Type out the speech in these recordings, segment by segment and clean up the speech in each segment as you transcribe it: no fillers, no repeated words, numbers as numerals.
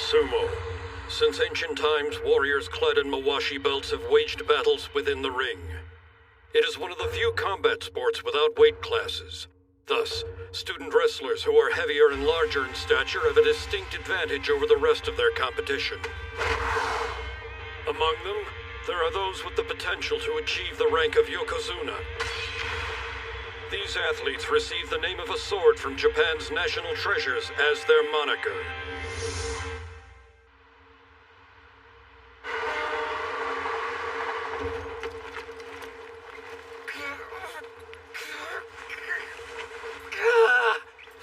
Sumo. Since ancient times, warriors clad in mawashi belts have waged battles within the ring. It is one of the few combat sports without weight classes. Thus, student wrestlers who are heavier and larger in stature have a distinct advantage over the rest of their competition. Among them, there are those with the potential to achieve the rank of Yokozuna. These athletes receive the name of a sword from Japan's national treasures as their moniker.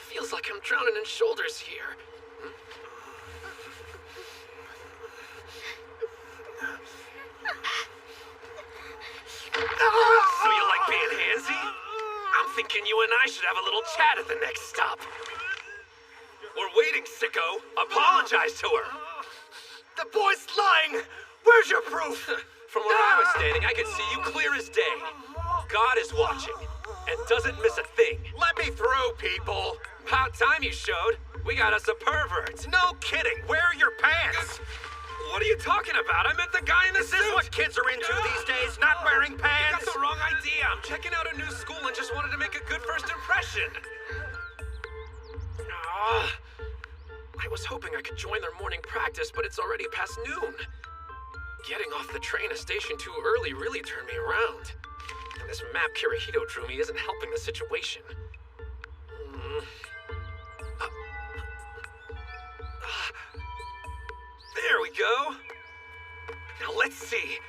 Feels like I'm drowning in shoulders here. So you like being handsy? I'm thinking you and I should have a little chat at the next stop. We're waiting, sicko. Apologize to her. The boy's lying. Where's your proof? From where I was standing, I could see you clear as day. God is watching and doesn't miss a thing. Let me through, people. About time you showed. We got us a pervert. No kidding. Where are your pants? What are you talking about? I meant the guy in the suit. This is what kids are into these days, not wearing pants. You got the wrong idea. I'm checking out a new school and just wanted to make a good first impression. I was hoping I could join their morning practice, but it's already past noon. Getting off the train a station too early really turned me around. And this map Kirihito drew me isn't helping the situation. There we go. Now let's see.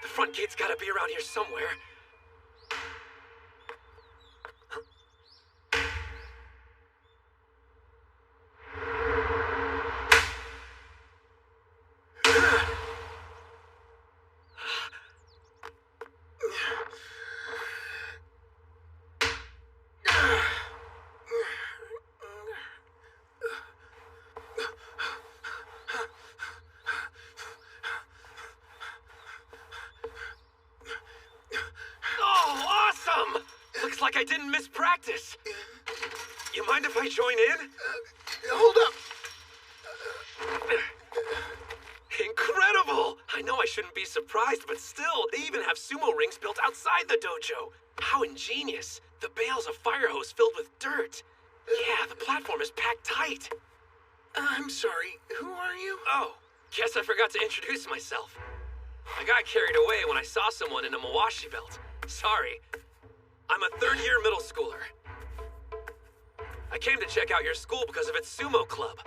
The front gate's gotta be around here somewhere. Looks like I didn't miss practice. You mind if I join in? Hold up. Incredible! I know I shouldn't be surprised, but still, they even have sumo rings built outside the dojo. How ingenious. The bale's a fire hose filled with dirt. Yeah, the platform is packed tight. I'm sorry, who are you? Oh, guess I forgot to introduce myself. I got carried away when I saw someone in a mawashi belt. Sorry. I'm a third-year middle schooler. I came to check out your school because of its sumo club.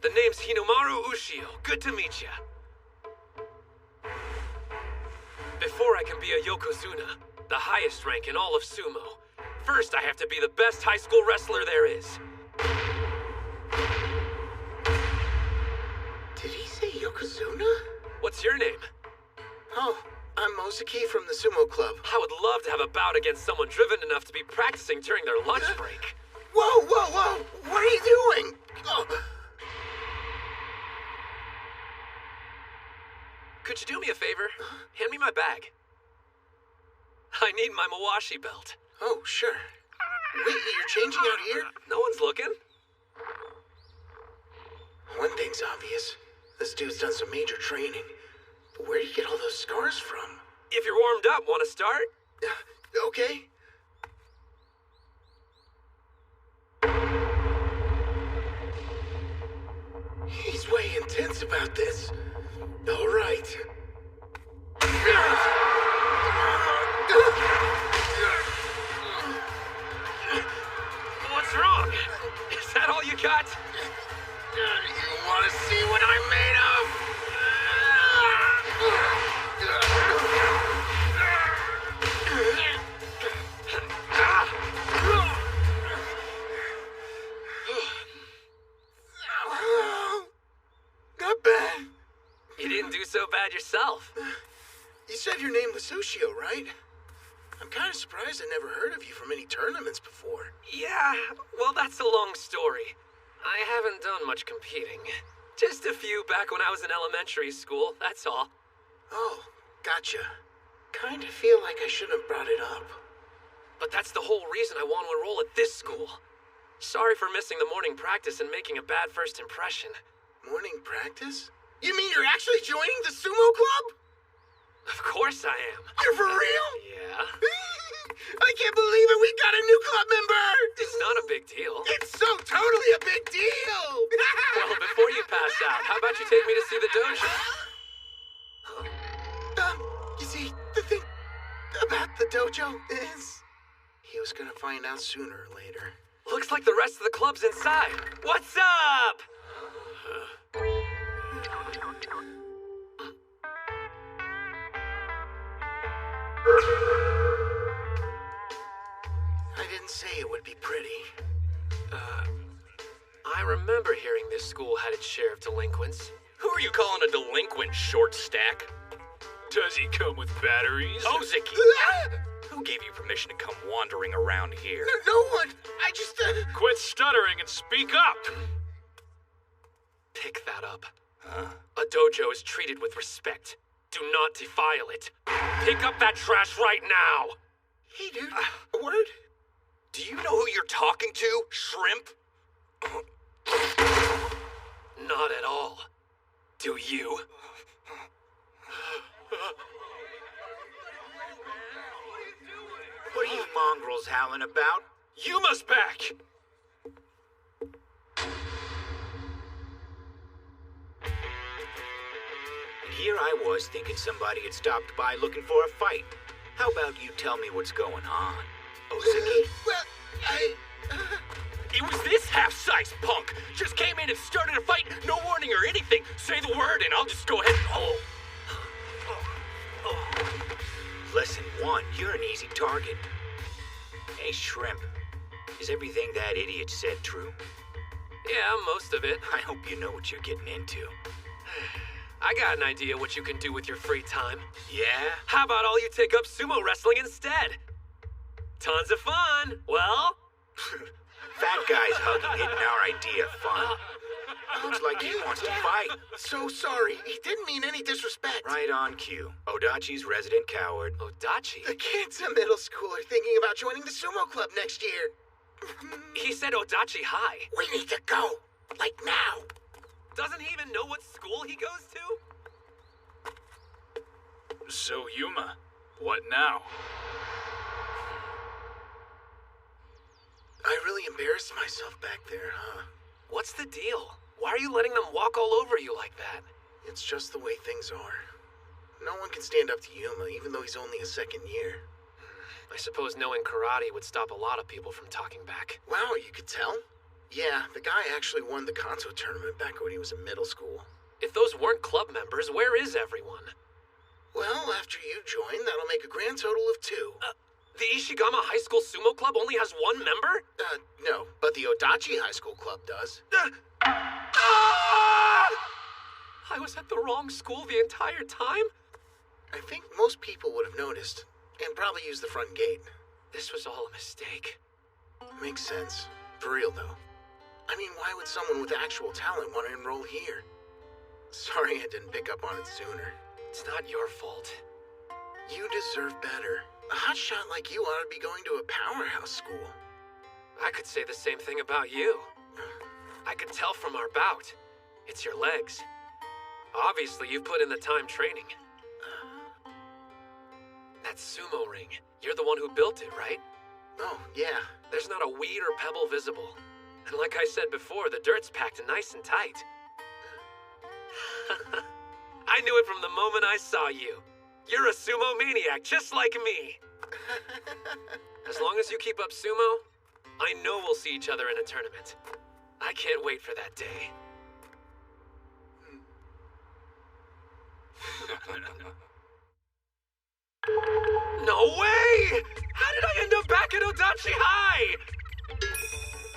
The name's Hinomaru Ushio. Good to meet ya. Before I can be a Yokozuna, the highest rank in all of sumo, first I have to be the best high school wrestler there is. Did he say Yokozuna? What's your name? Oh, I'm Mosuke from the sumo club. I would love to have a bout against someone driven enough to be practicing during their lunch break. Whoa, whoa, whoa! What are you doing? Oh. Could you do me a favor? Hand me my bag. I need my mawashi belt. Oh, sure. Wait, you're changing out here? No one's looking. One thing's obvious. This dude's done some major training. But where do you get all those scars from? If you're warmed up, want to start? Okay. He's way intense about this. All right. What's wrong? Is that all you got? You want to see what I'm made of? Not bad. You didn't do so bad yourself. You said your name was Ushio, right? I'm kind of surprised I never heard of you from any tournaments before. Yeah, well, that's a long story. I haven't done much competing. Just a few back when I was in elementary school, that's all. Oh, gotcha. Kinda feel like I shouldn't have brought it up. But that's the whole reason I want to enroll at this school. Sorry for missing the morning practice and making a bad first impression. Morning practice? You mean you're actually joining the sumo club? Of course I am. You're for real? Yeah? I can't believe it, we got a new club member! It's not a big deal. It's so totally a big deal! Well, before you pass out, how about you take me to see the dojo? You see, the thing about the dojo is... he was gonna find out sooner or later. Looks like the rest of the club's inside. What's up? I didn't say it would be pretty. I remember hearing this school had its share of delinquents. Who are you calling a delinquent, short stack? Does he come with batteries? Ozeki! Who gave you permission to come wandering around here? No one! I just... Quit stuttering and speak up! Pick that up. Huh? A dojo is treated with respect. Do not defile it. Pick up that trash right now! Hey, dude. A word? Do you know who you're talking to, shrimp? Not at all. Do you? What are you mongrels howling about? Yuma's back! And here I was thinking somebody had stopped by looking for a fight. How about you tell me what's going on, Ozeki? Well, It was this half-sized punk. Just came in and started a fight, no warning or anything. Say the word and I'll just go ahead and... Lesson 1, you're an easy target. Hey, Shrimp, is everything that idiot said true? Yeah, most of it. I hope you know what you're getting into. I got an idea what you can do with your free time. Yeah? How about all you take up sumo wrestling instead? Tons of fun. Well? Fat guy's hugging hitting our idea of fun. Looks like he wants to fight. so sorry. He didn't mean any disrespect. Right on cue. Odachi's resident coward. Odachi? The kids in middle school are thinking about joining the sumo club next year. He said Odachi High. We need to go. Like now. Doesn't he even know what school he goes to? So, Yuma, what now? I really embarrassed myself back there, huh? What's the deal? Why are you letting them walk all over you like that? It's just the way things are. No one can stand up to Yuma, even though he's only a second year. I suppose knowing karate would stop a lot of people from talking back. Wow, you could tell? Yeah, the guy actually won the Kanto tournament back when he was in middle school. If those weren't club members, where is everyone? Well, after you join, that'll make a grand total of 2. The Ishigama High School Sumo Club only has one member? No, but the Odachi High School Club does. I was at the wrong school the entire time? I think most people would have noticed, and probably used the front gate. This was all a mistake. Makes sense. For real, though. I mean, why would someone with actual talent want to enroll here? Sorry I didn't pick up on it sooner. It's not your fault. You deserve better. A hotshot like you ought to be going to a powerhouse school. I could say the same thing about you. I could tell from our bout. It's your legs. Obviously, you've put in the time training. That sumo ring, you're the one who built it, right? Oh, yeah. There's not a weed or pebble visible. And like I said before, the dirt's packed nice and tight. I knew it from the moment I saw you. You're a sumo maniac, just like me. As long as you keep up sumo, I know we'll see each other in a tournament. I can't wait for that day. No way! How did I end up back at Odachi High?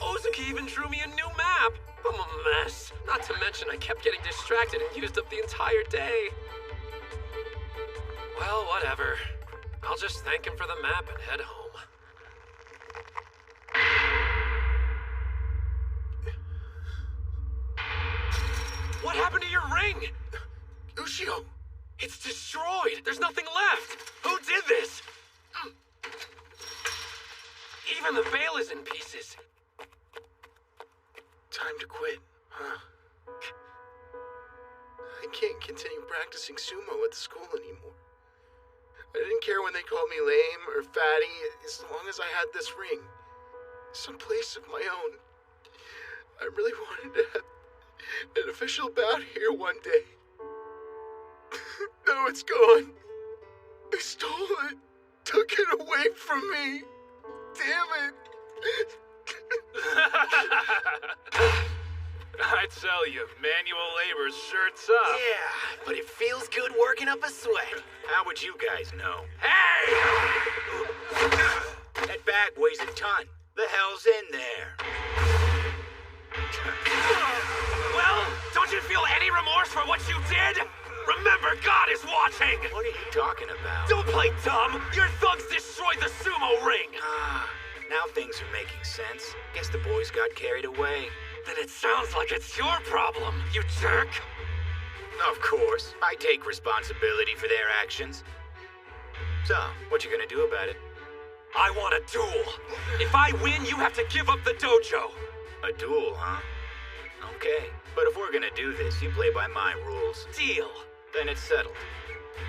Ozeki even drew me a new map. I'm a mess. Not to mention I kept getting distracted and used up the entire day. Well, whatever. I'll just thank him for the map and head home. What happened to your ring? Ushio! It's destroyed. There's nothing left. Who did this? Even the veil is in pieces. Time to quit, huh? can't continue practicing sumo at the school anymore. I didn't care when they called me lame or fatty, as long as I had this ring. Some place of my own. I really wanted to have an official bout here one day. Now it's gone. They stole it. Took it away from me. Damn it. I tell you, manual labor's sure tough. Yeah, but it feels good working up a sweat. How would you guys know? Hey! That bag weighs a ton. The hell's in there? Well, don't you feel any remorse for what you did? Remember, God is watching! What are you talking about? Don't play dumb! Your thugs destroyed the sumo ring! Now things are making sense. Guess the boys got carried away. Then it sounds like it's your problem, you jerk! Of course. I take responsibility for their actions. So, what you gonna do about it? I want a duel! If I win, you have to give up the dojo! A duel, huh? Okay. But if we're gonna do this, you play by my rules. Deal! Then it's settled.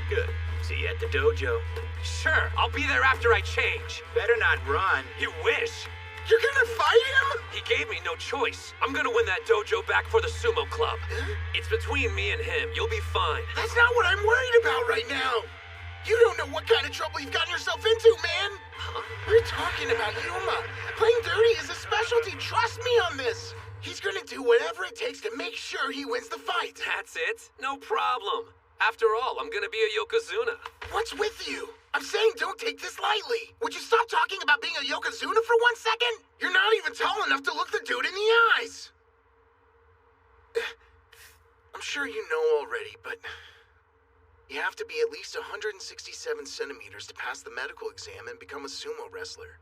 Good. See you at the dojo. Sure, I'll be there after I change. Better not run. You wish! You're gonna fight him? He gave me no choice. I'm gonna win that dojo back for the sumo club. It's between me and him. You'll be fine. That's not what I'm worried about right now. You don't know what kind of trouble you've gotten yourself into, man. We're talking about Yuma. Playing dirty is a specialty. Trust me on this. He's gonna do whatever it takes to make sure he wins the fight. That's it? No problem. After all, I'm gonna be a Yokozuna. What's with you? I'm saying don't take this lightly. Would you stop talking about being a Yokozuna for 1 second? You're not even tall enough to look the dude in the eyes. I'm sure you know already, but you have to be at least 167 centimeters to pass the medical exam and become a sumo wrestler.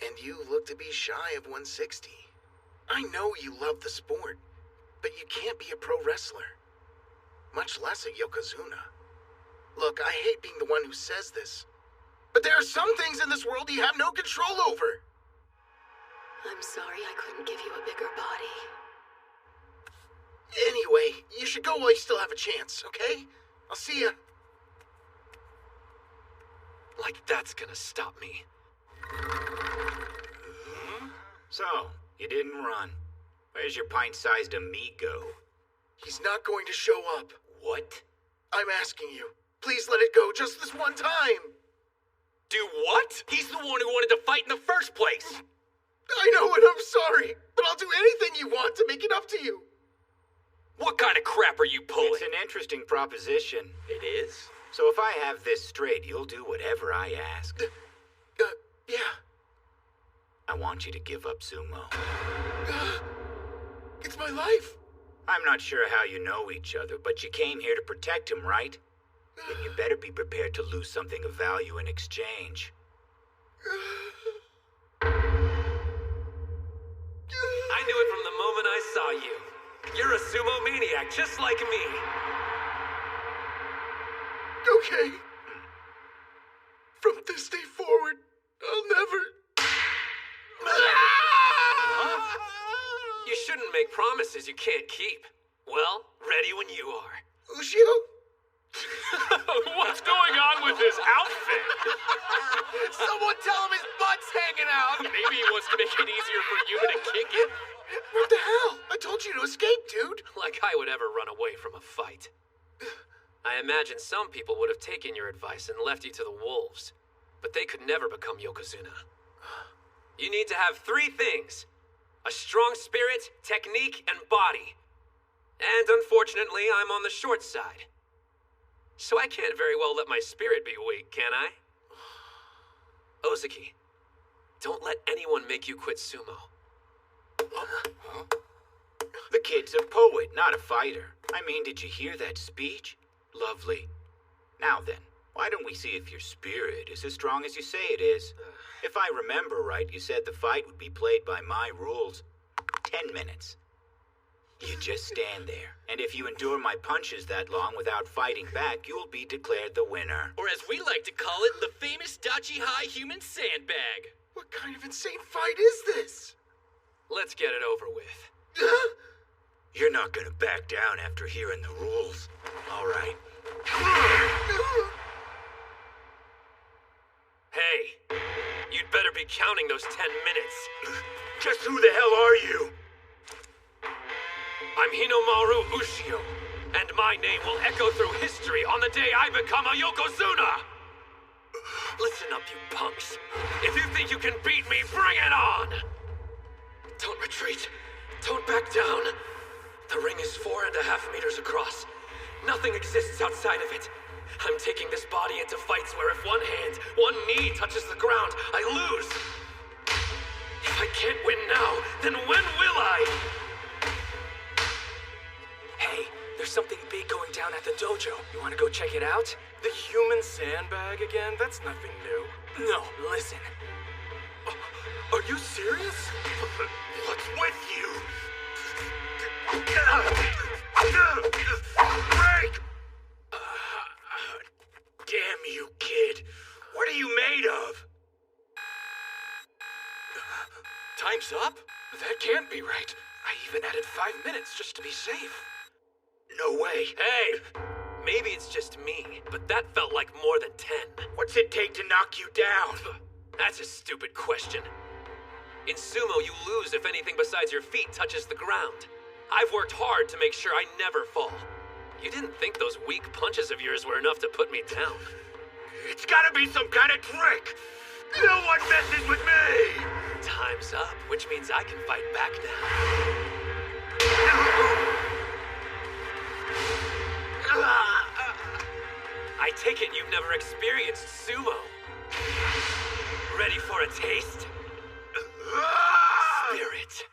And you look to be shy of 160. I know you love the sport, but you can't be a pro wrestler, much less a Yokozuna. Look, I hate being the one who says this, but there are some things in this world you have no control over. I'm sorry I couldn't give you a bigger body. Anyway, you should go while you still have a chance, okay? I'll see ya. Like that's gonna stop me. So, you didn't run. Where's your pint-sized amigo? He's not going to show up. What? I'm asking you. Please let it go just this one time. Do what? He's the one who wanted to fight in the first place. I know and I'm sorry, but I'll do anything you want to make it up to you. What kind of crap are you pulling? It's an interesting proposition. It is? So if I have this straight, you'll do whatever I ask. Yeah. I want you to give up sumo. It's my life. I'm not sure how you know each other, but you came here to protect him, right? Then you better be prepared to lose something of value in exchange. I knew it from the moment I saw you. You're a sumo maniac, just like me. Okay. From this day forward, I'll never... You shouldn't make promises you can't keep. Well, ready when you are. Ushio? What's going on with his outfit? Someone tell him his butt's hanging out. Maybe he wants to make it easier for Yuma to kick it. What the hell? I told you to escape, dude. Like I would ever run away from a fight. I imagine some people would have taken your advice and left you to the wolves, but they could never become Yokozuna. You need to have 3 things: a strong spirit, technique, and body. And unfortunately, I'm on the short side. So I can't very well let my spirit be weak, can I? Ozaki, don't let anyone make you quit sumo. The kid's a poet, not a fighter. I mean, did you hear that speech? Lovely. Now then, why don't we see if your spirit is as strong as you say it is? If I remember right, you said the fight would be played by my rules. 10 minutes. You just stand there, and if you endure my punches that long without fighting back, you'll be declared the winner. Or as we like to call it, the famous Dachi High human sandbag. What kind of insane fight is this? Let's get it over with. You're not gonna back down after hearing the rules. All right. Hey, you'd better be counting those 10 minutes. Just who the hell are you? I'm Hinomaru Ushio, and my name will echo through history on the day I become a Yokozuna! Listen up, you punks. If you think you can beat me, bring it on! Don't retreat. Don't back down. The ring is 4.5 meters across. Nothing exists outside of it. I'm taking this body into fights where if one hand, one knee touches the ground, I lose. If I can't win now, then when will I? Hey, there's something big going down at the dojo. You want to go check it out? The human sandbag again? That's nothing new. No, listen. Are you serious? What's with you? Break! Damn you, kid. What are you made of? Time's up? That can't be right. I even added 5 minutes just to be safe. No way. Hey, maybe it's just me, but that felt like more than 10. What's it take to knock you down? That's a stupid question. In sumo, you lose if anything besides your feet touches the ground. I've worked hard to make sure I never fall. You didn't think those weak punches of yours were enough to put me down. It's gotta be some kind of trick. No one messes with me. Time's up, which means I can fight back now. I take it you've never experienced sumo. Ready for a taste? Spirit.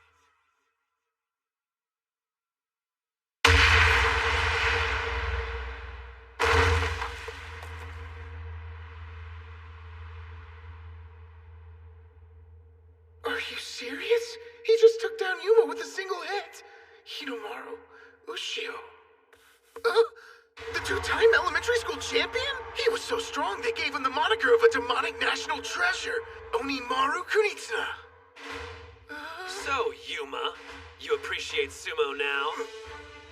Are you serious? He just took down Yuma with a single hit. Hinomaru Ushio. The two-time elementary school champion? He was so strong they gave him the moniker of a demonic national treasure, Onimaru Kunitsuna. So, Yuma, you appreciate sumo now?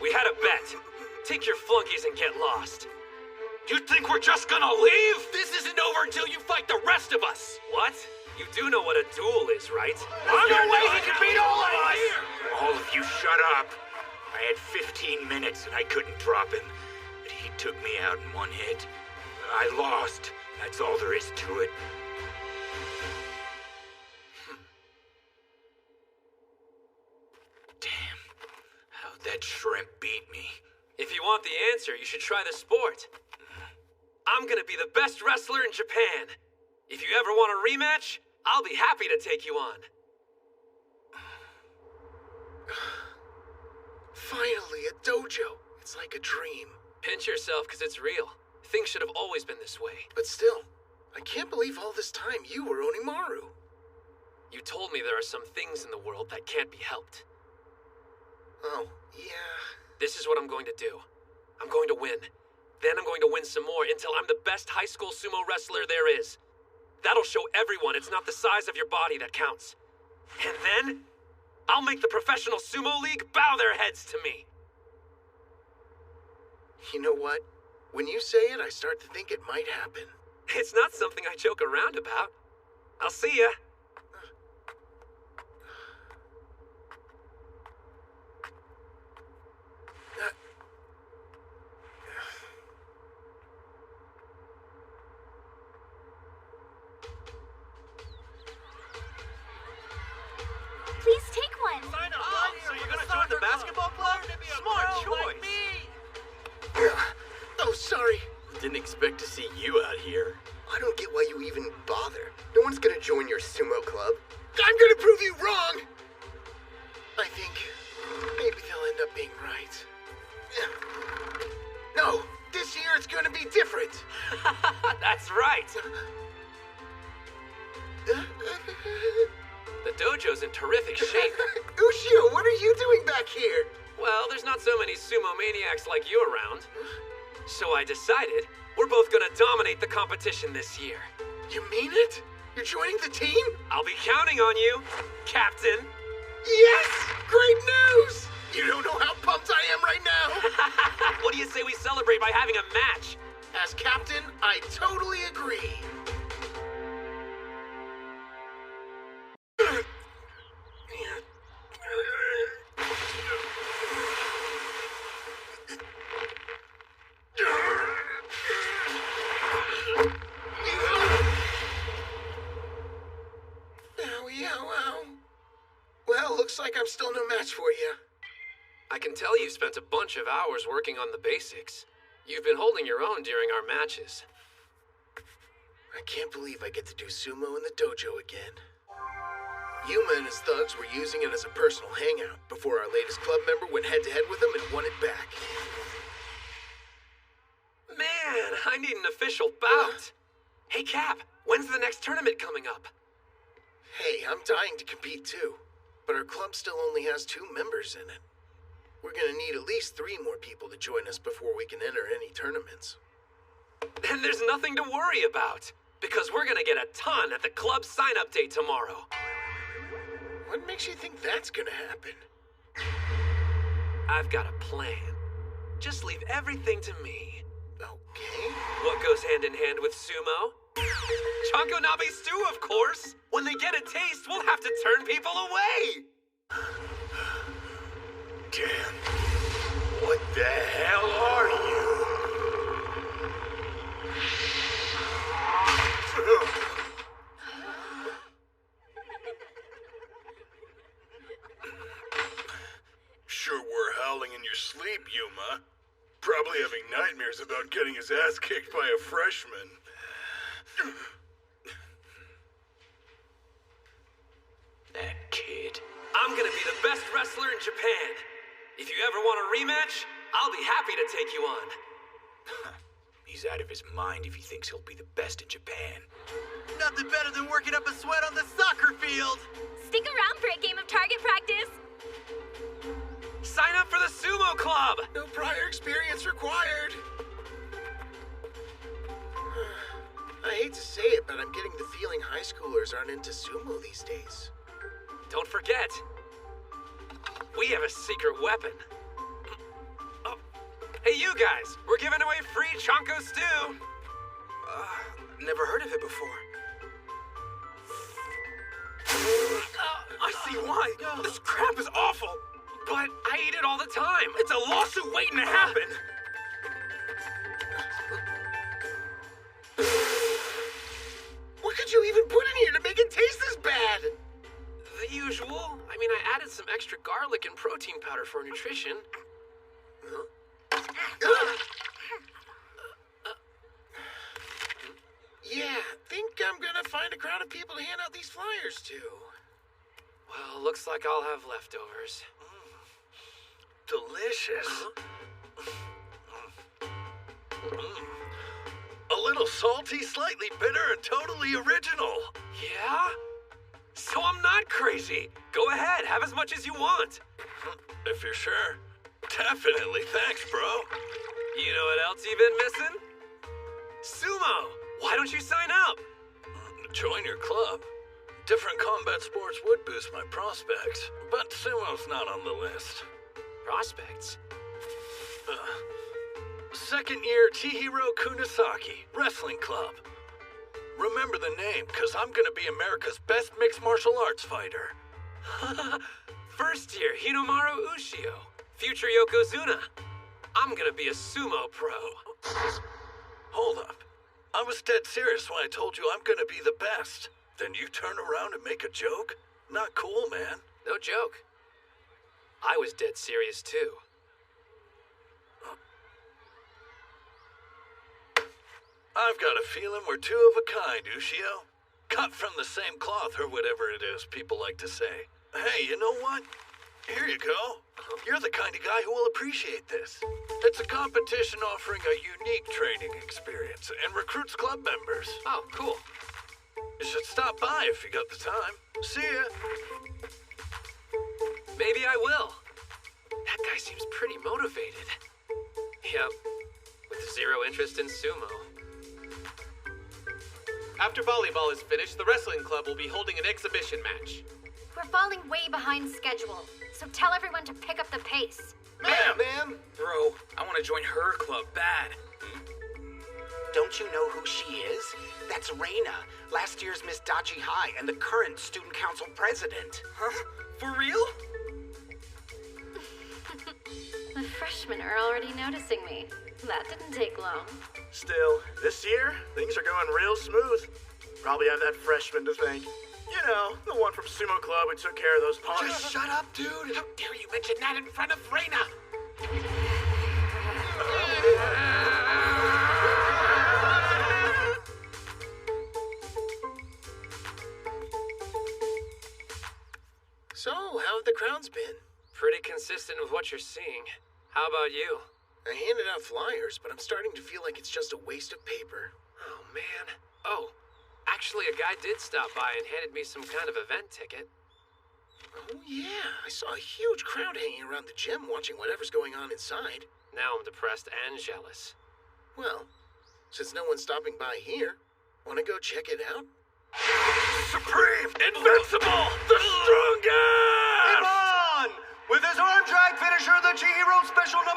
We had a bet. Take your flunkies and get lost. You think we're just gonna leave? This isn't over until you fight the rest of us! What? You do know what a duel is, right? There's no way he can beat all of us! All of you shut up. I had 15 minutes and I couldn't drop him. But he took me out in one hit. I lost. That's all there is to it. Damn. How'd that shrimp beat me? If you want the answer, you should try the sport. I'm gonna be the best wrestler in Japan. If you ever want a rematch, I'll be happy to take you on. Finally, a dojo. It's like a dream. Pinch yourself, because it's real. Things should have always been this way. But still, I can't believe all this time you were Onimaru. You told me there are some things in the world that can't be helped. Oh, yeah. This is what I'm going to do. I'm going to win. Then I'm going to win some more until I'm the best high school sumo wrestler there is. That'll show everyone it's not the size of your body that counts. And then, I'll make the professional sumo league bow their heads to me. You know what? When you say it, I start to think it might happen. It's not something I joke around about. I'll see ya. Please take one. So you're gonna join the basketball club? Smart choice. Oh, sorry. Didn't expect to see you out here. I don't get why you even bother. No one's gonna join your sumo club. I'm gonna prove you wrong! I think maybe they'll end up being right. No, this year it's gonna be different. That's right. The dojo's in terrific shape. Ushio, what are you doing back here? Well, there's not so many sumo maniacs like you around. So I decided we're both gonna dominate the competition this year. You mean it? You're joining the team? I'll be counting on you, Captain. Yes! Great news! You don't know how do you say we celebrate by having a match? As captain, I totally agree. Well, looks like I'm still no match for you. I can tell you've spent a bunch of hours working on the basics. You've been holding your own during our matches. I can't believe I get to do sumo in the dojo again. Yuma and his thugs were using it as a personal hangout before our latest club member went head-to-head with them and won it back. Man, I need an official bout. Hey, Cap, when's the next tournament coming up? Hey, I'm dying to compete too, but our club still only has 2 members in it. We're gonna need at least 3 more people to join us before we can enter any tournaments. Then there's nothing to worry about, because we're gonna get a ton at the club sign-up day tomorrow. What makes you think that's gonna happen? I've got a plan. Just leave everything to me. Okay. What goes hand in hand with sumo? Chanko Nabe stew, of course! When they get a taste, we'll have to turn people away! Damn. What the hell are you? Sure were howling in your sleep, Yuma. Probably having nightmares about getting his ass kicked by a freshman. That kid. I'm gonna be the best wrestler in Japan. If you ever want a rematch, I'll be happy to take you on. He's out of his mind if he thinks he'll be the best in Japan. Nothing better than working up a sweat on the soccer field. Stick around for a game of target practice. Sign up for the Sumo Club! No prior experience required. I hate to say it, but I'm getting the feeling high schoolers aren't into sumo these days. Don't forget, we have a secret weapon. Oh. Hey, you guys, we're giving away free Chanko stew. Never heard of it before. I see why. This crap is awful. But I eat it all the time. It's a lawsuit waiting to happen. What could you even put in here to make it taste this bad? The usual. I mean, I added some extra garlic and protein powder for nutrition. Yeah, think I'm gonna find a crowd of people to hand out these flyers to. Well, looks like I'll have leftovers. Delicious. A little salty, slightly bitter, and totally original. Yeah? So I'm not crazy. Go ahead, have as much as you want. If you're sure. Definitely. Thanks, bro. You know what else you've been missing? Sumo! Why don't you sign up? Join your club. Different combat sports would boost my prospects, but sumo's not on the list. Prospects? Second year Chihiro Kunisaki, Wrestling Club. Remember the name, because I'm going to be America's best mixed martial arts fighter. First year Hinomaru Ushio, future Yokozuna. I'm going to be a sumo pro. Hold up. I was dead serious when I told you I'm going to be the best. Then you turn around and make a joke? Not cool, man. No joke. I was dead serious too. I've got a feeling we're two of a kind, Ushio. Cut from the same cloth, or whatever it is people like to say. Hey, you know what? Here you go. You're the kind of guy who will appreciate this. It's a competition offering a unique training experience and recruits club members. Oh, cool. You should stop by if you got the time. See ya. Maybe I will. That guy seems pretty motivated. Yep, with zero interest in sumo. After volleyball is finished, the wrestling club will be holding an exhibition match. We're falling way behind schedule, so tell everyone to pick up the pace. Ma'am! Bro, I want to join her club bad. Don't you know who she is? That's Reina, last year's Miss Dachi High and the current student council president. Huh? For real? The freshmen are already noticing me. That didn't take long. Still, this year, things are going real smooth. Probably have that freshman to thank. You know, the one from Sumo Club who took care of those punks. Just shut up, dude! How dare you mention that in front of Reina? So, how have the crowds been? Pretty consistent with what you're seeing. How about you? I handed out flyers, but I'm starting to feel like it's just a waste of paper. Oh, man. Oh, actually, a guy did stop by and handed me some kind of event ticket. Oh, yeah. I saw a huge crowd hanging around the gym watching whatever's going on inside. Now I'm depressed and jealous. Well, since no one's stopping by here, want to go check it out? Supreme! Invincible! The strongest! Iman! With his arm drag finisher, the Chihiro Special #1!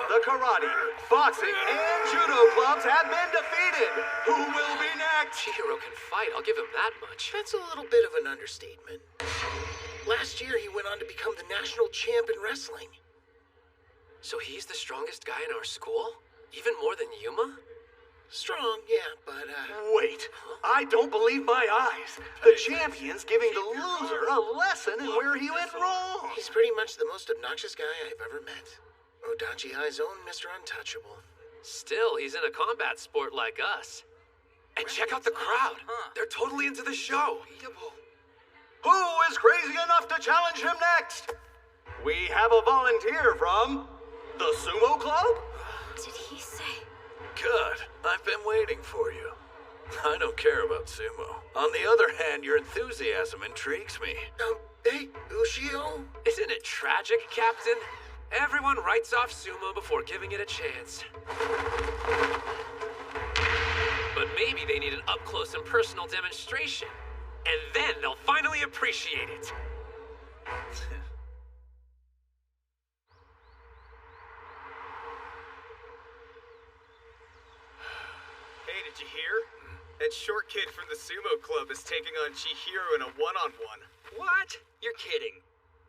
The karate, boxing, and judo clubs have been defeated. Who will be next? Chihiro can fight, I'll give him that much. That's a little bit of an understatement. Last year, he went on to become the national champ in wrestling. So he's the strongest guy in our school? Even more than Yuma? Strong, yeah, but, Wait, I don't believe my eyes. The champion's giving the loser a lesson in where he went wrong. he's pretty much the most obnoxious guy I've ever met. Odachi High's own Mr. Untouchable. Still, he's in a combat sport like us. And check out the crowd. They're totally into the show. Who is crazy enough to challenge him next? We have a volunteer from the Sumo Club? Did he say? Good. I've been waiting for you. I don't care about sumo. On the other hand, your enthusiasm intrigues me. Hey, Ushio? Isn't it tragic, Captain? Everyone writes off sumo before giving it a chance. But maybe they need an up-close and personal demonstration. And then they'll finally appreciate it. Hey, did you hear? That short kid from the Sumo Club is taking on Chihiro in a one-on-one. What? You're kidding.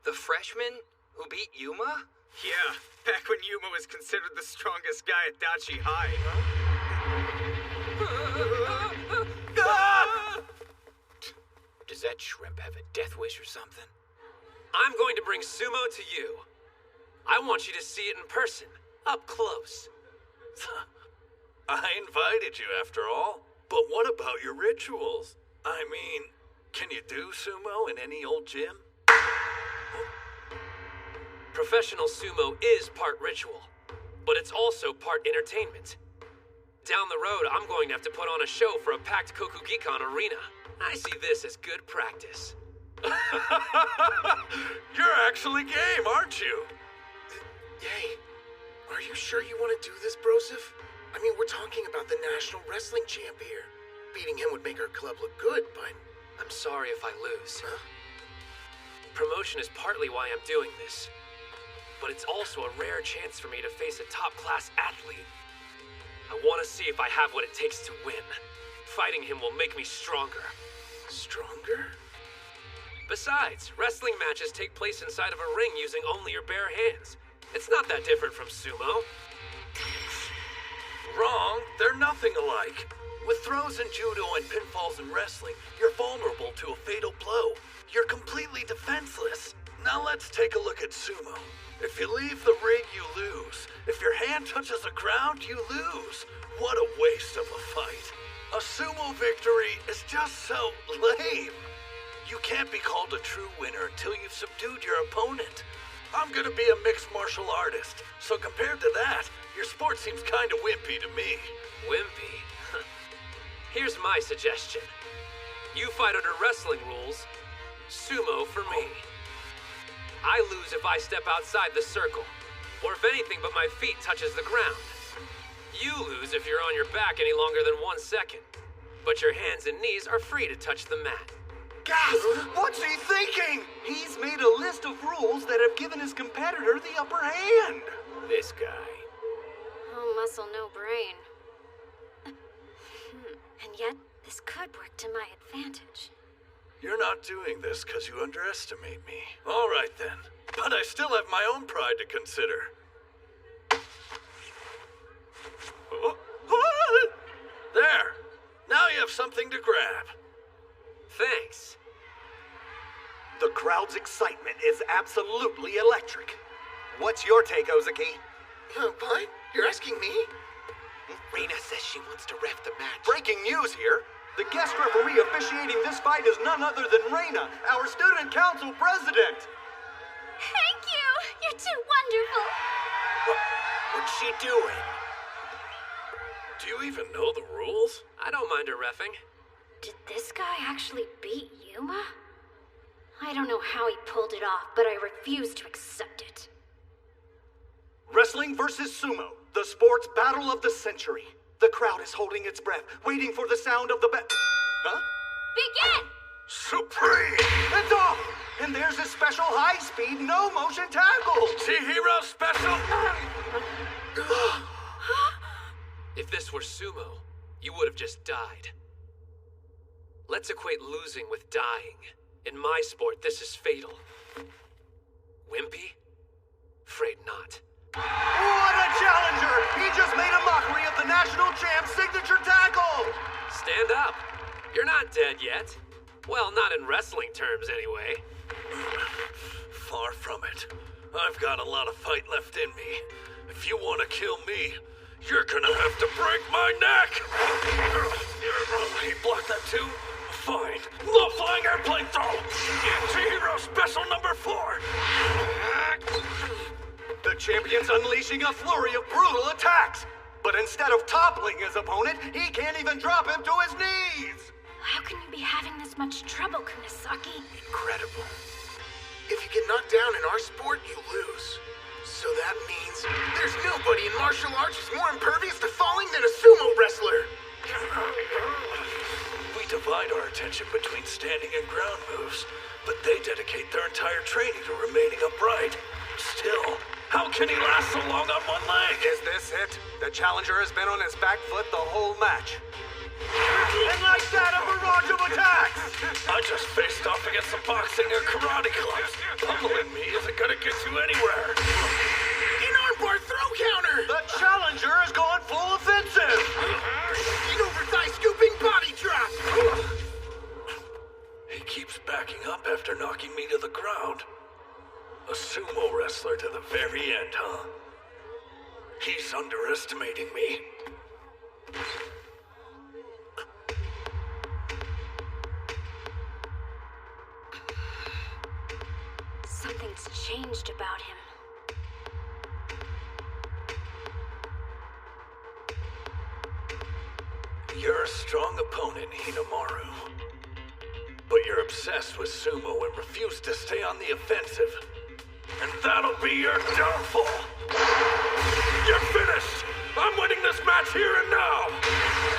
The freshman who beat Yuma? Yeah, back when Yuma was considered the strongest guy at Dachi High. Does that shrimp have a death wish or something? I'm going to bring sumo to you. I want you to see it in person, up close. I invited you after all. But what about your rituals? I mean, can you do sumo in any old gym? Professional sumo is part ritual, but it's also part entertainment. Down the road, I'm going to have to put on a show for a packed Kokugikan arena. I see this as good practice. You're actually game, aren't you? Hey, are you sure you want to do this, Broseph? I mean, we're talking about the national wrestling champ here. Beating him would make our club look good, but... I'm sorry if I lose. Promotion is partly why I'm doing this. But it's also a rare chance for me to face a top-class athlete. I want to see if I have what it takes to win. Fighting him will make me stronger. Stronger? Besides, wrestling matches take place inside of a ring using only your bare hands. It's not that different from sumo. Wrong. They're nothing alike. With throws in judo and pinfalls in wrestling, you're vulnerable to a fatal blow. You're completely defenseless. Now let's take a look at sumo. If you leave the ring, you lose. If your hand touches the ground, you lose. What a waste of a fight. A sumo victory is just so lame. You can't be called a true winner until you've subdued your opponent. I'm gonna be a mixed martial artist, so compared to that, your sport seems kinda wimpy to me. Wimpy? Here's my suggestion. You fight under wrestling rules, sumo for me. I lose if I step outside the circle, or if anything but my feet touches the ground. You lose if you're on your back any longer than 1 second, but your hands and knees are free to touch the mat. Gasp! What's he thinking? He's made a list of rules that have given his competitor the upper hand. This guy. Oh, muscle, no brain. And yet, this could work to my advantage. You're not doing this because you underestimate me. All right, then. But I still have my own pride to consider. There! Now you have something to grab. Thanks. The crowd's excitement is absolutely electric. What's your take, Ozaki? What? You're asking me? Reina says she wants to ref the match. Breaking news here. The guest referee officiating this fight is none other than Reina, our student council president. Thank you! You're too wonderful! What's she doing? Do you even know the rules? I don't mind her reffing. Did this guy actually beat Yuma? I don't know how he pulled it off, but I refuse to accept it. Wrestling versus sumo, the sports battle of the century. The crowd is holding its breath, waiting for the sound of the Huh? Begin! Supreme! It's off! And there's a special high-speed, no-motion tackle! T-Hero Special! If this were sumo, you would have just died. Let's equate losing with dying. In my sport, this is fatal. Wimpy? Afraid not. What a challenger! He just made a mockery of the national champ's signature tackle! Stand up. You're not dead yet. Well, not in wrestling terms, anyway. Far from it. I've got a lot of fight left in me. If you want to kill me, you're gonna have to break my neck! He blocked that too? Fine. Low-flying airplane throw! T-Hero Special number 4! The champion's unleashing a flurry of brutal attacks! But instead of toppling his opponent, he can't even drop him to his knees! How can you be having this much trouble, Kunisaki? Incredible. If you get knocked down in our sport, you lose. So that means there's nobody in martial arts who's more impervious to falling than a sumo wrestler. We divide our attention between standing and ground moves, but they dedicate their entire training to remaining upright. Still, how can he last so long on one leg? Is this it? The challenger has been on his back foot the whole match. And like that, a barrage of attacks! I just faced off against some boxing or karate clubs. Pummeling me isn't gonna get you anywhere. An armbar throw counter! The challenger has gone full offensive! An over-thigh scooping body drop! He keeps backing up after knocking me to the ground. A sumo wrestler to the very end, huh? He's underestimating me. Something's changed about him. You're a strong opponent, Hinamaru. But you're obsessed with sumo and refuse to stay on the offensive. And that'll be your downfall. You're finished! I'm winning this match here and now!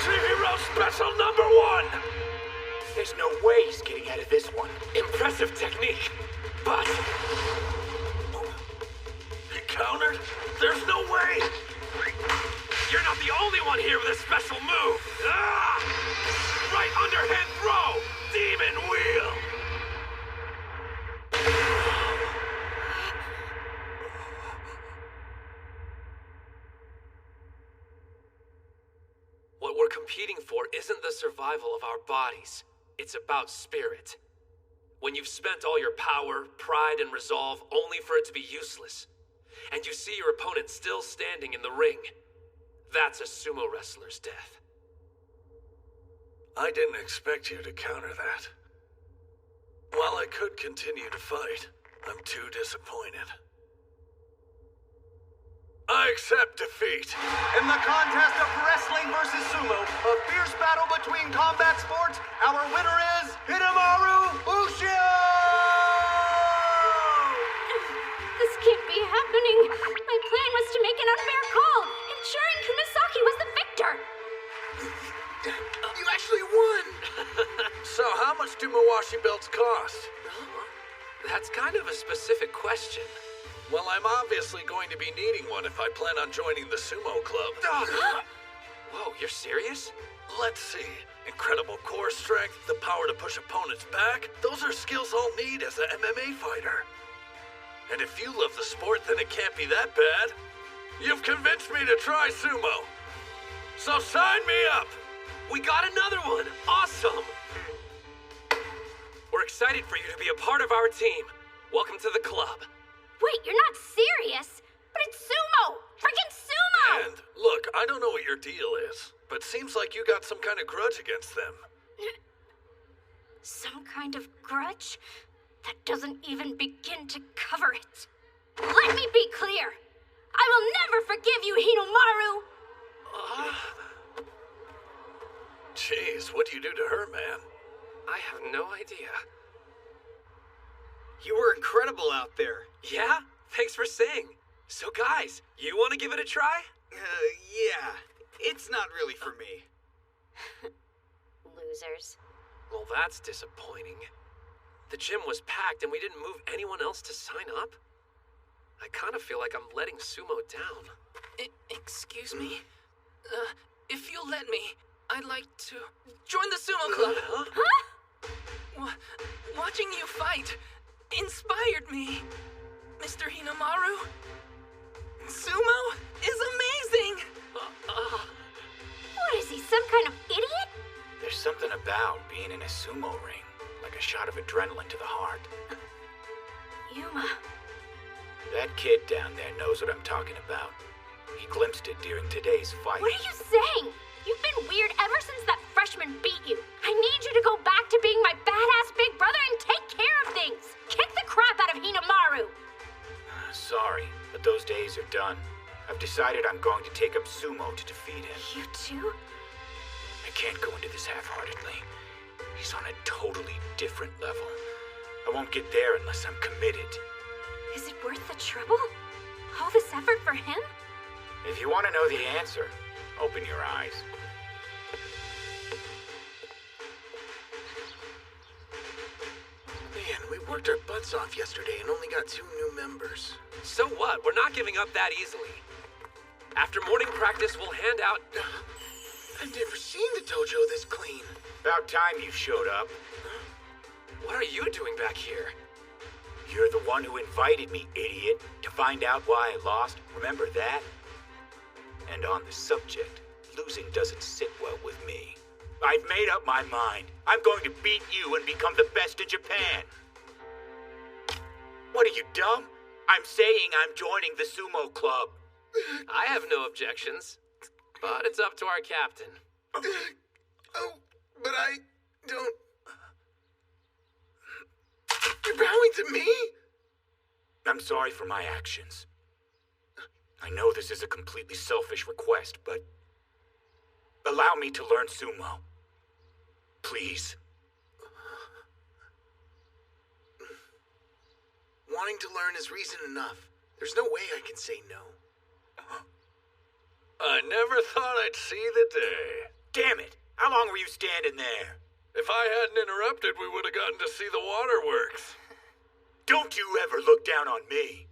T-Hero Special number 1! There's no way he's getting out of this one. Impressive technique, but... He countered? There's no way! You're not the only one here with a special move! Ah! Right underhand throw! Demon wheel! What we're competing for isn't the survival of our bodies. It's about spirit. When you've spent all your power, pride, and resolve only for it to be useless, and you see your opponent still standing in the ring, that's a sumo wrestler's death. I didn't expect you to counter that. While I could continue to fight, I'm too disappointed. I accept defeat. In the contest of wrestling versus sumo, a fierce battle between combat sports, our winner is Hinamaru Ushio! This can't be happening. My plan was to make an unfair call, ensuring Kunisaki was the victor. You actually won! So how much do Mawashi belts That's kind of a specific question. Well, I'm obviously going to be needing one if I plan on joining the Sumo Club. Whoa, you're serious? Let's see. Incredible core strength, the power to push opponents back. Those are skills I'll need as an MMA fighter. And if you love the sport, then it can't be that bad. You've convinced me to try sumo. So sign me up! We got another one! Awesome! We're excited for you to be a part of our team. Welcome to the club. Wait, you're not serious? But it's sumo! Freaking sumo! And look, I don't know what your deal is, but seems like you got some kind of grudge against them. Some kind of grudge? That doesn't even begin to cover it. Let me be clear. I will never forgive you, Hinomaru! Jeez, what do you do to her, man? I have no idea. You were incredible out there. Yeah? Thanks for saying. So guys, you want to give it a try? Yeah. It's not really for me. Losers. Well, that's disappointing. The gym was packed and we didn't move anyone else to sign up. I kind of feel like I'm letting sumo down. Excuse me? If you'll let me, I'd like to join the sumo club. Huh? Watching you fight inspired me, Mr. Hinomaru. Sumo is amazing! What is he, some kind of idiot? There's something about being in a sumo ring, like a shot of adrenaline to the heart. Yuma. That kid down there knows what I'm talking about. He glimpsed it during today's fight. What are you saying? You've been weird ever since that freshman beat you. I need you to go back to being my badass big brother and take care of things. Kick the crap out of Hinomaru. Sorry, but those days are done. I've decided I'm going to take up sumo to defeat him. You too? I can't go into this half-heartedly. He's on a totally different level. I won't get there unless I'm committed. Is it worth the trouble? All this effort for him? If you want to know the answer, open your eyes. Man, we worked our butts off yesterday and only got 2 new members. So what? We're not giving up that easily. After morning practice, we'll hand out... I've never seen the dojo this clean. About time you showed up. What are you doing back here? You're the one who invited me, idiot, to find out why I lost. Remember that? And on the subject, losing doesn't sit well with me. I've made up my mind. I'm going to beat you and become the best in Japan. What are you, dumb? I'm saying I'm joining the sumo club. I have no objections, but it's up to our captain. Oh, but I don't... You're bowing to me? I'm sorry for my actions. I know this is a completely selfish request, but allow me to learn sumo. Please. Wanting to learn is reason enough. There's no way I can say no. I never thought I'd see the day. Damn it! How long were you standing there? If I hadn't interrupted, we would have gotten to see the waterworks. Don't you ever look down on me.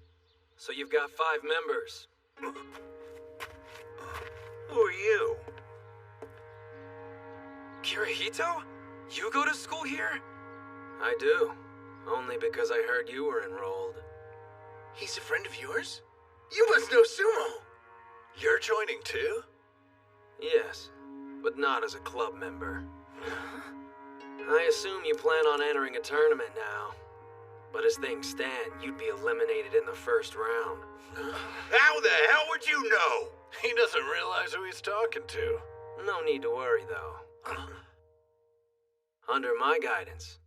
So you've got 5 members. Who are you? Kirihito? You go to school here? I do. Only because I heard you were enrolled. He's a friend of yours? You must know sumo. You're joining too? Yes, but not as a club member. I assume you plan on entering a tournament now. But as things stand, you'd be eliminated in the first round. How the hell would you know? He doesn't realize who he's talking to. No need to worry, though. Under my guidance,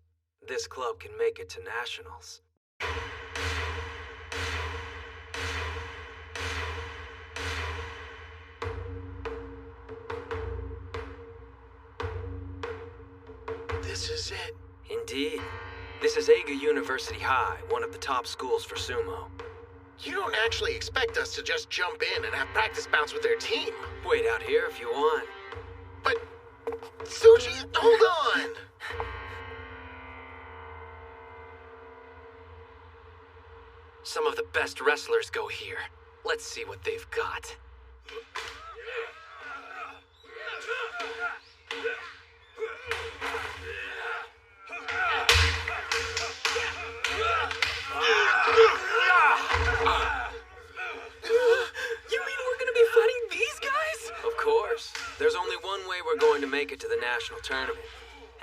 this club can make it to nationals. This is it. Indeed. This is Eiga University High, one of the top schools for sumo. You don't actually expect us to just jump in and have practice bouts with their team. Wait out here if you want. But, Suji, hold on! Some of the best wrestlers go here. Let's see what they've got. You mean we're gonna be fighting these guys? Of course. There's only one way we're going to make it to the national tournament.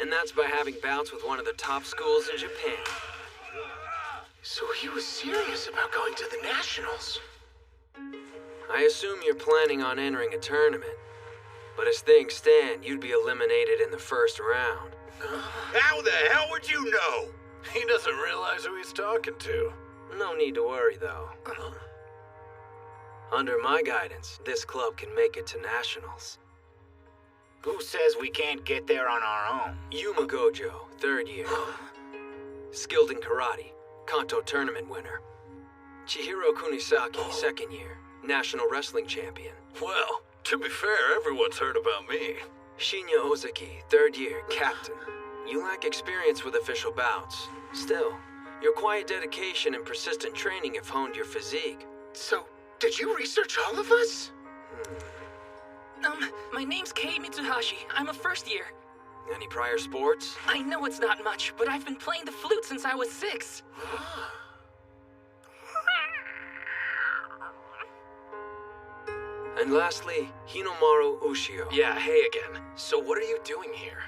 And that's by having bouts with one of the top schools in Japan. So he was serious about going to the Nationals. I assume you're planning on entering a tournament. But as things stand, you'd be eliminated in the first round. How the hell would you know? He doesn't realize who he's talking to. No need to worry, though. Under my guidance, this club can make it to nationals. Who says we can't get there on our own? Yuma Gojo, 3rd year. Skilled in karate, Kanto tournament winner. Chihiro Kunisaki, 2nd year, national wrestling champion. Well, to be fair, everyone's heard about me. Shinya Ozaki, 3rd year, captain. You lack experience with official bouts. Still, your quiet dedication and persistent training have honed your physique. So, did you research all of us? My name's Kei Mitsuhashi. I'm a 1st year. Any prior sports? I know it's not much, but I've been playing the flute since I was 6. And lastly, Hinomaru Ushio. Yeah, hey again. So what are you doing here?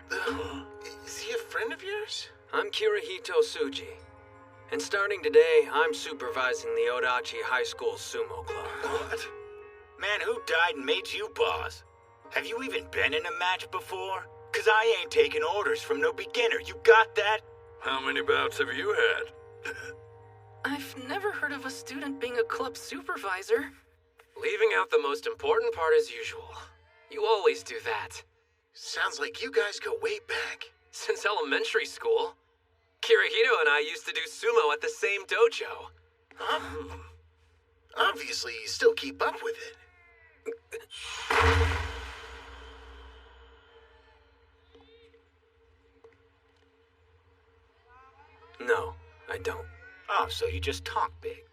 Is he a friend of yours? I'm Kirihito Tsuji. And starting today, I'm supervising the Odachi High School Sumo Club. What? Man, who died and made you boss? Have you even been in a match before? 'Cause I ain't taking orders from no beginner. You got that? How many bouts have you had? I've never heard of a student being a club supervisor. Leaving out the most important part as usual. You always do that. Sounds like you guys go way back. Since elementary school. Kirihito and I used to do sumo at the same dojo. Obviously, you still keep up with it. No, I don't. Oh, so you just talk big.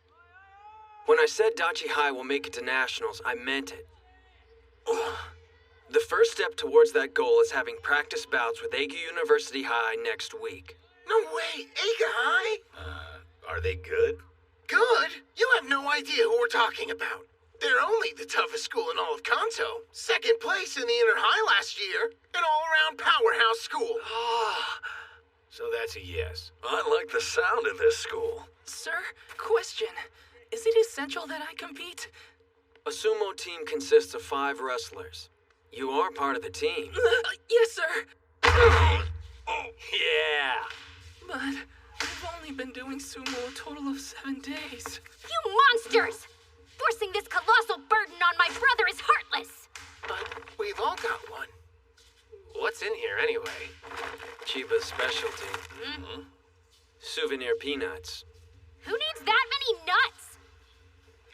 When I said Dachi High will make it to nationals, I meant it. The first step towards that goal is having practice bouts with Eiga University High next week. No way! Eiga High? Are they good? Good? You have no idea who we're talking about. They're only the toughest school in all of Kanto. 2nd place in the Inter High last year. An all-around powerhouse school. So that's a yes. I like the sound of this school. Sir, question. Is it essential that I compete? A sumo team consists of 5 wrestlers. You are part of the team. Yes, sir. Yeah. But I've only been doing sumo a total of 7 days. You monsters! Forcing this colossal burden on my brother is heartless! But we've all got one. What's in here anyway? Chiba's specialty. Souvenir peanuts. Who needs that many nuts?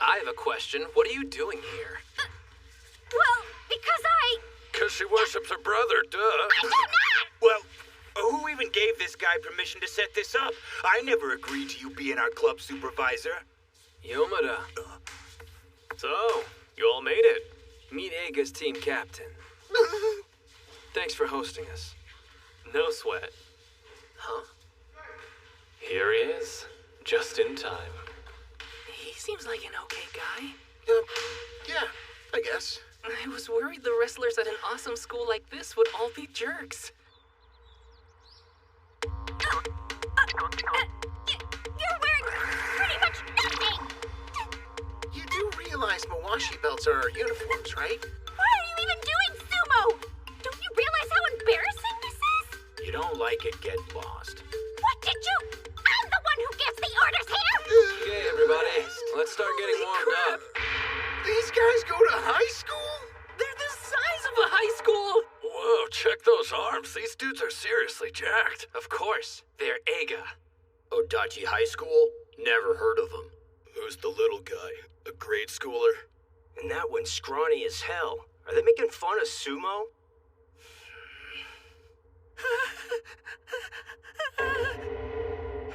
I have a question. What are you doing here? Well, because I... 'Cause she worships her brother, duh. I do not! Well, who even gave this guy permission to set this up? I never agreed to you being our club supervisor. Yomada. So, you all made it. Meet Eiga's team captain. Thanks for hosting us. No sweat. Huh? Here he is, just in time. He seems like an okay guy. Yeah, I guess. I was worried the wrestlers at an awesome school like this would all be jerks. You're wearing pretty much nothing! You do realize Mawashi belts are our uniforms, right? Why are you even doing sumo? Don't you realize how embarrassing this is? You don't like it, get lost. What did you... I'm the one who gives the orders here! Okay, everybody. Let's start getting warmed up. These guys go to high school? They're the size of a high school! Whoa, check those arms. These dudes are seriously jacked. Of course. They're Eiga. Odachi High School? Never heard of him. Who's the little guy? A grade schooler? And that one's scrawny as hell. Are they making fun of sumo?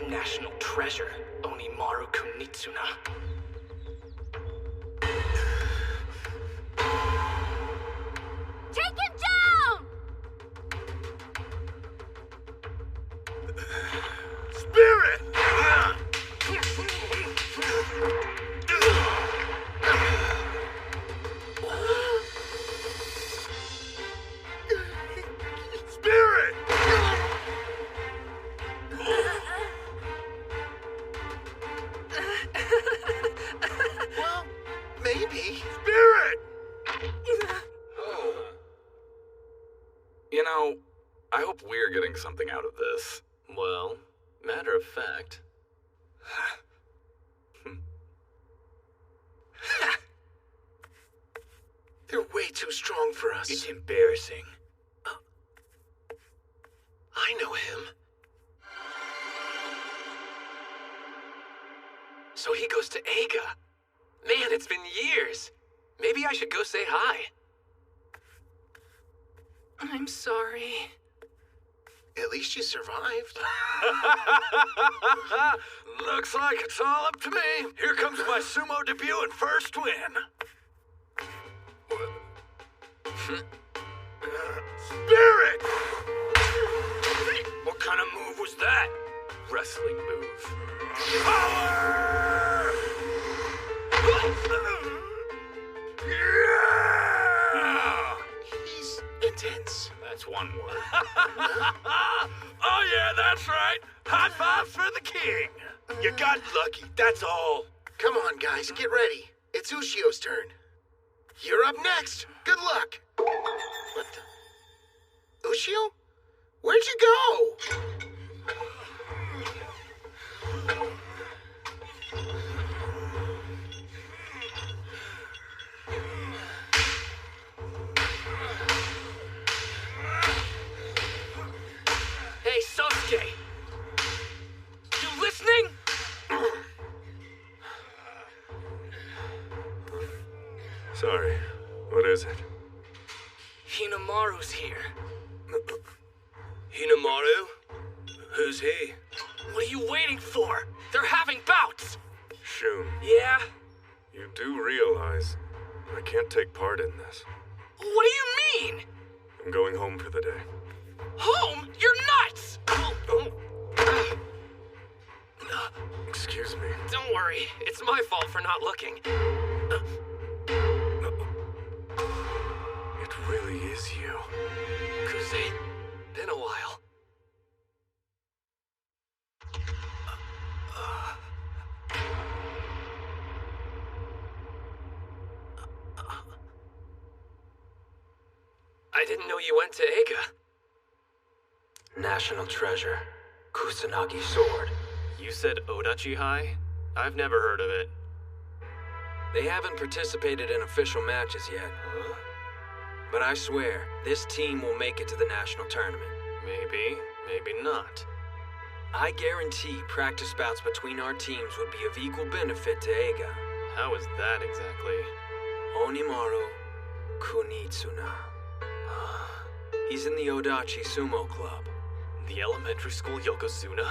National treasure. Onimaru Kunitsuna. Take him down! Spirit! Spirit! Well, maybe. Spirit! You know, I hope we're getting something out of this. Well, matter of fact. They're way too strong for us. It's embarrassing. I know him. So he goes to Eiga. Man, it's been years. Maybe I should go say hi. I'm sorry. At least you survived. Looks like it's all up to me. Here comes my sumo debut and first win. Spirit! What kind of move was that? Wrestling move. Power! Yeah! He's intense. That's one word. Oh yeah, that's right. High fives for the king. You got lucky, that's all. Come on, guys, get ready. It's Ushio's turn. You're up next. Good luck. What the? Ushio? Where'd you go? Hey, Sasuke! You listening? Sorry, what is it? Hinamaru's here. Hinamaru? Who's he? What are you waiting for? They're having bouts! Shun, Yeah? you do realize I can't take part in this. What do you mean? I'm going home for the day. Home? You're nuts! Excuse me. Don't worry, it's my fault for not looking. It really is you. Kuze, been a while. I didn't know you went to Eiga. National treasure. Kusanagi sword. You said Odachi High? I've never heard of it. They haven't participated in official matches yet. Huh? But I swear, this team will make it to the national tournament. Maybe, maybe not. I guarantee practice bouts between our teams would be of equal benefit to Eiga. How is that exactly? Onimaru Kunitsuna. He's in the Odachi Sumo Club. The elementary school Yokozuna?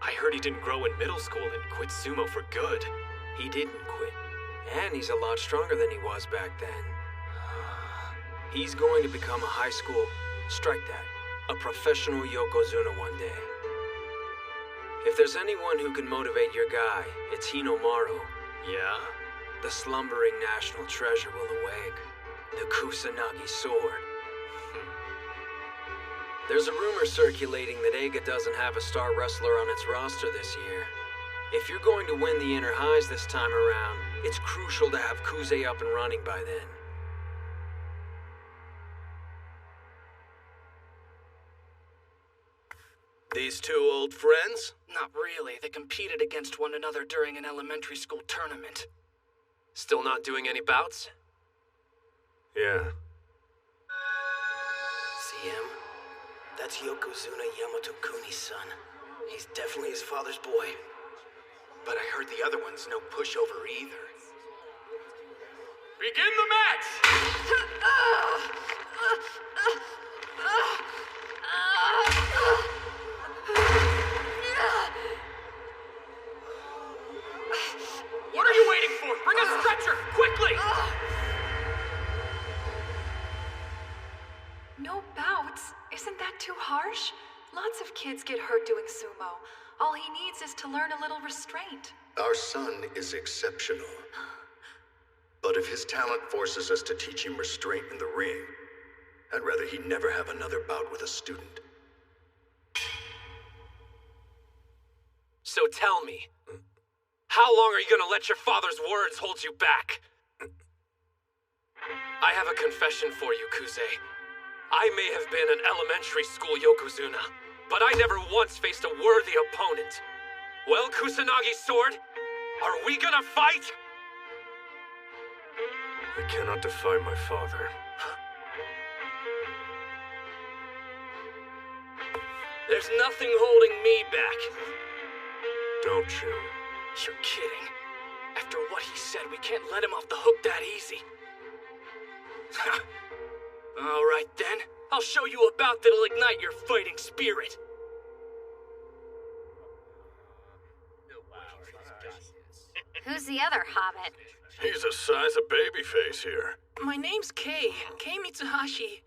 I heard he didn't grow in middle school and quit sumo for good. He didn't quit. And he's a lot stronger than he was back then. He's going to become a high school, strike that, a professional Yokozuna one day. If there's anyone who can motivate your guy, it's Hinamaru. Yeah? The slumbering national treasure will awake. The Kusanagi sword. There's a rumor circulating that Eiga doesn't have a star wrestler on its roster this year. If you're going to win the inner highs this time around, it's crucial to have Kuze up and running by then. These two old friends? Not really. They competed against one another during an elementary school tournament. Still not doing any bouts? Yeah. See him? That's Yokozuna Yamato Kuni's son. He's definitely his father's boy. But I heard the other one's no pushover either. Begin the match! kids get hurt doing sumo. All he needs is to learn a little restraint. Our son is exceptional. But if his talent forces us to teach him restraint in the ring, I'd rather he never have another bout with a student. So tell me, how long are you gonna let your father's words hold you back? I have a confession for you, Kuze. I may have been an elementary school Yokozuna, but I never once faced a worthy opponent. Well, Kusanagi Sword, are we gonna fight? I cannot defy my father. There's nothing holding me back. Don't you? You're kidding. After what he said, we can't let him off the hook that easy. All right then, I'll show you a bout that'll ignite your fighting spirit. Who's the other hobbit? He's the size of babyface here. My name's Kei Mitsuhashi.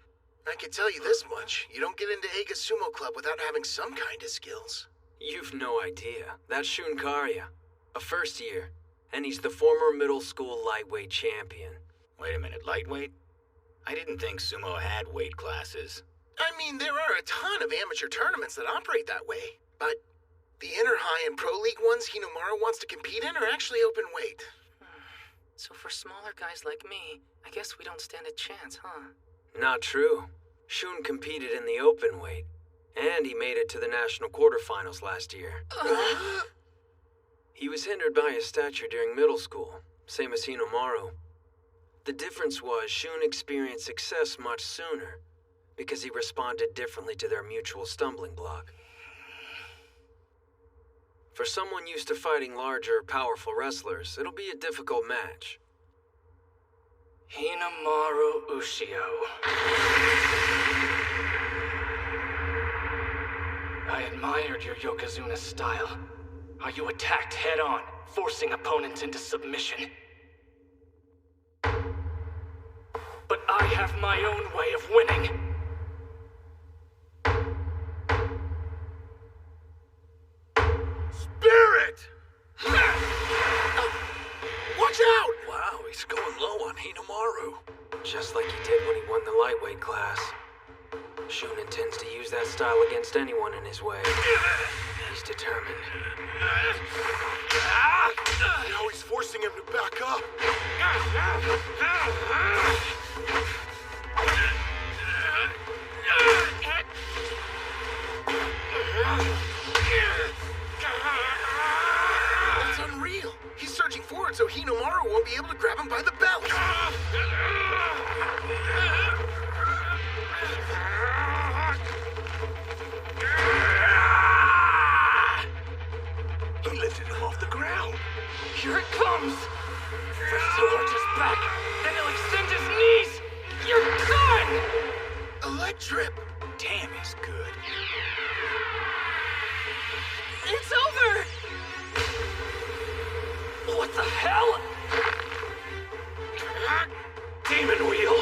I can tell you this much. You don't get into Eiga Sumo Club without having some kind of skills. You've no idea. That's Shunkarya, a first year, and he's the former middle school lightweight champion. Wait a minute, lightweight? I didn't think sumo had weight classes. I mean, there are a ton of amateur tournaments that operate that way, but the Inter High and Pro League ones Hinomaru wants to compete in are actually open weight. So for smaller guys like me, I guess we don't stand a chance, huh? Not true. Shun competed in the open weight, and he made it to the national quarterfinals last year. He was hindered by his stature during middle school, same as Hinomaru. The difference was Shun experienced success much sooner, because he responded differently to their mutual stumbling block. For someone used to fighting larger, powerful wrestlers, it'll be a difficult match. Hinomaru Ushio. I admired your Yokozuna style. How you attacked head-on, forcing opponents into submission. But I have my own way of winning. Spirit! Watch out! Wow, he's going low on Hinomaru. Just like he did when he won the lightweight class. Shun intends to use that style against anyone in his way. He's determined. Now he's forcing him to back up. That's unreal. He's surging forward so Hinomaru won't be able to grab him by the belt. He lifted him off the ground. Here it comes! First he'll arch his back, then he'll extend his knees! You're done! Electrip! Damn, he's good. It's over! What the hell? Demon Wheel!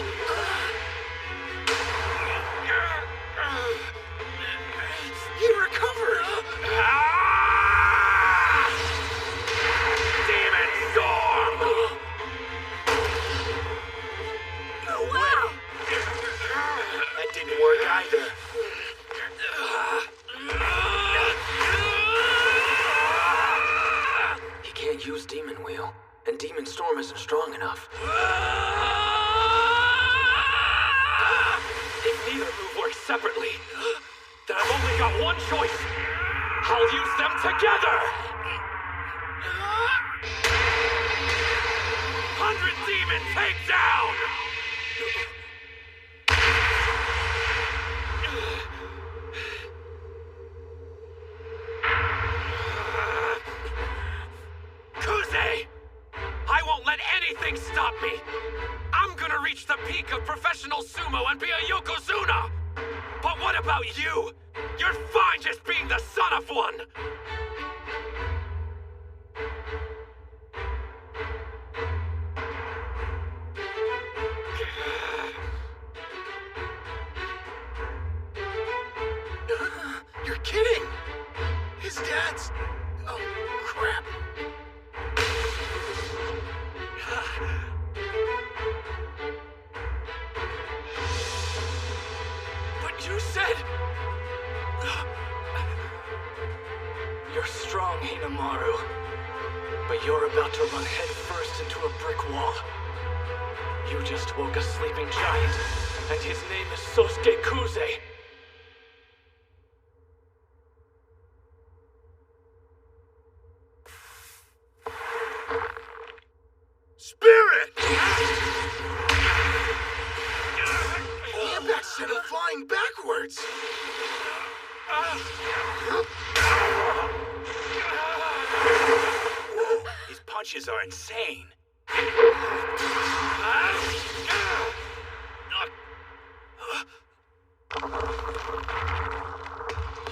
He recovered! Demon Storm! No way! That didn't work either. He can't use Demon Wheel, and Demon Storm isn't strong enough. If neither move works separately, then I've only got one choice. I'll use them together! 100 Demon Takedown! Kuze! I won't let anything stop me! I'm gonna reach the peak of professional sumo and be a Yokozuna! But what about you? You're fine just being the son of one! You're kidding! said? You're strong, Hinamaru. But you're about to run headfirst into a brick wall. You just woke a sleeping giant, and his name is Sosuke Kuze. Spirit! The impact sent him flying backwards. Whoa, his punches are insane.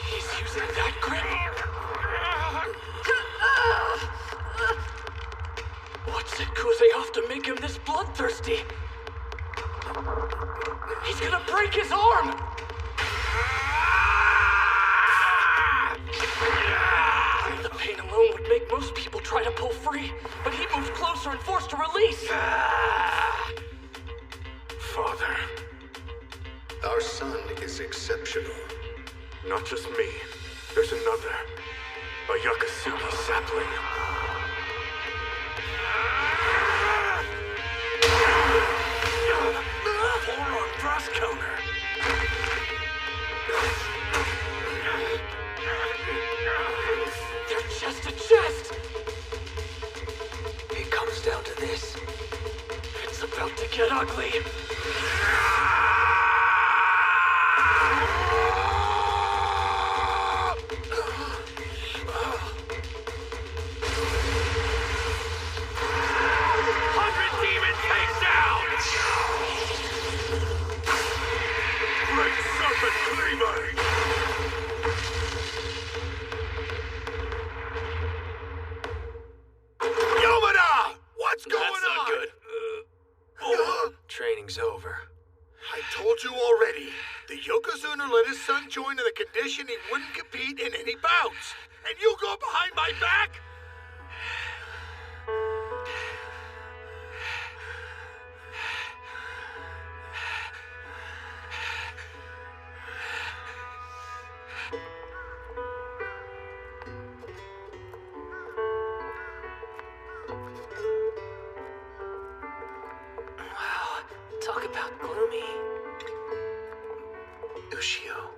He's using that grip? What set Kuze off to make him this bloodthirsty? He's gonna break his arm! The pain alone would make most people try to pull free, but he moves closer and forced a release. Father, our son is exceptional. Not just me. There's another. A Yakasugi sapling. Forearm cross counter. They're chest to chest! It comes down to this. It's about to get ugly. Training's over. I told you already. The Yokozuna let his son join on the condition he wouldn't compete in any bouts. And you go behind my back? Talk about gloomy. Ushio.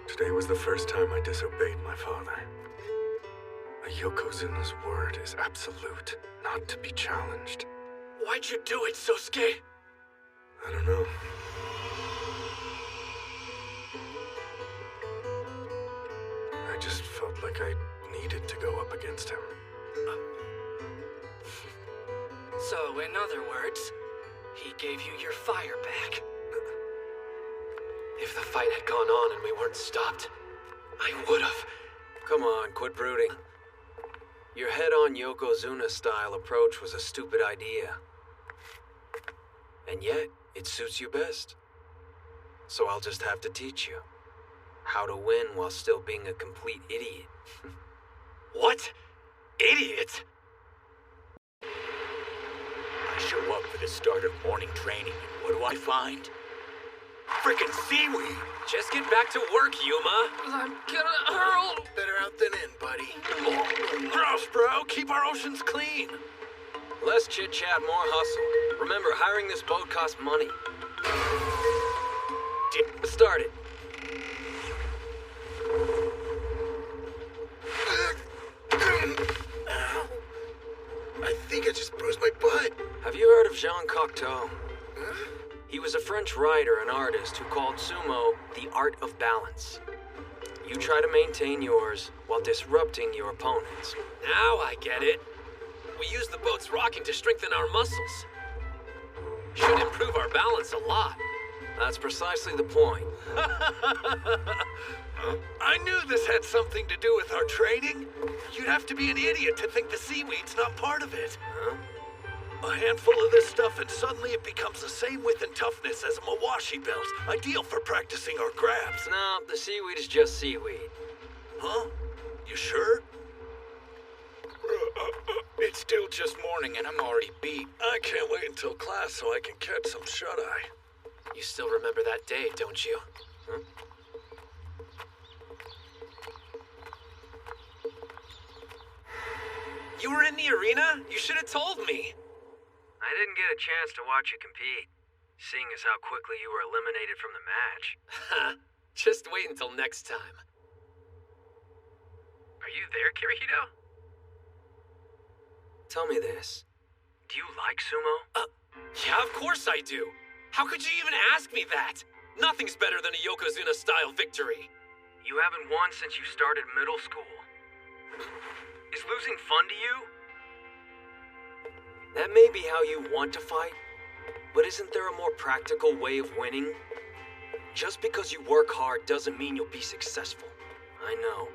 Today was the first time I disobeyed my father. A Yokozuna's word is absolute, not to be challenged. Why'd you do it, Sosuke? I don't know. I just felt like I needed to go up against him. So, in other words, he gave you your fire back. If the fight had gone on and we weren't stopped, I would've. Come on, quit brooding. Your head-on Yokozuna-style approach was a stupid idea. And yet, it suits you best. So I'll just have to teach you how to win while still being a complete idiot. What? Idiot? I show up for the start of morning training, and what do I find? Frickin' seaweed! Just get back to work, Yuma. I'm gonna hurl. Better out than in, buddy. Gross, bro. Keep our oceans clean. Less chit-chat, more hustle. Remember, hiring this boat costs money. Get started. I think I just bruised my butt. Have you heard of Jean Cocteau? He was a French writer and artist who called sumo the art of balance. You try to maintain yours while disrupting your opponents. Now I get it. We use the boat's rocking to strengthen our muscles. Should improve our balance a lot. That's precisely the point. I knew this had something to do with our training. You'd have to be an idiot to think the seaweed's not part of it. Huh? A handful of this stuff and suddenly it becomes the same width and toughness as a Mawashi belt. Ideal for practicing our grabs. No, the seaweed is just seaweed. Huh? You sure? It's still just morning and I'm already beat. I can't wait until class so I can catch some shut-eye. You still remember that day, don't you? Huh? You were in the arena? You should have told me. I didn't get a chance to watch you compete, seeing as how quickly you were eliminated from the match. Just wait until next time. Are you there, Kirihito? Tell me this. Do you like sumo? Yeah, of course I do. How could you even ask me that? Nothing's better than a Yokozuna-style victory. You haven't won since you started middle school. Is losing fun to you? That may be how you want to fight, but isn't there a more practical way of winning? Just because you work hard doesn't mean you'll be successful. I know.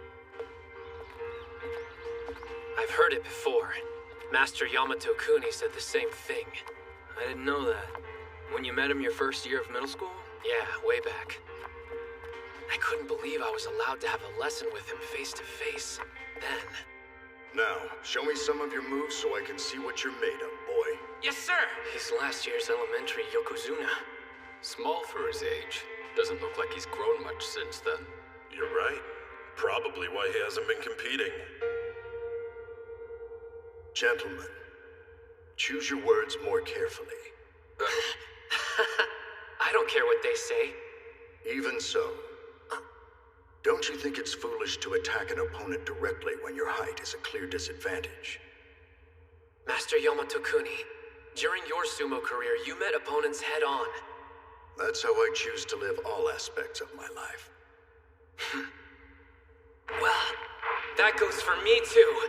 I've heard it before. Master Yamato Kuni said the same thing. I didn't know that. When you met him your first year of middle school? Yeah, way back. I couldn't believe I was allowed to have a lesson with him face to face. Then. Now, show me some of your moves so I can see what you're made of, boy. Yes, sir! He's last year's elementary Yokozuna. Small for his age. Doesn't look like he's grown much since then. You're right. Probably why he hasn't been competing. Gentlemen, choose your words more carefully. I don't care what they say. Even so, don't you think it's foolish to attack an opponent directly when your height is a clear disadvantage? Master Yamato Kuni, during your sumo career, you met opponents head-on. That's how I choose to live all aspects of my life. Well, that goes for me too.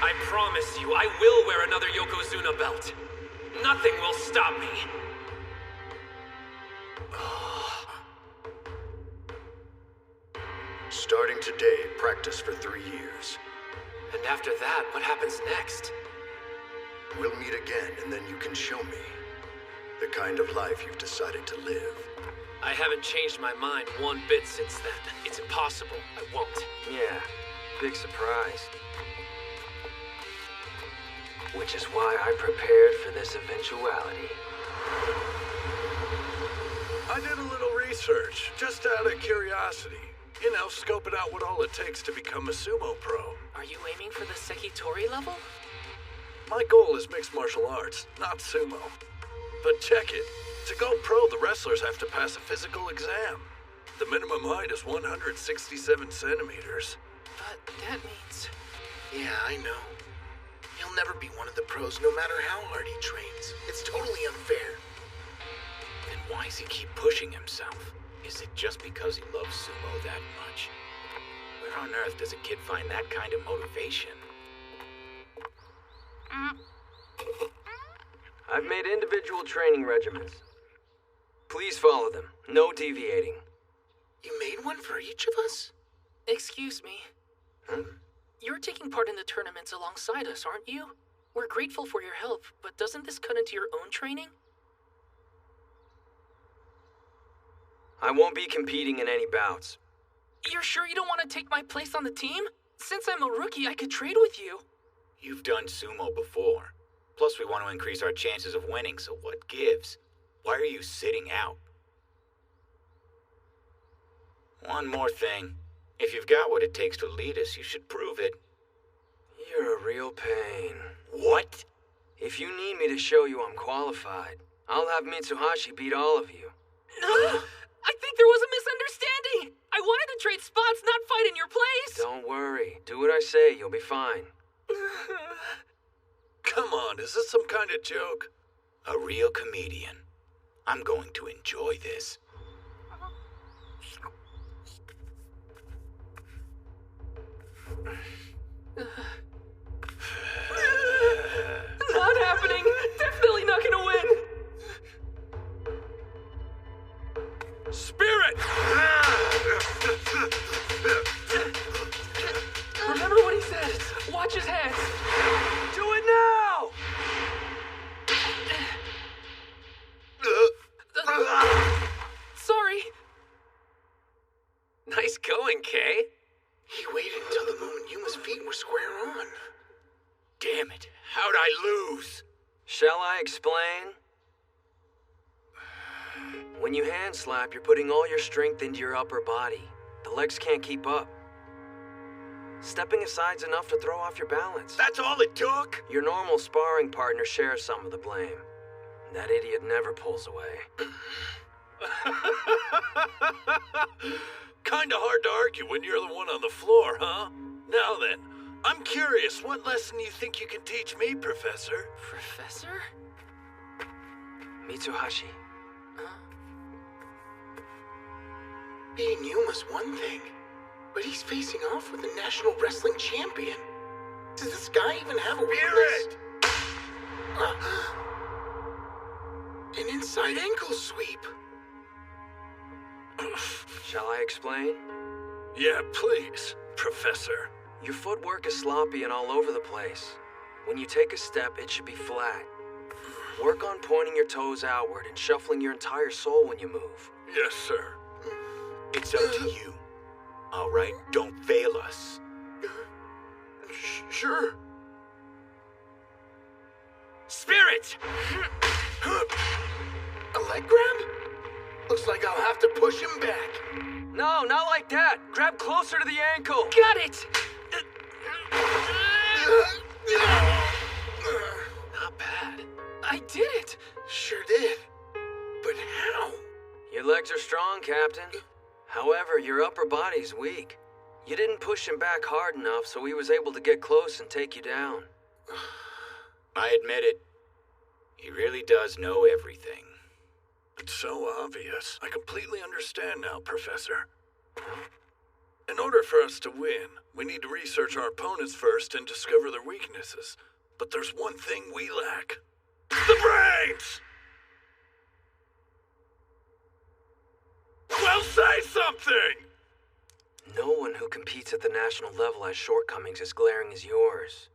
I promise you, I will wear another Yokozuna belt. Nothing will stop me. Starting today, practice for 3 years. And after that, what happens next? We'll meet again, and then you can show me the kind of life you've decided to live. I haven't changed my mind one bit since then. It's impossible. I won't. Yeah, big surprise. Which is why I prepared for this eventuality. I did a little research, just out of curiosity. You know, scoping out what all it takes to become a sumo pro. Are you aiming for the Sekitori level? My goal is mixed martial arts, not sumo. But check it. To go pro, the wrestlers have to pass a physical exam. The minimum height is 167 centimeters. But that means... Yeah, I know. He'll never be one of the pros no matter how hard he trains. It's totally unfair. Then why does he keep pushing himself? Is it just because he loves sumo that much? Where on earth does a kid find that kind of motivation? I've made individual training regimens. Please follow them. No deviating. You made one for each of us? Excuse me. You're taking part in the tournaments alongside us, aren't you? We're grateful for your help, but doesn't this cut into your own training? I won't be competing in any bouts. You're sure you don't want to take my place on the team? Since I'm a rookie, I could trade with you. You've done sumo before. Plus, we want to increase our chances of winning, so what gives? Why are you sitting out? One more thing. If you've got what it takes to lead us, you should prove it. You're a real pain. What? If you need me to show you I'm qualified, I'll have Mitsuhashi beat all of you. I think there was a misunderstanding. I wanted to trade spots, not fight in your place. Don't worry. Do what I say, you'll be fine. Come on, is this some kind of joke? A real comedian. I'm going to enjoy this. Not happening. Definitely not gonna win. Spirit! Remember what he says. Watch his hands. Do it now! Sorry. Nice going, Kay. He waited until the moment Yuma's feet were square on. Damn it. How'd I lose? Shall I explain? When you hand slap, you're putting all your strength into your upper body. The legs can't keep up. Stepping aside's enough to throw off your balance. That's all it took? Your normal sparring partner shares some of the blame. That idiot never pulls away. Kinda hard to argue when you're the one on the floor, huh? Now then, I'm curious, what lesson you think you can teach me, Professor? Professor? Mitsuhashi. Beating Yuma's one thing, but he's facing off with the national wrestling champion. Does this guy even have a weakness? An inside ankle sweep. Shall I explain? Yeah, please, Professor. Your footwork is sloppy and all over the place. When you take a step, it should be flat. Work on pointing your toes outward and shuffling your entire soul when you move. Yes, sir. It's up to you. All right, don't fail us. Sure. Spirit! A leg grab? Looks like I'll have to push him back. No, not like that. Grab closer to the ankle. Got it! Not bad. I did it! Sure did. But how? Your legs are strong, Captain. However, your upper body's weak. You didn't push him back hard enough, so he was able to get close and take you down. I admit it. He really does know everything. It's so obvious. I completely understand now, Professor. In order for us to win, we need to research our opponents first and discover their weaknesses. But there's one thing we lack. The brains! Well, say something! No one who competes at the national level has shortcomings as glaring as yours.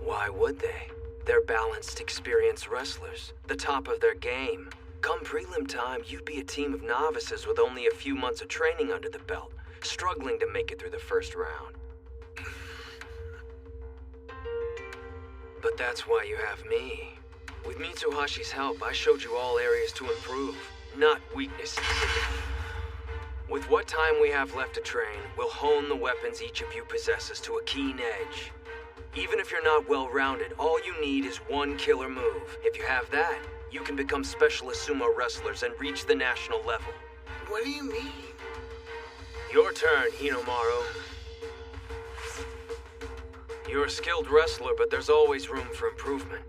Why would they? They're balanced, experienced wrestlers, the top of their game. Come prelim time, you'd be a team of novices with only a few months of training under the belt, struggling to make it through the first round. But that's why you have me. With Mitsuhashi's help, I showed you all areas to improve, not weaknesses. With what time we have left to train, we'll hone the weapons each of you possesses to a keen edge. Even if you're not well-rounded, all you need is one killer move. If you have that, you can become specialist sumo wrestlers and reach the national level. What do you mean? Your turn, Hinomaru. You're a skilled wrestler, but there's always room for improvement.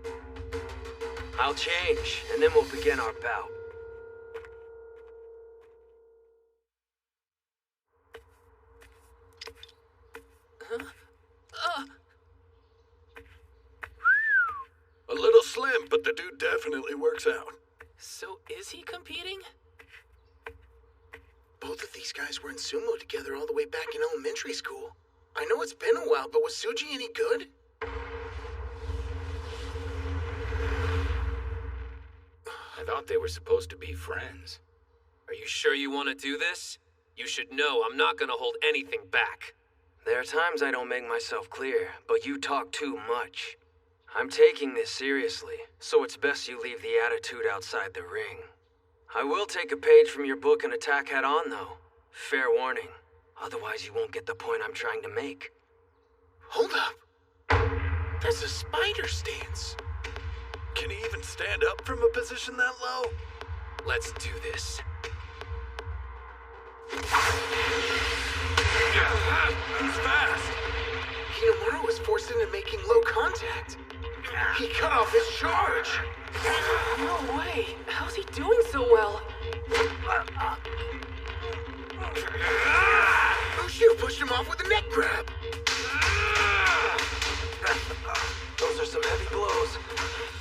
I'll change, and then we'll begin our bout. A little slim, but the dude definitely works out. So is he competing? Both of these guys were in sumo together all the way back in elementary school. I know it's been a while, but was Suji any good? I thought they were supposed to be friends. Are you sure you want to do this? You should know I'm not gonna hold anything back. There are times I don't make myself clear, but you talk too much. I'm taking this seriously, so it's best you leave the attitude outside the ring. I will take a page from your book and attack head-on, though. Fair warning. Otherwise, you won't get the point I'm trying to make. Hold up. That's a spider stance. Can he even stand up from a position that low? Let's do this. He's fast. Hinomaru was forced into making low contact. He cut off his charge. No way. How's he doing so well? Ushio pushed him off with a neck grab. Those are some heavy blows.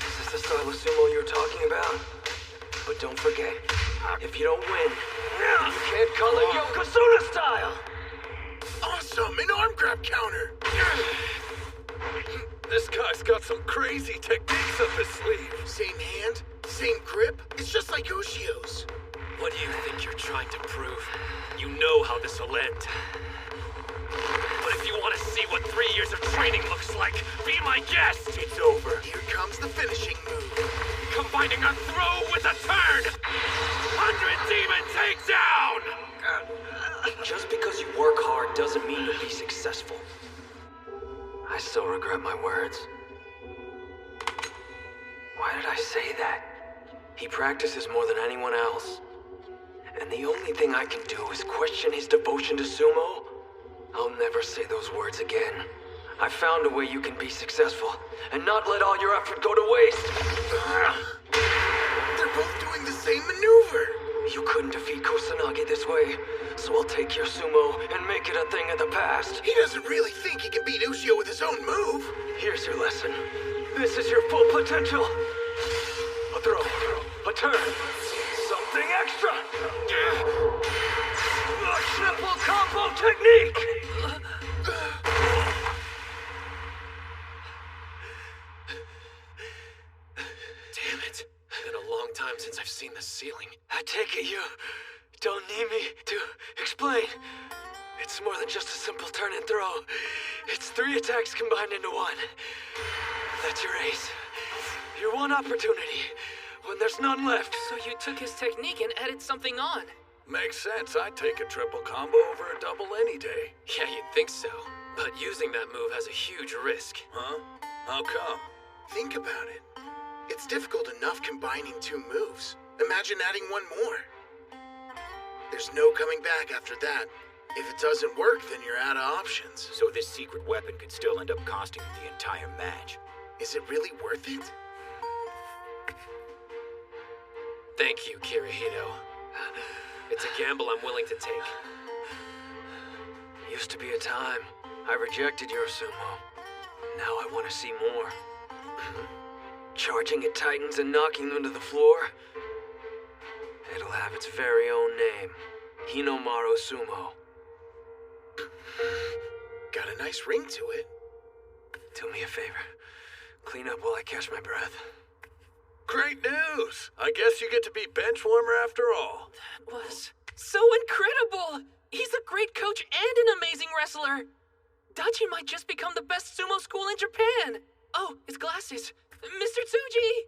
Is this the style of sumo you're talking about? But don't forget, if you don't win, you can't call it Yokozuna style! Awesome! An arm grab counter! This guy's got some crazy techniques up his sleeve. Same hand, same grip. It's just like Ushio's. What do you think you're trying to prove? You know how this will end. But if you want to see what 3 years of training training looks like. Be my guest. It's over. Here comes the finishing move. Combining a throw with a turn. 100 Demon takedown. Just because you work hard doesn't mean you'll be successful. I still regret my words. Why did I say that? He practices more than anyone else. And the only thing I can do is question his devotion to sumo. I'll never say those words again. I found a way you can be successful and not let all your effort go to waste. They're both doing the same maneuver. You couldn't defeat Kusanagi this way, so I'll take your sumo and make it a thing of the past. He doesn't really think he can beat Ushio with his own move. Here's your lesson. This is your full potential. A throw, a turn, something extra. A triple combo technique. Damn it. Been a long time since I've seen the ceiling. I take it you don't need me to explain. It's more than just a simple turn and throw. It's 3 attacks combined into one. That's your ace. Your one opportunity when there's none left. So you took his technique and added something on. Makes sense. I'd take a triple combo over a double any day. Yeah, you'd think so. But using that move has a huge risk. Huh? How come? Think about it. It's difficult enough combining 2 moves. Imagine adding one more. There's no coming back after that. If it doesn't work, then you're out of options. So this secret weapon could still end up costing you the entire match. Is it really worth it? Thank you, Kirihito. It's a gamble I'm willing to take. Used to be a time I rejected your sumo. Now I want to see more. Charging at Titans and knocking them to the floor. It'll have its very own name. Hinomaru Sumo. Got a nice ring to it. Do me a favor. Clean up while I catch my breath. Great news! I guess you get to be bench warmer after all. That was so incredible! He's a great coach and an amazing wrestler. Dachi might just become the best sumo school in Japan. Oh, his glasses. Mr. Tsuji!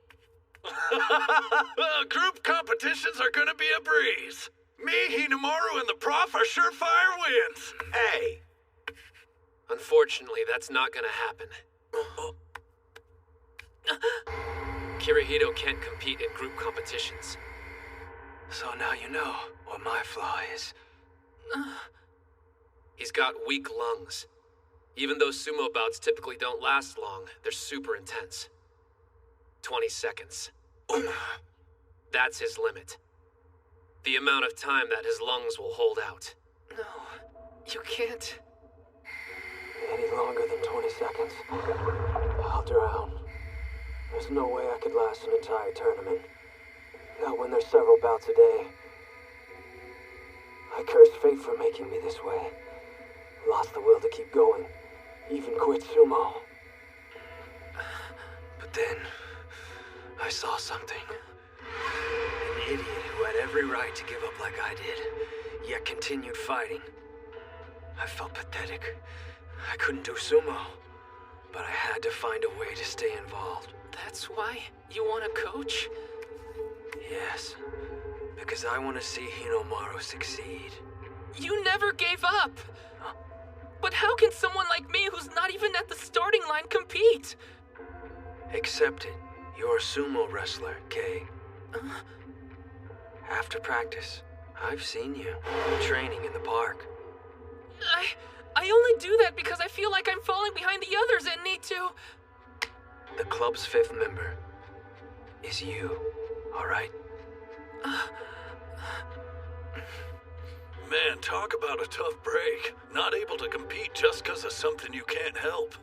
Group competitions are gonna be a breeze. Me, Hinomaru, and the prof are surefire wins. Hey! Unfortunately, that's not gonna happen. Kirihito can't compete in group competitions. So now you know what my flaw is. He's got weak lungs. Even though sumo bouts typically don't last long, they're super intense. 20 seconds. That's his limit. The amount of time that his lungs will hold out. No, you can't. Any longer than 20 seconds, I'll drown. There's no way I could last an entire tournament. Not when there's several bouts a day. I cursed fate for making me this way. Lost the will to keep going. Even quit sumo. But then, I saw something. An idiot who had every right to give up like I did, yet continued fighting. I felt pathetic. I couldn't do sumo, but I had to find a way to stay involved. That's why you want to coach? Yes, because I want to see Hinomaru succeed. You never gave up! Huh? But how can someone like me who's not even at the starting line compete? Accept it. You're a sumo wrestler, Kay. After practice, I've seen you training in the park. I only do that because I feel like I'm falling behind the others and need to... The club's 5th member is you, all right? Man, talk about a tough break. Not able to compete just because of something you can't help.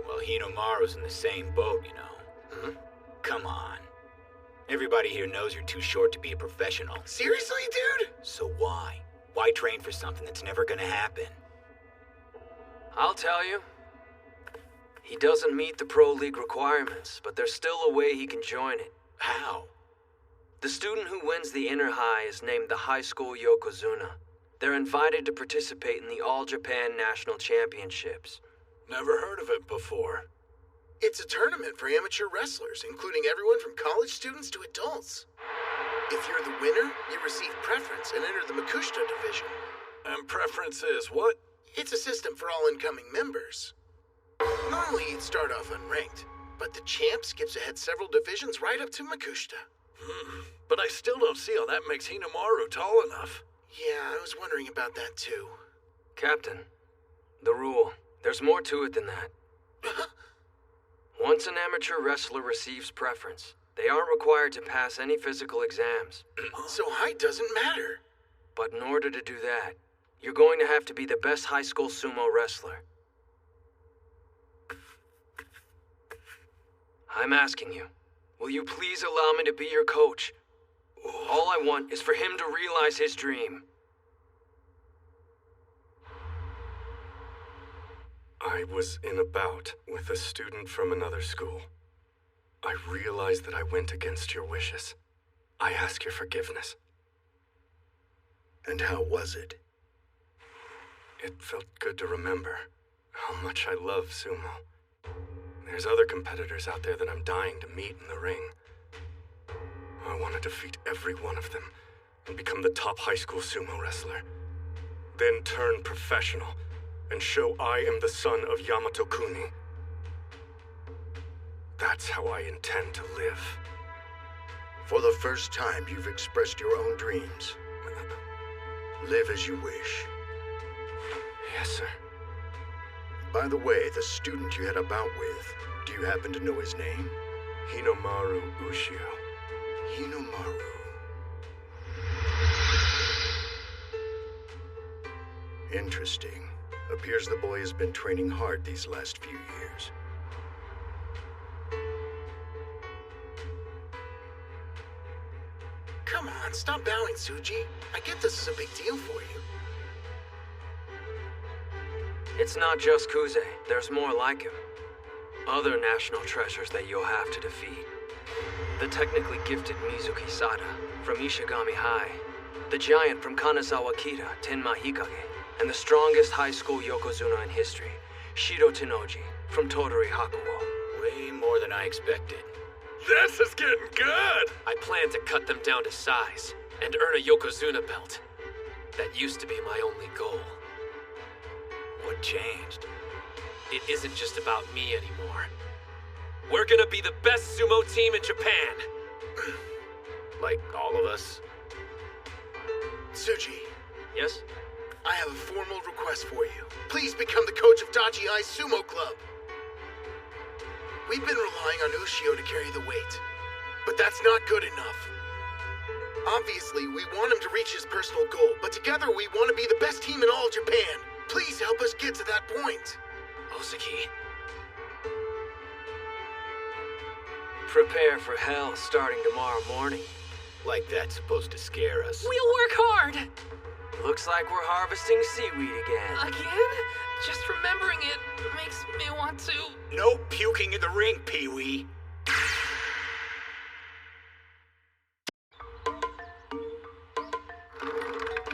Well, Hinomaru's in the same boat, you know. Come on. Everybody here knows you're too short to be a professional. Seriously, dude? So why? Why train for something that's never gonna happen? I'll tell you. He doesn't meet the Pro League requirements, but there's still a way he can join it. How? The student who wins the inner high is named the High School Yokozuna. They're invited to participate in the All Japan National Championships. Never heard of it before. It's a tournament for amateur wrestlers, including everyone from college students to adults. If you're the winner, you receive preference and enter the Makushita division. And preference is what? It's a system for all incoming members. Normally, you'd start off unranked, but the champ skips ahead several divisions right up to Makushita. But I still don't see how that makes Hinamaru tall enough. Yeah, I was wondering about that too. Captain, the rule. There's more to it than that. Once an amateur wrestler receives preference, they aren't required to pass any physical exams. So height doesn't matter. But in order to do that, you're going to have to be the best high school sumo wrestler. I'm asking you, will you please allow me to be your coach? All I want is for him to realize his dream. I was in a bout with a student from another school. I realized that I went against your wishes. I ask your forgiveness. And how was it? It felt good to remember how much I love sumo. There's other competitors out there that I'm dying to meet in the ring. I want to defeat every one of them and become the top high school sumo wrestler. Then turn professional and show I am the son of Yamato Kuni. That's how I intend to live. For the first time, you've expressed your own dreams. Live as you wish. Yes, sir. By the way, the student you had a bout with, do you happen to know his name? Hinamaru Ushio. Hinamaru. Interesting. Appears the boy has been training hard these last few years. Come on, stop bowing, Suji. I get this is a big deal for you. It's not just Kuze. There's more like him. Other national treasures that you'll have to defeat. The technically gifted Mizuki Sada from Ishigami High. The giant from Kanazawa Kita, Tenma Hikage. And the strongest high school yokozuna in history, Shido Tenoji from Todori Hakuo. Way more than I expected. This is getting good! I plan to cut them down to size and earn a Yokozuna belt. That used to be my only goal. What changed? It isn't just about me anymore. We're gonna be the best sumo team in Japan. Like all of us? Suji. Yes? I have a formal request for you. Please become the coach of Dachi High Sumo Club. We've been relying on Ushio to carry the weight, but that's not good enough. Obviously, we want him to reach his personal goal, but together we want to be the best team in all Japan. Please help us get to that point. Ozaki. Prepare for hell starting tomorrow morning. Like that's supposed to scare us. We'll work hard! Looks like we're harvesting seaweed again. Again? Just remembering it makes me want to... No puking in the ring, Pee-wee.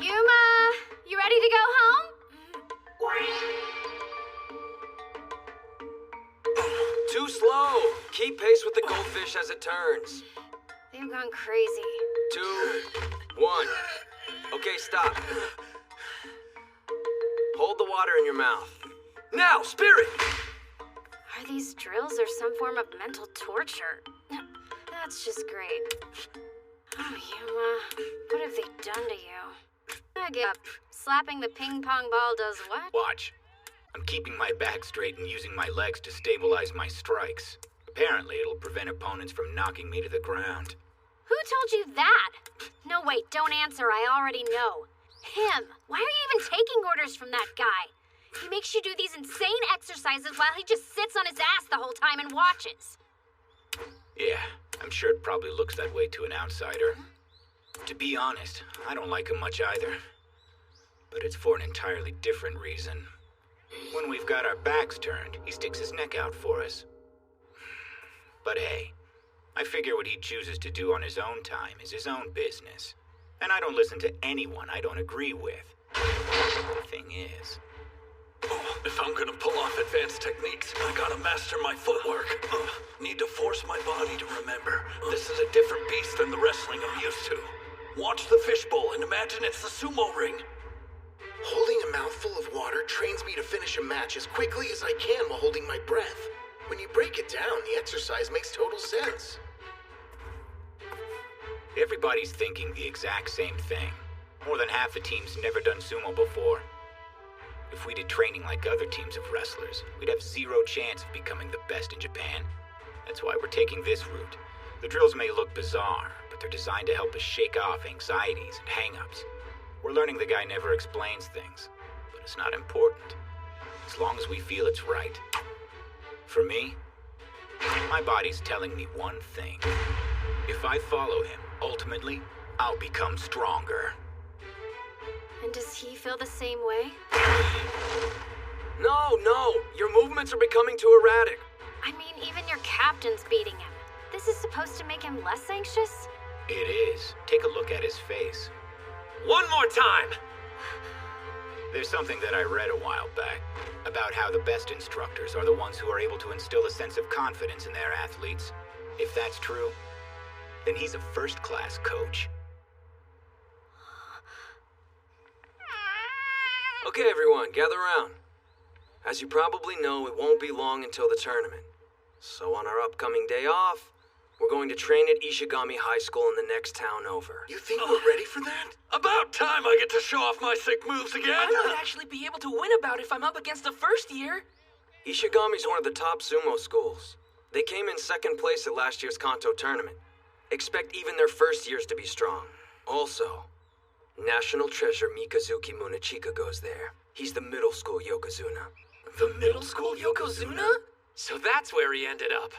Yuma, you ready to go home? Too slow. Keep pace with the goldfish as it turns. They've gone crazy. 2, 1. Okay, stop. Hold the water in your mouth. Now, spirit! Are these drills or some form of mental torture? That's just great. Oh, Yuma, what have they done to you? I give up. Slapping the ping pong ball does what? Watch. I'm keeping my back straight and using my legs to stabilize my strikes. Apparently, it'll prevent opponents from knocking me to the ground. Who told you that? No, wait, don't answer. I already know. Him. Why are you even taking orders from that guy? He makes you do these insane exercises while he just sits on his ass the whole time and watches. Yeah, I'm sure it probably looks that way to an outsider. To be honest, I don't like him much either. But it's for an entirely different reason. When we've got our backs turned, he sticks his neck out for us. But hey, I figure what he chooses to do on his own time is his own business. And I don't listen to anyone I don't agree with. The thing is... If I'm gonna pull off advanced techniques, I gotta master my footwork. Need to force my body to remember. This is a different beast than the wrestling I'm used to. Watch the fishbowl and imagine it's the sumo ring. Holding a mouthful of water trains me to finish a match as quickly as I can while holding my breath. When you break it down, the exercise makes total sense. Everybody's thinking the exact same thing. More than half the team's never done sumo before. If we did training like other teams of wrestlers, we'd have zero chance of becoming the best in Japan. That's why we're taking this route. The drills may look bizarre, but they're designed to help us shake off anxieties and hang-ups. We're learning the guy never explains things, but it's not important, as long as we feel it's right. For me, my body's telling me one thing. If I follow him, ultimately, I'll become stronger. And does he feel the same way? No, your movements are becoming too erratic. I mean, even your captain's beating him. This is supposed to make him less anxious? It is. Take a look at his face. One more time! There's something that I read a while back about how the best instructors are the ones who are able to instill a sense of confidence in their athletes. If that's true, then he's a first-class coach. Okay, everyone, gather around. As you probably know, it won't be long until the tournament. So on our upcoming day off, we're going to train at Ishigami High School in the next town over. You think we're ready for that? About time I get to show off my sick moves again! I might actually be able to win a bout if I'm up against the first year. Ishigami's one of the top sumo schools. They came in second place at last year's Kanto tournament. Expect even their first years to be strong. Also, National Treasure Mikazuki Munachika goes there. He's the middle school Yokozuna. The middle school Yokozuna? So that's where he ended up.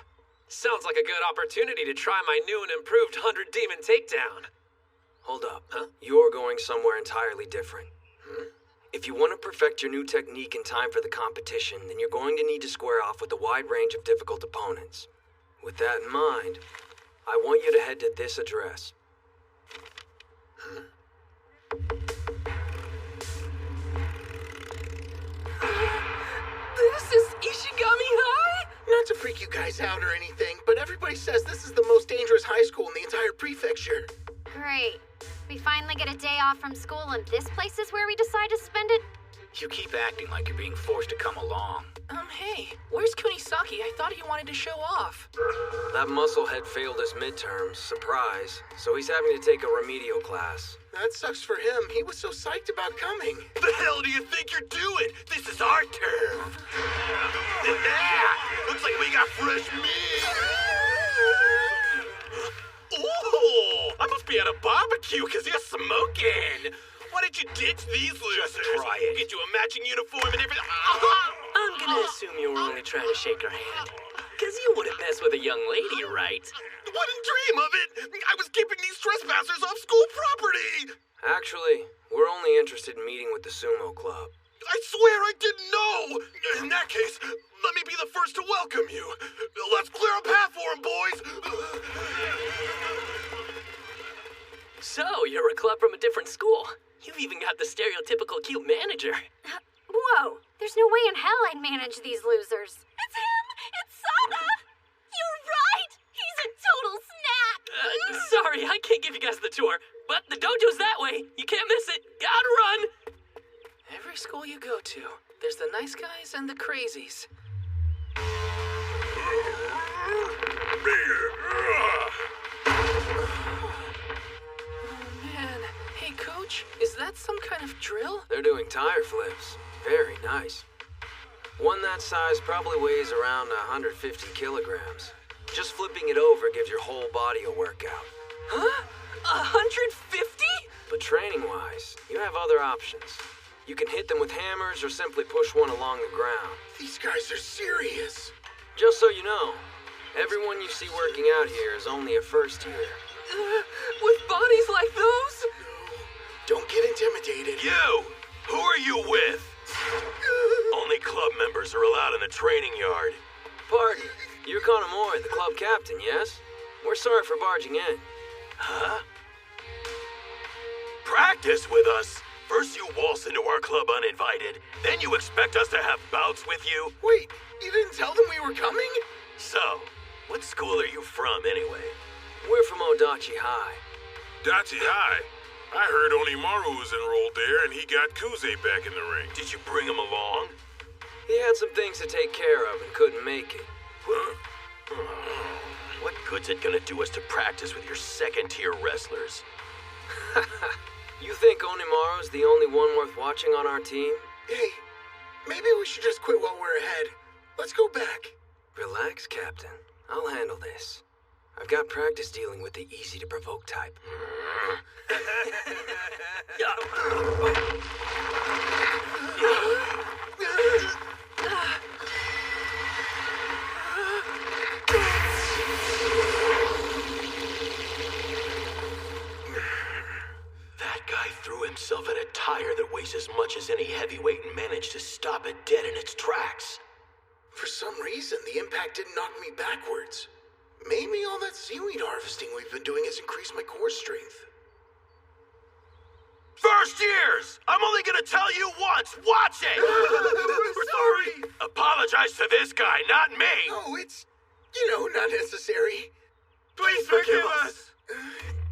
Sounds like a good opportunity to try my new and improved 100 Demon Takedown. Hold up. Huh? You're going somewhere entirely different. If you want to perfect your new technique in time for the competition, then you're going to need to square off with a wide range of difficult opponents. With that in mind, I want you to head to this address. This is Ishigami High? Not to freak you guys out or anything, but everybody says this is the most dangerous high school in the entire prefecture. Great. We finally get a day off from school and this place is where we decide to spend it? You keep acting like you're being forced to come along. Hey, where's Kunisaki? I thought he wanted to show off. That musclehead failed his midterms, surprise, so he's having to take a remedial class. That sucks for him. He was so psyched about coming. The hell do you think you're doing? This is our turf. Yeah, looks like we got fresh meat. Oh, I must be at a barbecue because you're smoking. Why did you ditch these losers? Just try it. Get you a matching uniform and everything. I'm gonna assume you were only trying to shake her hand. Because you wouldn't mess with a young lady, right? Wouldn't dream of it. I was keeping these trespassers off school property. Actually, we're only interested in meeting with the Sumo Club. I swear I didn't know. In that case, let me be the first to welcome you. Let's clear a path for him, boys. So, you're a club from a different school. You've even got the stereotypical cute manager. Whoa, there's no way in hell I'd manage these losers. It's him! It's Sada! You're right! He's a total snack! Sorry, I can't give you guys the tour, but the dojo's that way. You can't miss it. Gotta run! Every school you go to, there's the nice guys and the crazies. Man, hey coach, is that some kind of drill? They're doing tire flips. Very nice. One that size probably weighs around 150 kilograms. Just flipping it over gives your whole body a workout. Huh? 150? But training-wise, you have other options. You can hit them with hammers or simply push one along the ground. These guys are serious. Just so you know, everyone you see working out here is only a first year. With bodies like those? Don't get intimidated. You! Who are you with? Only club members are allowed in the training yard. Pardon, you're Kanamori, the club captain, yes? We're sorry for barging in. Huh? Practice with us? First you waltz into our club uninvited, then you expect us to have bouts with you? Wait, you didn't tell them we were coming? So, what school are you from anyway? We're from Odachi High. Dachi High. I heard Onimaru was enrolled there and he got Kuze back in the ring. Did you bring him along? He had some things to take care of and couldn't make it. What good's it gonna do us to practice with your second-tier wrestlers? You think Onimaru's the only one worth watching on our team? Hey, maybe we should just quit while we're ahead. Let's go back. Relax, Captain. I'll handle this. I've got practice dealing with the easy-to-provoke type. That guy threw himself at a tire that weighs as much as any heavyweight and managed to stop it dead in its tracks. For some reason, the impact didn't knock me backwards. Maybe all that seaweed harvesting we've been doing has increased my core strength. First years! I'm only gonna tell you once! Watch it! We're sorry! Apologize to this guy, not me! Oh, it's, not necessary. Please forgive us!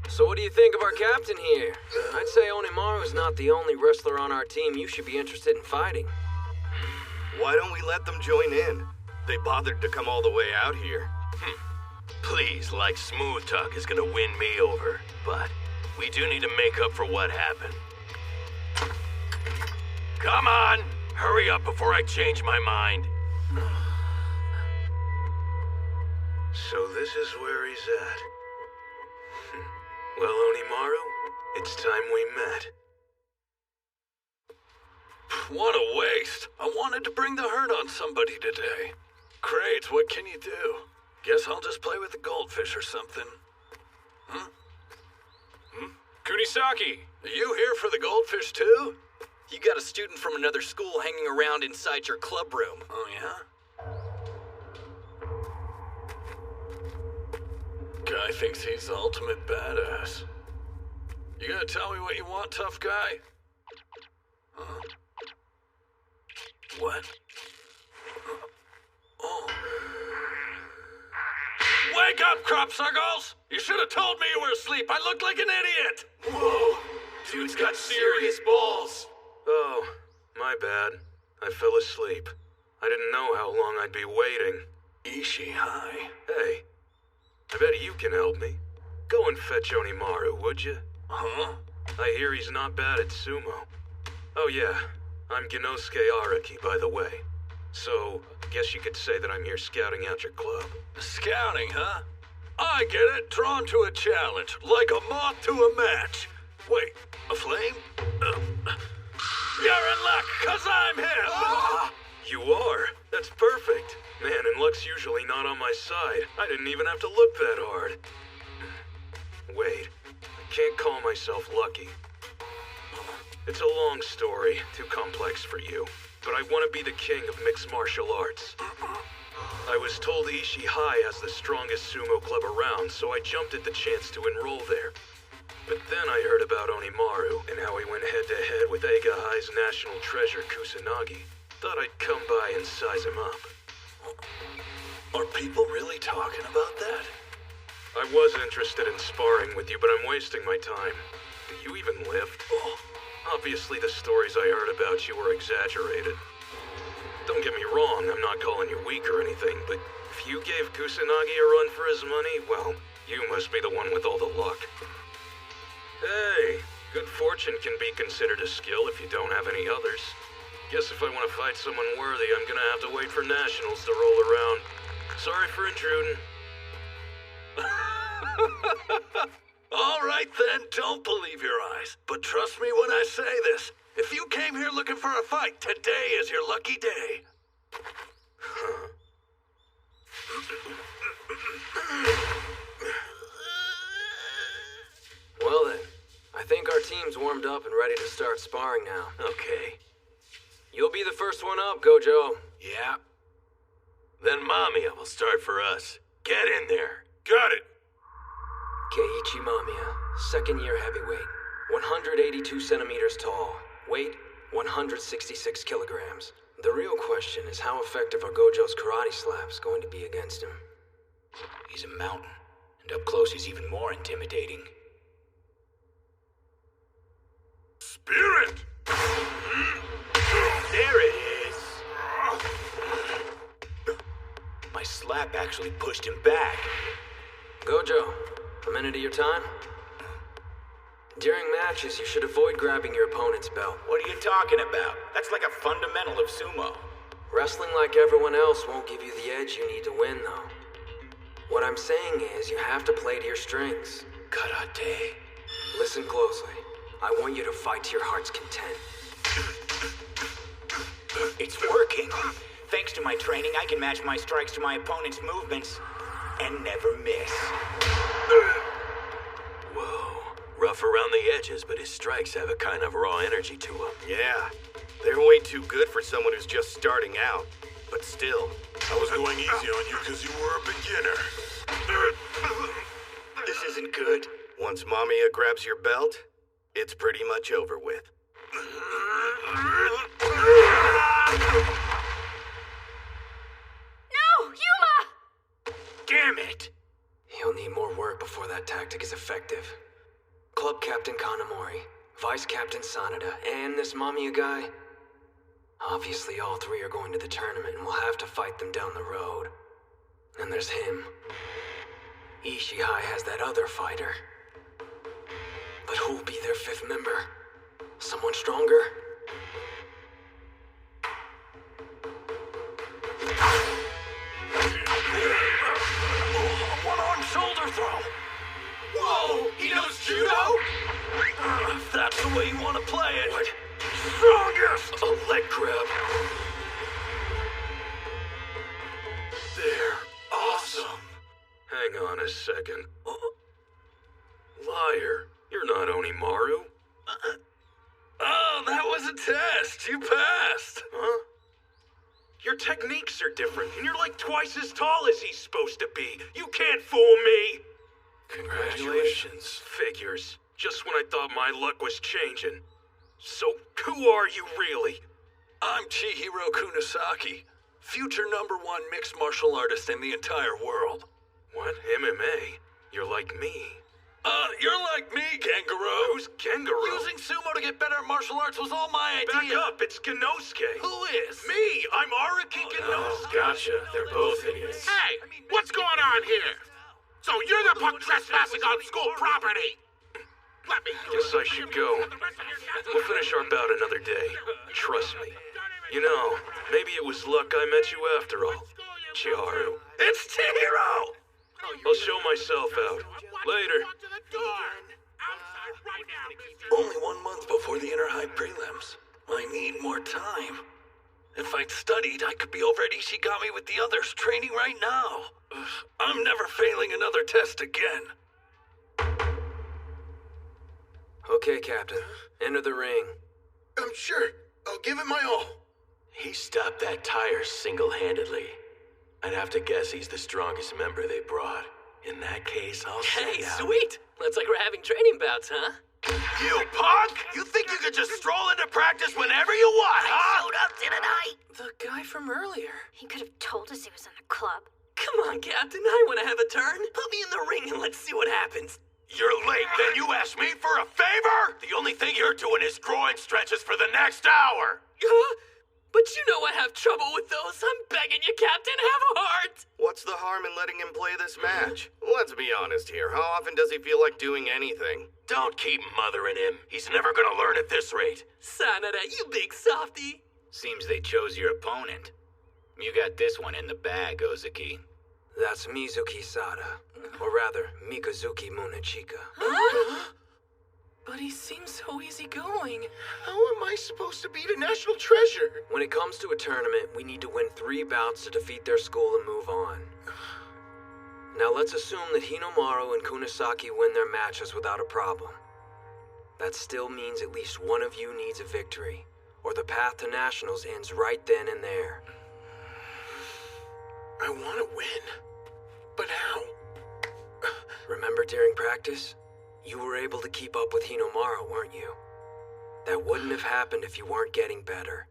So what do you think of our captain here? I'd say Onimaru's not the only wrestler on our team you should be interested in fighting. Why don't we let them join in? They bothered to come all the way out here. Please, like Smooth Talk is gonna win me over, but we do need to make up for what happened. Come on! Hurry up before I change my mind. So this is where he's at. Well, Onimaru, it's time we met. What a waste. I wanted to bring the hurt on somebody today. Great, what can you do? Guess I'll just play with the goldfish or something. Kunisaki! Are you here for the goldfish too? You got a student from another school hanging around inside your club room. Oh, yeah? Guy thinks he's the ultimate badass. You gonna tell me what you want, tough guy? Huh? What? Oh. Wake up, crop circles! You should have told me you were asleep. I looked like an idiot. Whoa! Dude's got serious balls. Oh, my bad. I fell asleep. I didn't know how long I'd be waiting. Ishii High. Hey, I bet you can help me. Go and fetch Onimaru, would you? Huh? I hear he's not bad at sumo. Oh yeah, I'm Genosuke Araki, by the way. So, I guess you could say that I'm here scouting out your club. Scouting, huh? I get it. Drawn to a challenge, like a moth to a match. Wait, a flame? You're in luck, 'cause I'm him! You are? That's perfect. Man, and luck's usually not on my side. I didn't even have to look that hard. Wait, I can't call myself lucky. It's a long story, too complex for you. But I want to be the king of mixed martial arts. I was told Ishii High has the strongest sumo club around, so I jumped at the chance to enroll there. But then I heard about Onimaru and how he went head-to-head with Eiga High's national treasure, Kusanagi. Thought I'd come by and size him up. Are people really talking about that? I was interested in sparring with you, but I'm wasting my time. Do you even lift? Obviously the stories I heard about you were exaggerated. Don't get me wrong, I'm not calling you weak or anything, but if you gave Kusanagi a run for his money, well, you must be the one with all the luck. Hey, good fortune can be considered a skill if you don't have any others. Guess if I want to fight someone worthy, I'm gonna have to wait for nationals to roll around. Sorry for intruding. All right then, don't believe your eyes. But trust me when I say this. If you came here looking for a fight, today is your lucky day. Well then, I think our team's warmed up and ready to start sparring now. Okay. You'll be the first one up, Gojo. Yeah. Then Mamiya will start for us. Get in there. Got it. Keiichi Mamiya, second-year heavyweight, 182 centimeters tall, Weight, 166 kilograms. The real question is how effective are Gojo's karate slaps going to be against him? He's a mountain, and up close he's even more intimidating. Spirit! There it is! My slap actually pushed him back. Gojo, a minute of your time? During matches, you should avoid grabbing your opponent's belt. What are you talking about? That's like a fundamental of sumo. Wrestling like everyone else won't give you the edge you need to win, though. What I'm saying is, you have to play to your strengths. Karate. Listen closely. I want you to fight to your heart's content. It's working. Thanks to my training, I can match my strikes to my opponent's movements and never miss. Whoa. Rough around the edges, but his strikes have a kind of raw energy to them. Yeah, they're way too good for someone who's just starting out. But still, I was going easy on you because you were a beginner. This isn't good. Once Mamiya grabs your belt, it's pretty much over with. No, Yuma! Damn it! He'll need more work before that tactic is effective. Club Captain Kanamori, Vice Captain Sanada, and this Mamiya guy. Obviously, all three are going to the tournament, and we'll have to fight them down the road. And there's him. Ishihai has that other fighter. But who'll be their fifth member? Someone stronger? One-arm shoulder throw! Whoa! He knows judo? If that's the way you want to play it. What? Strongest! A leg grab. They're awesome. Hang on a second. Liar, you're not Onimaru. Oh, that was a test. You passed. Huh? Your techniques are different, and you're like twice as tall as he's supposed to be. You can't fool me. Congratulations. Figures. Just when I thought my luck was changing. So, who are you really? I'm Chihiro Kunisaki, future #1 mixed martial artist in the entire world. What? MMA? You're like me. You're like me, Kangaroo. Who's Kangaroo? Using sumo to get better at martial arts was all my idea. Back up, it's Genosuke. Who is? Me! I'm Araki Genosuke. Gotcha. They're both idiots. Hey, what's going on here? So you're the punk trespassing on school property? Let me... Guess I should go. We'll finish our bout another day. Trust me. You know, maybe it was luck I met you after all. Chiharu. It's Chihiro! I'll show myself out. Later. Only 1 month before the Inter-High prelims. I need more time. If I'd studied, I could be over at Ishigami with the others, training right now. I'm never failing another test again. Okay, Captain. Enter the ring. I'm sure. I'll give it my all. He stopped that tire single-handedly. I'd have to guess he's the strongest member they brought. In that case, I'll Hey, say sweet! Looks like we're having training bouts, huh? You punk! You think you could just stroll into practice whenever you want, huh? Showed up, didn't I? The guy from earlier. He could have told us he was in the club. Come on, Captain, I want to have a turn. Put me in the ring and let's see what happens. You're late, then you asked me for a favor? The only thing you're doing is groin stretches for the next hour. But you know I have trouble with those. I'm begging you, Captain, have a heart. What's the harm in letting him play this match? Let's be honest here. How often does he feel like doing anything? Don't keep mothering him. He's never gonna learn at this rate. Sanada, you big softy. Seems they chose your opponent. You got this one in the bag, Ozaki. That's Mizuki Sada. Or rather, Mikazuki Munechika. Huh? But he seems so easygoing. How am I supposed to beat a national treasure? When it comes to a tournament, we need to win 3 bouts to defeat their school and move on. Now let's assume that Hinomaru and Kunisaki win their matches without a problem. That still means at least one of you needs a victory, or the path to nationals ends right then and there. I want to win. But how? Remember during practice? You were able to keep up with Hinomaru, weren't you? That wouldn't have happened if you weren't getting better.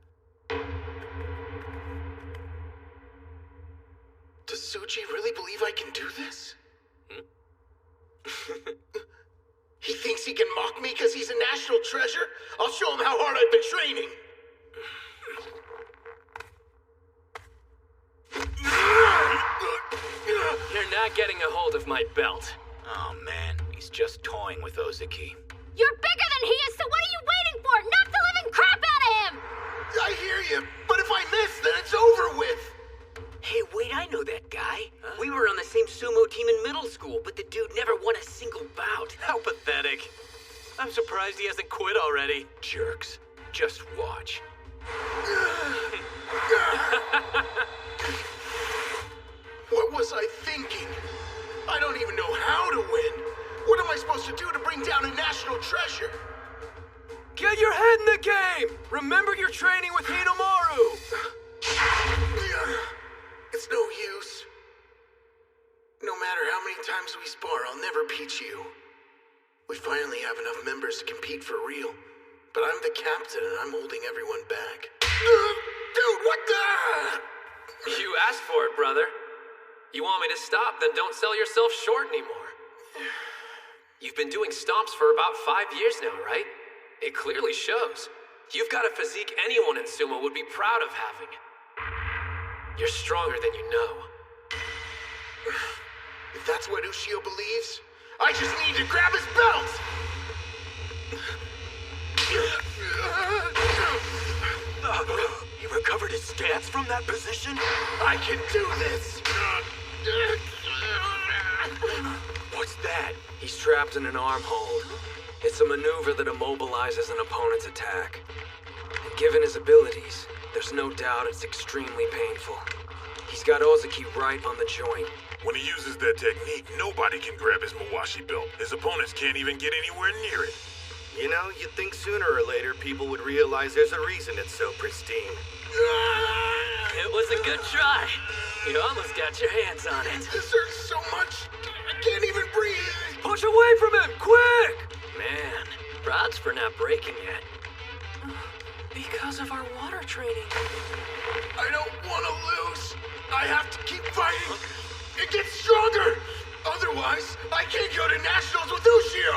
Does Suji really believe I can do this? He thinks he can mock me because he's a national treasure? I'll show him how hard I've been training. You're not getting a hold of my belt. Oh man, he's just toying with Ozaki. You're bigger than he is, so what are you waiting for? Knock the living crap out of him! I hear you, but if I miss, then it's over with. Hey, wait, I know that guy. Huh? We were on the same sumo team in middle school, but the dude never won a single bout. How pathetic. I'm surprised he hasn't quit already. Jerks. Just watch. What was I thinking? I don't even know how to win. What am I supposed to do to bring down a national treasure? Get your head in the game! Remember you're training with Hinomaru! It's no use. No matter how many times we spar, I'll never beat you. We finally have enough members to compete for real. But I'm the captain and I'm holding everyone back. Dude, what the? You asked for it, brother. You want me to stop, then don't sell yourself short anymore. You've been doing stomps for about 5 years now, right? It clearly shows. You've got a physique anyone in sumo would be proud of having. You're stronger than you know. If that's what Ushio believes, I just need to grab his belt! He recovered his stance from that position? I can do this! What's that? He's trapped in an arm hold. It's a maneuver that immobilizes an opponent's attack. And given his abilities, there's no doubt it's extremely painful. He's got Ozaki right on the joint. When he uses that technique, nobody can grab his Mawashi belt. His opponents can't even get anywhere near it. You know, you'd think sooner or later people would realize there's a reason it's so pristine. It was a good try. You almost got your hands on it. This hurts so much, I can't even breathe. Push away from him, quick! Man, props for not breaking yet. Because of our water training. I don't want to lose. I have to keep fighting. It gets stronger. Otherwise, I can't go to nationals with Ushio.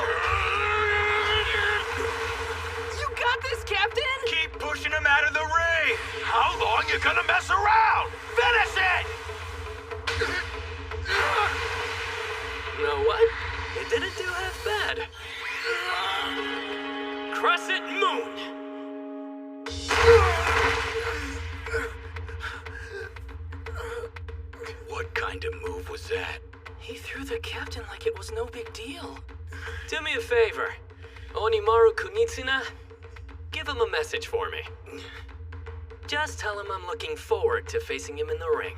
You got this, Captain! Keep pushing him out of the ring! How long you gonna mess around? Finish it! You know what? It didn't do half bad. Crescent Moon! What kind of move was that? He threw the captain like it was no big deal. Do me a favor. Onimaru Kunitsuna, give him a message for me. Just tell him I'm looking forward to facing him in the ring.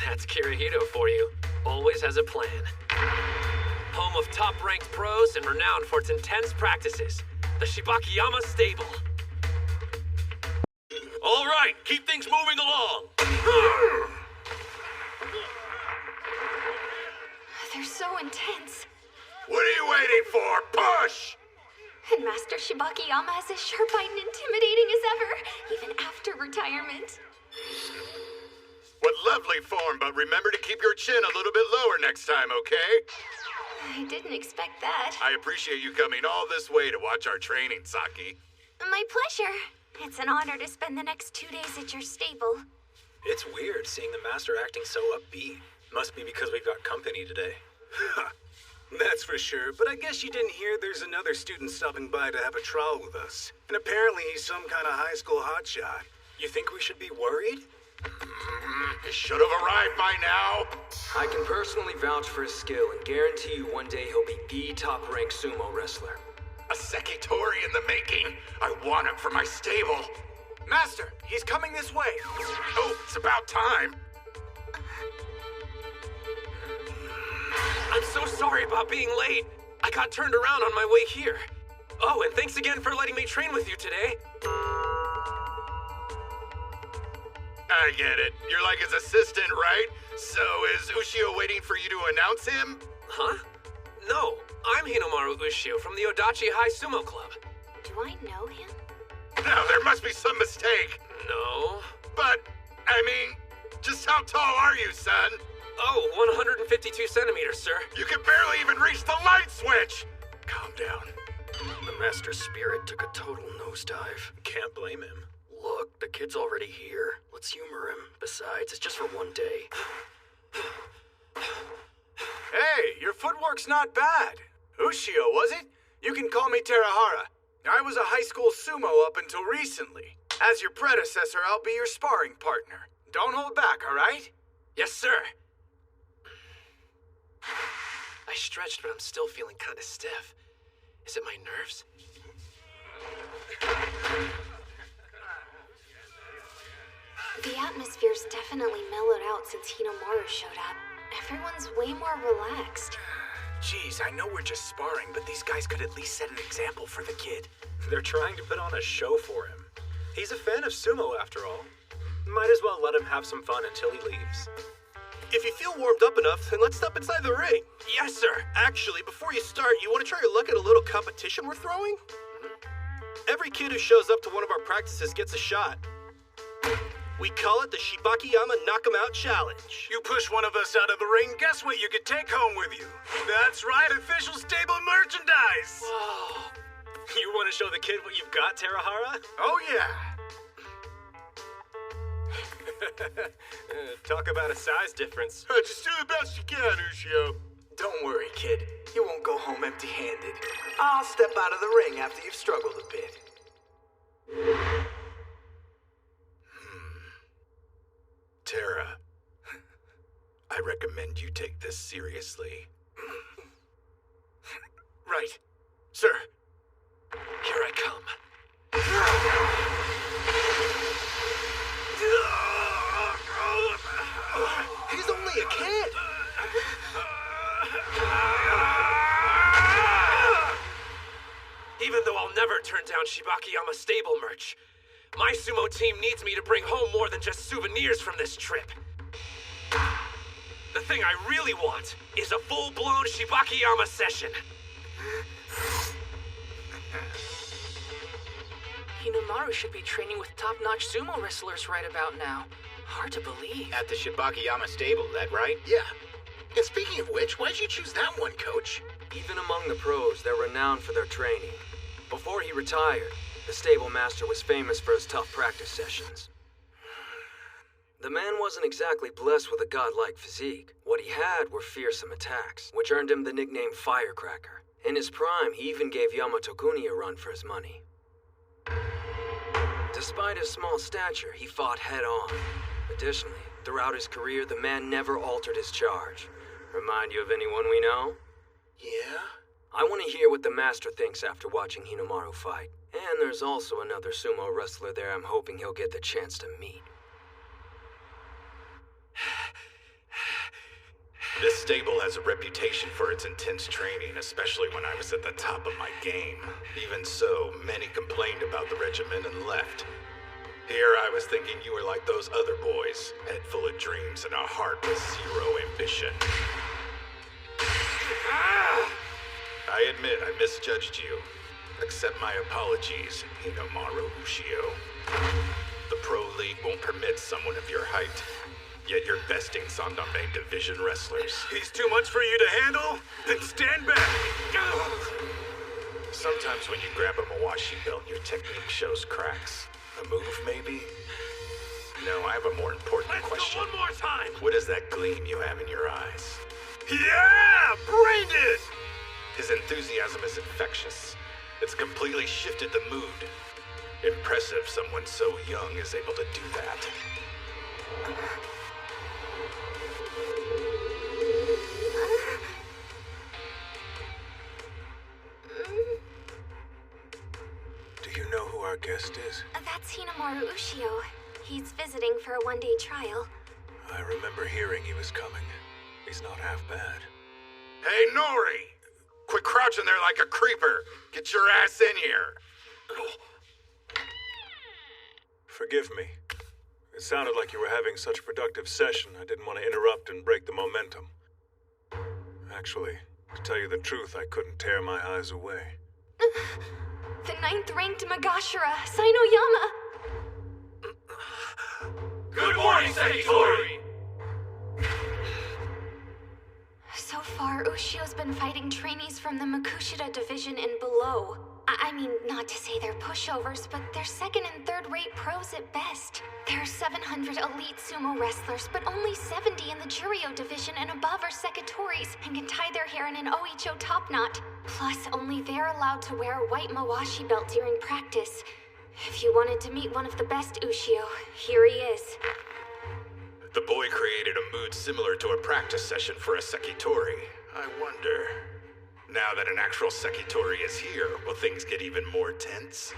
That's Kirihito for you. Always has a plan. Home of top-ranked pros and renowned for its intense practices. The Shibakiyama Stable. All right, keep things moving along. They're so intense. What are you waiting for? Push! And Master Shibakiyama is as sharp-eyed and intimidating as ever, even after retirement. What lovely form, but remember to keep your chin a little bit lower next time, okay? I didn't expect that. I appreciate you coming all this way to watch our training, Saki. My pleasure. It's an honor to spend the next 2 days at your stable. It's weird seeing the master acting so upbeat. Must be because we've got company today. That's for sure, but I guess you didn't hear there's another student stopping by to have a trial with us. And apparently he's some kind of high school hotshot. You think we should be worried? He should have arrived by now. I can personally vouch for his skill and guarantee you one day he'll be the top-ranked sumo wrestler. A Sekitori in the making. I want him for my stable. Master, he's coming this way. Oh, it's about time. I'm so sorry about being late. I got turned around on my way here. Oh, and thanks again for letting me train with you today. I get it. You're like his assistant, right? So is Ushio waiting for you to announce him? Huh? No. I'm Hinomaru Ushio from the Odachi High Sumo Club. Do I know him? Now, there must be some mistake. No. But, I mean, just how tall are you, son? Oh, 152 centimeters, sir. You can barely even reach the light switch! Calm down. The Master's spirit took a total nosedive. Can't blame him. Look, the kid's already here. Let's humor him. Besides, it's just for one day. Hey, your footwork's not bad. Ushio, was it? You can call me Terahara. I was a high school sumo up until recently. As your predecessor, I'll be your sparring partner. Don't hold back, all right? Yes, sir. I stretched, but I'm still feeling kind of stiff. Is it my nerves? The atmosphere's definitely mellowed out since Hinomaru showed up. Everyone's way more relaxed. Jeez, I know we're just sparring, but these guys could at least set an example for the kid. They're trying to put on a show for him. He's a fan of sumo, after all. Might as well let him have some fun until he leaves. If you feel warmed up enough, then let's step inside the ring. Yes, sir. Actually, before you start, you want to try your luck at a little competition we're throwing? Every kid who shows up to one of our practices gets a shot. We call it the Shibakiyama Knock 'em Out Challenge. You push one of us out of the ring, guess what you could take home with you? That's right, official stable merchandise! Whoa. You want to show the kid what you've got, Terahara? Oh, yeah. Talk about a size difference. Just do the best you can, Ushio. Don't worry, kid. You won't go home empty-handed. I'll step out of the ring after you've struggled a bit. Tara, I recommend you take this seriously. Right. Sir. Here I come. He's only a kid! Even though I'll never turn down Shibakiyama stable merch, my sumo team needs me to bring home more than just souvenirs from this trip. The thing I really want is a full-blown Shibakiyama session. Hinomaru should be training with top-notch sumo wrestlers right about now. Hard to believe. At the Shibakiyama stable, that right? Yeah. And speaking of which, why'd you choose that one, Coach? Even among the pros, they're renowned for their training. Before he retired, the stable master was famous for his tough practice sessions. The man wasn't exactly blessed with a godlike physique. What he had were fearsome attacks, which earned him the nickname Firecracker. In his prime, he even gave Yamato-kuni a run for his money. Despite his small stature, he fought head-on. Additionally, throughout his career, the man never altered his charge. Remind you of anyone we know? Yeah? I want to hear what the master thinks after watching Hinomaru fight. And there's also another sumo wrestler there I'm hoping he'll get the chance to meet. This stable has a reputation for its intense training, especially when I was at the top of my game. Even so, many complained about the regimen and left. Here I was thinking you were like those other boys, head full of dreams and a heart with zero ambition. I admit I misjudged you. Accept my apologies, Hinomaru Ushio. The Pro League won't permit someone of your height. Yet you're besting Sandanbe Division wrestlers. He's too much for you to handle? Then stand back! Sometimes when you grab a Mawashi belt, your technique shows cracks. A move, maybe? No, I have a more important question. Let's go one more time! What is that gleam you have in your eyes? Yeah! Brained it! His enthusiasm is infectious. It's completely shifted the mood. Impressive someone so young is able to do that. Do you know who our guest is? That's Hinomaru Ushio. He's visiting for a one-day trial. I remember hearing he was coming. He's not half bad. Hey, Nori! Quit crouching there like a creeper! Get your ass in here! Forgive me. It sounded like you were having such a productive session, I didn't want to interrupt and break the momentum. Actually, To tell you the truth, I couldn't tear my eyes away. The 9th-ranked Magashira, Sainoyama. Good morning, Sakitori! So far, Ushio's been fighting trainees from the Makushita division and below. I mean, not to say they're pushovers, but they're second and third-rate pros at best. There are 700 elite sumo wrestlers, but only 70 in the Juryo division and above are Sekitoris and can tie their hair in an Oicho top knot. Plus, only they're allowed to wear a white Mawashi belt during practice. If you wanted to meet one of the best Ushio, here he is. The boy created a mood similar to a practice session for a Sekitori. I wonder, now that an actual Sekitori is here, will things get even more tense?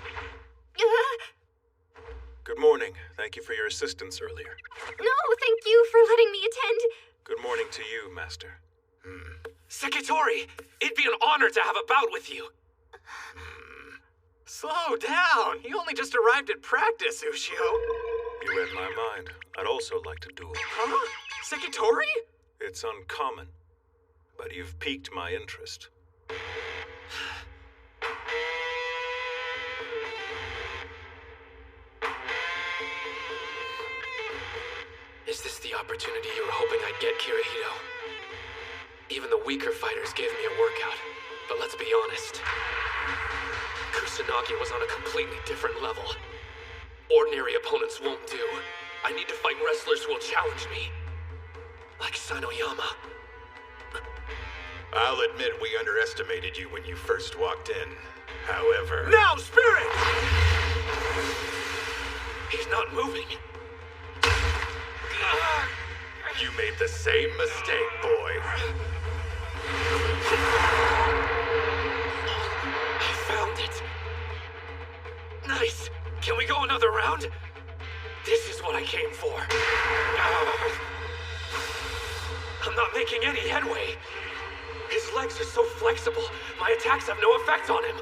Good morning. Thank you for your assistance earlier. No, thank you for letting me attend. Good morning to you, Master. Sekitori, it'd be an honor to have a bout with you. Slow down! You only just arrived at practice, Ushio. You read my mind. I'd also like to duel. Huh? Sekitori? It's uncommon, but you've piqued my interest. Is this the opportunity you were hoping I'd get, Kirihito? Even the weaker fighters gave me a workout, but let's be honest. Kusanagi was on a completely different level. Ordinary opponents won't do. I need to fight wrestlers who will challenge me. Like Sanoyama. I'll admit we underestimated you when you first walked in. However... Now, Spirit! He's not moving. You made the same mistake, boy. I found it. Nice. Can we go another round? This is what I came for. I'm not making any headway. His legs are so flexible, my attacks have no effect on him.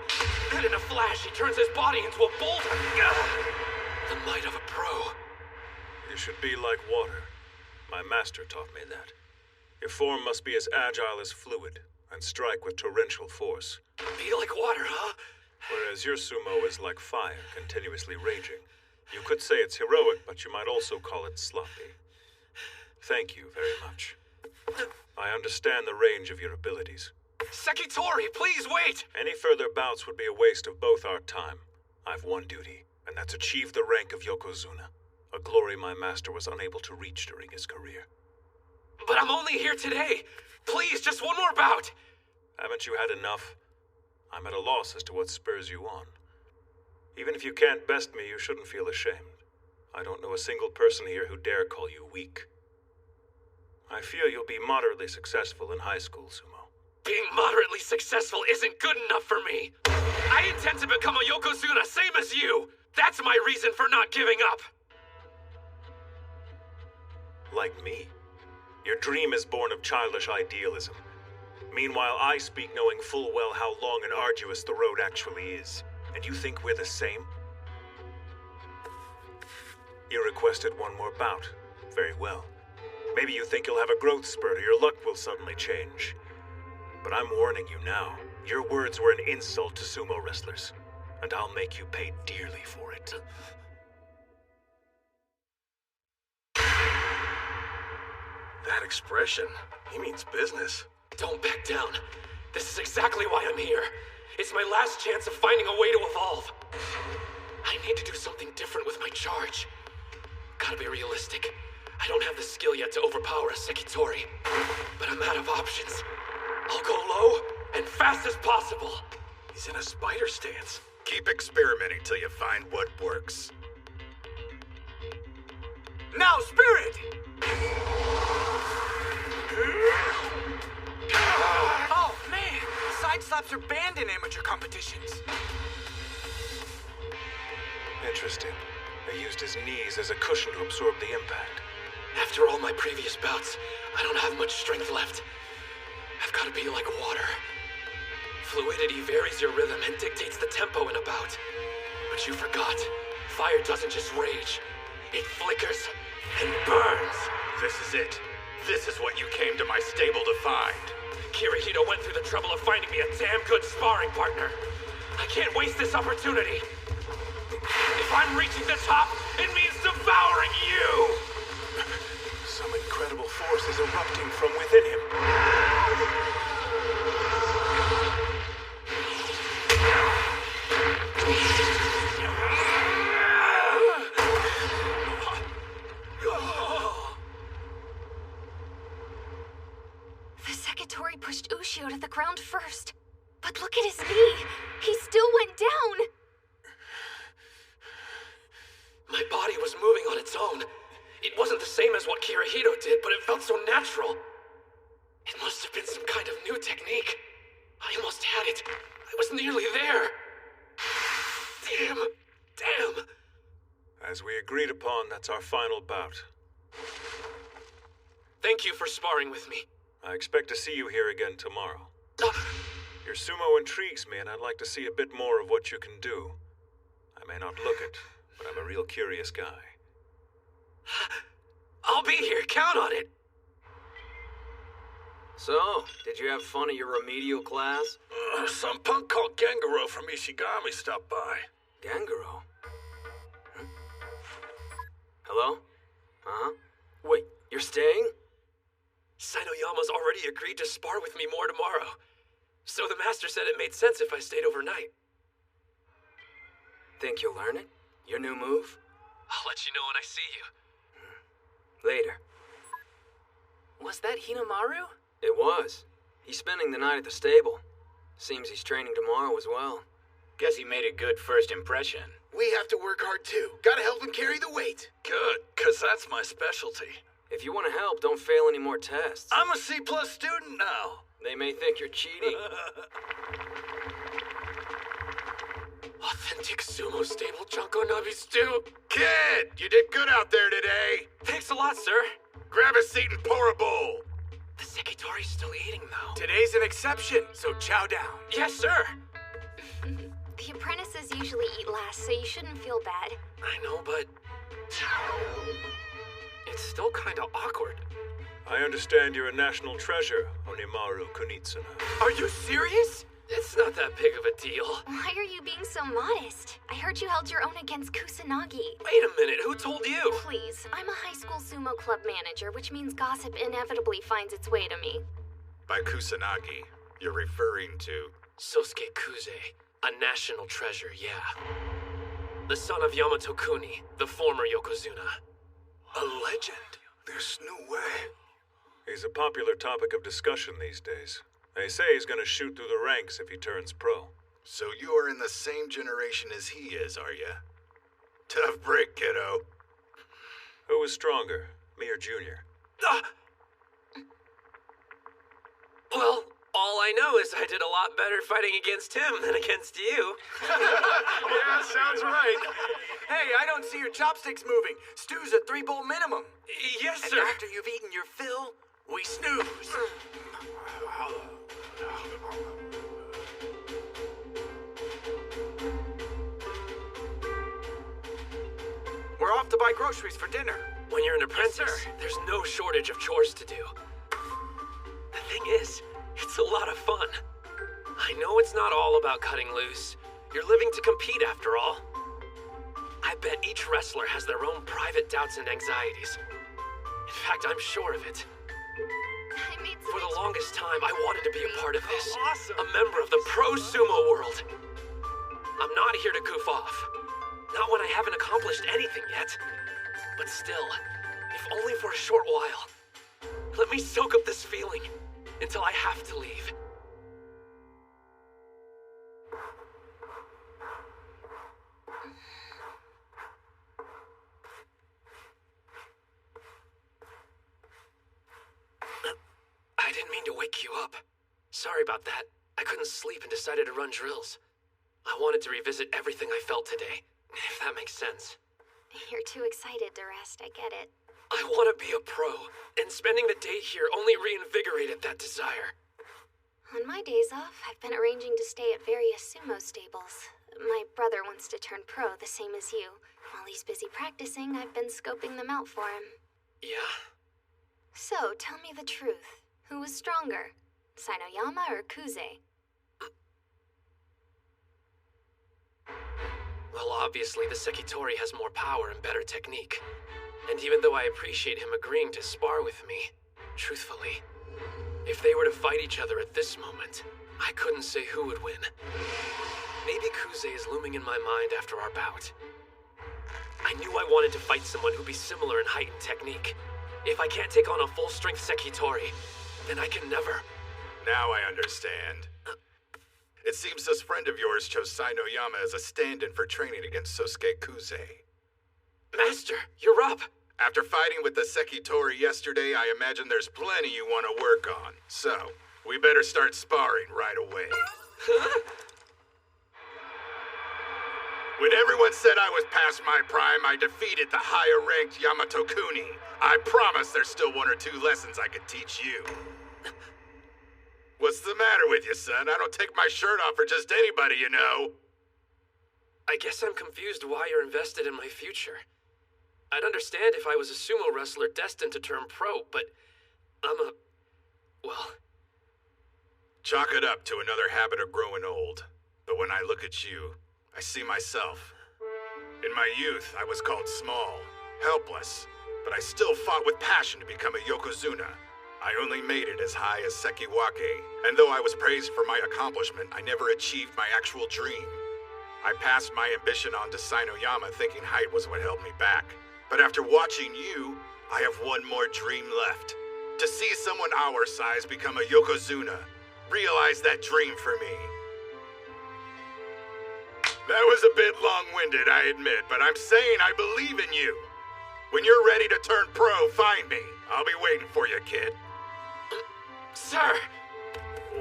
Then in a flash, he turns his body into a boulder. The might of a pro. You should be like water. My master taught me that. Your form must be as agile as fluid, and strike with torrential force. Be like water, huh? Whereas your sumo is like fire, continuously raging. You could say it's heroic, but you might also call it sloppy. Thank you very much. I understand the range of your abilities. Sekitori, please wait! Any further bouts would be a waste of both our time. I've one duty, and that's achieve the rank of Yokozuna, a glory my master was unable to reach during his career. But I'm only here today. Please, just one more bout. Haven't you had enough? I'm at a loss as to what spurs you on. Even if you can't best me, you shouldn't feel ashamed. I don't know a single person here who dare call you weak. I fear you'll be moderately successful in high school, Sumo. Being moderately successful isn't good enough for me. I intend to become a Yokozuna, same as you. That's my reason for not giving up. Like me. Your dream is born of childish idealism. Meanwhile, I speak knowing full well how long and arduous the road actually is. And you think we're the same? You requested one more bout. Very well. Maybe you think you'll have a growth spurt or your luck will suddenly change. But I'm warning you now. Your words were an insult to sumo wrestlers. And I'll make you pay dearly for it. That expression, he means business. Don't back down. This is exactly why I'm here. It's my last chance of finding a way to evolve. I need to do something different with my charge. Gotta be realistic. I don't have the skill yet to overpower a Sekitori. But I'm out of options. I'll go low and fast as possible. He's in a spider stance. Keep experimenting till you find what works. Now, Spirit! Oh, man! Side slaps are banned in amateur competitions. Interesting. They used his knees as a cushion to absorb the impact. After all my previous bouts, I don't have much strength left. I've got to be like water. Fluidity varies your rhythm and dictates the tempo in a bout. But you forgot, fire doesn't just rage. It flickers and burns. This is it. This is what you came to my stable to find. Kirihito went through the trouble of finding me a damn good sparring partner. I can't waste this opportunity. If I'm reaching the top, it means devouring you! Some incredible force is erupting from within him. The Sekitori pushed Ushio to the ground first. But look at his knee! He still went down! My body was moving on its own. It wasn't the same as what Kirihito did, but it felt so natural. It must have been some kind of new technique. I almost had it. I was nearly there. Damn. As we agreed upon, that's our final bout. Thank you for sparring with me. I expect to see you here again tomorrow. Your sumo intrigues me, and I'd like to see a bit more of what you can do. I may not look it, but I'm a real curious guy. I'll be here, count on it! So, did you have fun at your remedial class? Some punk called Gengaro from Ishigami stopped by. Gengaro? Huh? Hello? Huh? Wait, you're staying? Sinoyama's already agreed to spar with me more tomorrow. So the master said it made sense if I stayed overnight. Think you'll learn it? Your new move? I'll let you know when I see you. Later. Was that Hinamaru? It was. He's spending the night at the stable. Seems he's training tomorrow as well. Guess he made a good first impression. We have to work hard too. Gotta help him carry the weight. Good, 'cause that's my specialty. If you want to help, don't fail any more tests. I'm a C+ student now. They may think you're cheating. Authentic sumo stable Junko Nabi stew. Kid, you did good out there today. Thanks a lot, sir. Grab a seat and pour a bowl. The Sekitori's still eating, though. Today's an exception, so chow down. Yes, sir. The apprentices usually eat last, so you shouldn't feel bad. I know, but... it's still kind of awkward. I understand you're a national treasure, Onimaru Kunitsuna. Are you serious? It's not that big of a deal. Why are you being so modest? I heard you held your own against Kusanagi. Wait a minute, who told you? Please, I'm a high school sumo club manager, which means gossip inevitably finds its way to me. By Kusanagi, you're referring to... Sosuke Kuze, a national treasure, yeah. The son of Yamato Kuni, the former Yokozuna. A legend? There's no way. He's a popular topic of discussion these days. They say he's gonna shoot through the ranks if he turns pro. So you are in the same generation as he is, are ya? Tough break, kiddo. Who was stronger, me or Junior? Well, all I know is I did a lot better fighting against him than against you. Yeah, sounds right. Hey, I don't see your chopsticks moving. Stew's a 3-bowl minimum. Yes, And sir. after you've eaten your fill, we snooze. We're off to buy groceries for dinner. When you're an apprentice, there's no shortage of chores to do. The thing is, it's a lot of fun. I know it's not all about cutting loose. You're living to compete after all. I bet each wrestler has their own private doubts and anxieties. In fact, I'm sure of it. For the longest time, I wanted to be a part of this. Awesome. A member of the pro sumo world. I'm not here to goof off. Not when I haven't accomplished anything yet. But still, if only for a short while. Let me soak up this feeling until I have to leave. I didn't mean to wake you up. Sorry about that. I couldn't sleep and decided to run drills. I wanted to revisit everything I felt today, if that makes sense. You're too excited to rest, I get it. I want to be a pro, and spending the day here only reinvigorated that desire. On my days off, I've been arranging to stay at various sumo stables. My brother wants to turn pro, the same as you. While he's busy practicing, I've been scoping them out for him. Yeah? So, tell me the truth. Who was stronger? Sainoyama or Kuze? Well, obviously the Sekitori has more power and better technique. And even though I appreciate him agreeing to spar with me, truthfully, if they were to fight each other at this moment, I couldn't say who would win. Maybe Kuze is looming in my mind after our bout. I knew I wanted to fight someone who'd be similar in height and technique. If I can't take on a full-strength Sekitori, then I can never. Now I understand. It seems this friend of yours chose Sainoyama as a stand-in for training against Sosuke Kuze. Master, you're up! After fighting with the Sekitori yesterday, I imagine there's plenty you want to work on. So, we better start sparring right away. Huh? When everyone said I was past my prime, I defeated the higher-ranked Yamato Kuni. I promise there's still one or two lessons I could teach you. What's the matter with you, son? I don't take my shirt off for just anybody, you know. I guess I'm confused why you're invested in my future. I'd understand if I was a sumo wrestler destined to turn pro, but well... Chalk it up to another habit of growing old. But when I look at you, I see myself. In my youth, I was called small, helpless, but I still fought with passion to become a yokozuna. I only made it as high as Sekiwake, and though I was praised for my accomplishment, I never achieved my actual dream. I passed my ambition on to Sainoyama thinking height was what held me back. But after watching you, I have one more dream left. To see someone our size become a yokozuna. Realize that dream for me. That was a bit long-winded, I admit, but I'm saying I believe in you. When you're ready to turn pro, find me. I'll be waiting for you, kid. Sir!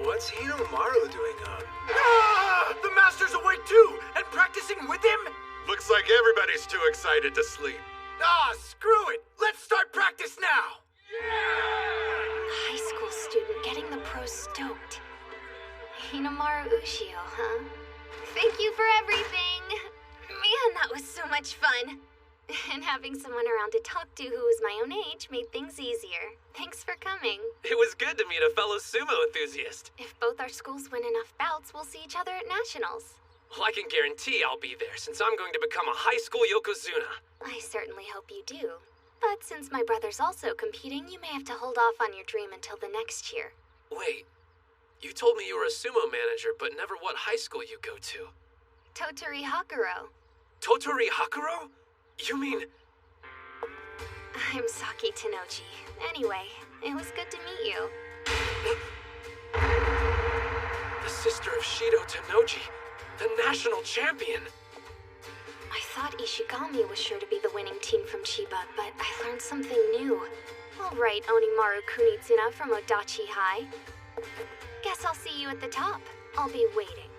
What's Hinomaru doing on? Ah! The Master's awake too, and practicing with him? Looks like everybody's too excited to sleep. Ah, screw it! Let's start practice now! High school student getting the pros stoked. Hinomaru Ushio, huh? Thank you for everything! Man, that was so much fun! And having someone around to talk to who was my own age made things easier. Thanks for coming. It was good to meet a fellow sumo enthusiast. If both our schools win enough bouts, we'll see each other at nationals. Well, I can guarantee I'll be there, since I'm going to become a high school yokozuna. I certainly hope you do. But since my brother's also competing, you may have to hold off on your dream until the next year. Wait, you told me you were a sumo manager, but never what high school you go to. Totori Hakuro. Totori Hakuro? You mean... I'm Saki Tenochi. Anyway, it was good to meet you. The sister of Shido Tenochi, the national champion. I thought Ishigami was sure to be the winning team from Chiba, but I learned something new. All right, Onimaru Kunitsuna from Odachi High. Guess I'll see you at the top. I'll be waiting.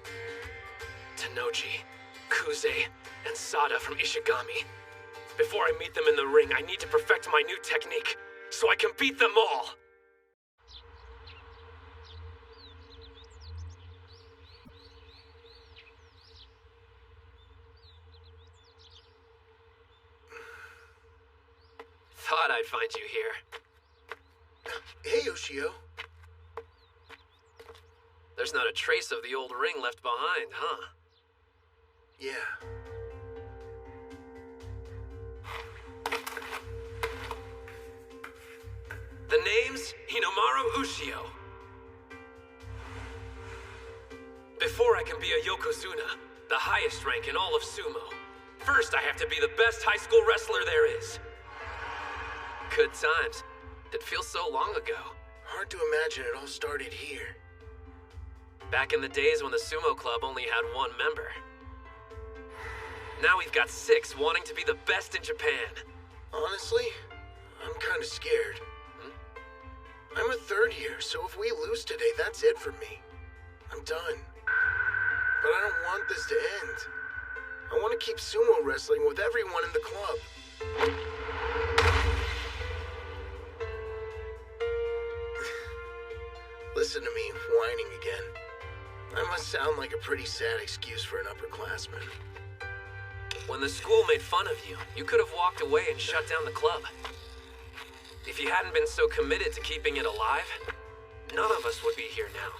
Tenochi, Kuze, and Sada from Ishigami. Before I meet them in the ring, I need to perfect my new technique, so I can beat them all! Thought I'd find you here. Hey, Ushio. There's not a trace of the old ring left behind, huh? Yeah. The name's Hinomaru Ushio. Before I can be a yokozuna, the highest rank in all of sumo, first I have to be the best high school wrestler there is. Good times. It feels so long ago. Hard to imagine it all started here. Back in the days when the sumo club only had one member. Now we've got 6 wanting to be the best in Japan. Honestly, I'm kind of scared. I'm a third year, so if we lose today, that's it for me. I'm done. But I don't want this to end. I want to keep sumo wrestling with everyone in the club. Listen to me whining again. I must sound like a pretty sad excuse for an upperclassman. When the school made fun of you, you could have walked away and shut down the club. If you hadn't been so committed to keeping it alive, none of us would be here now.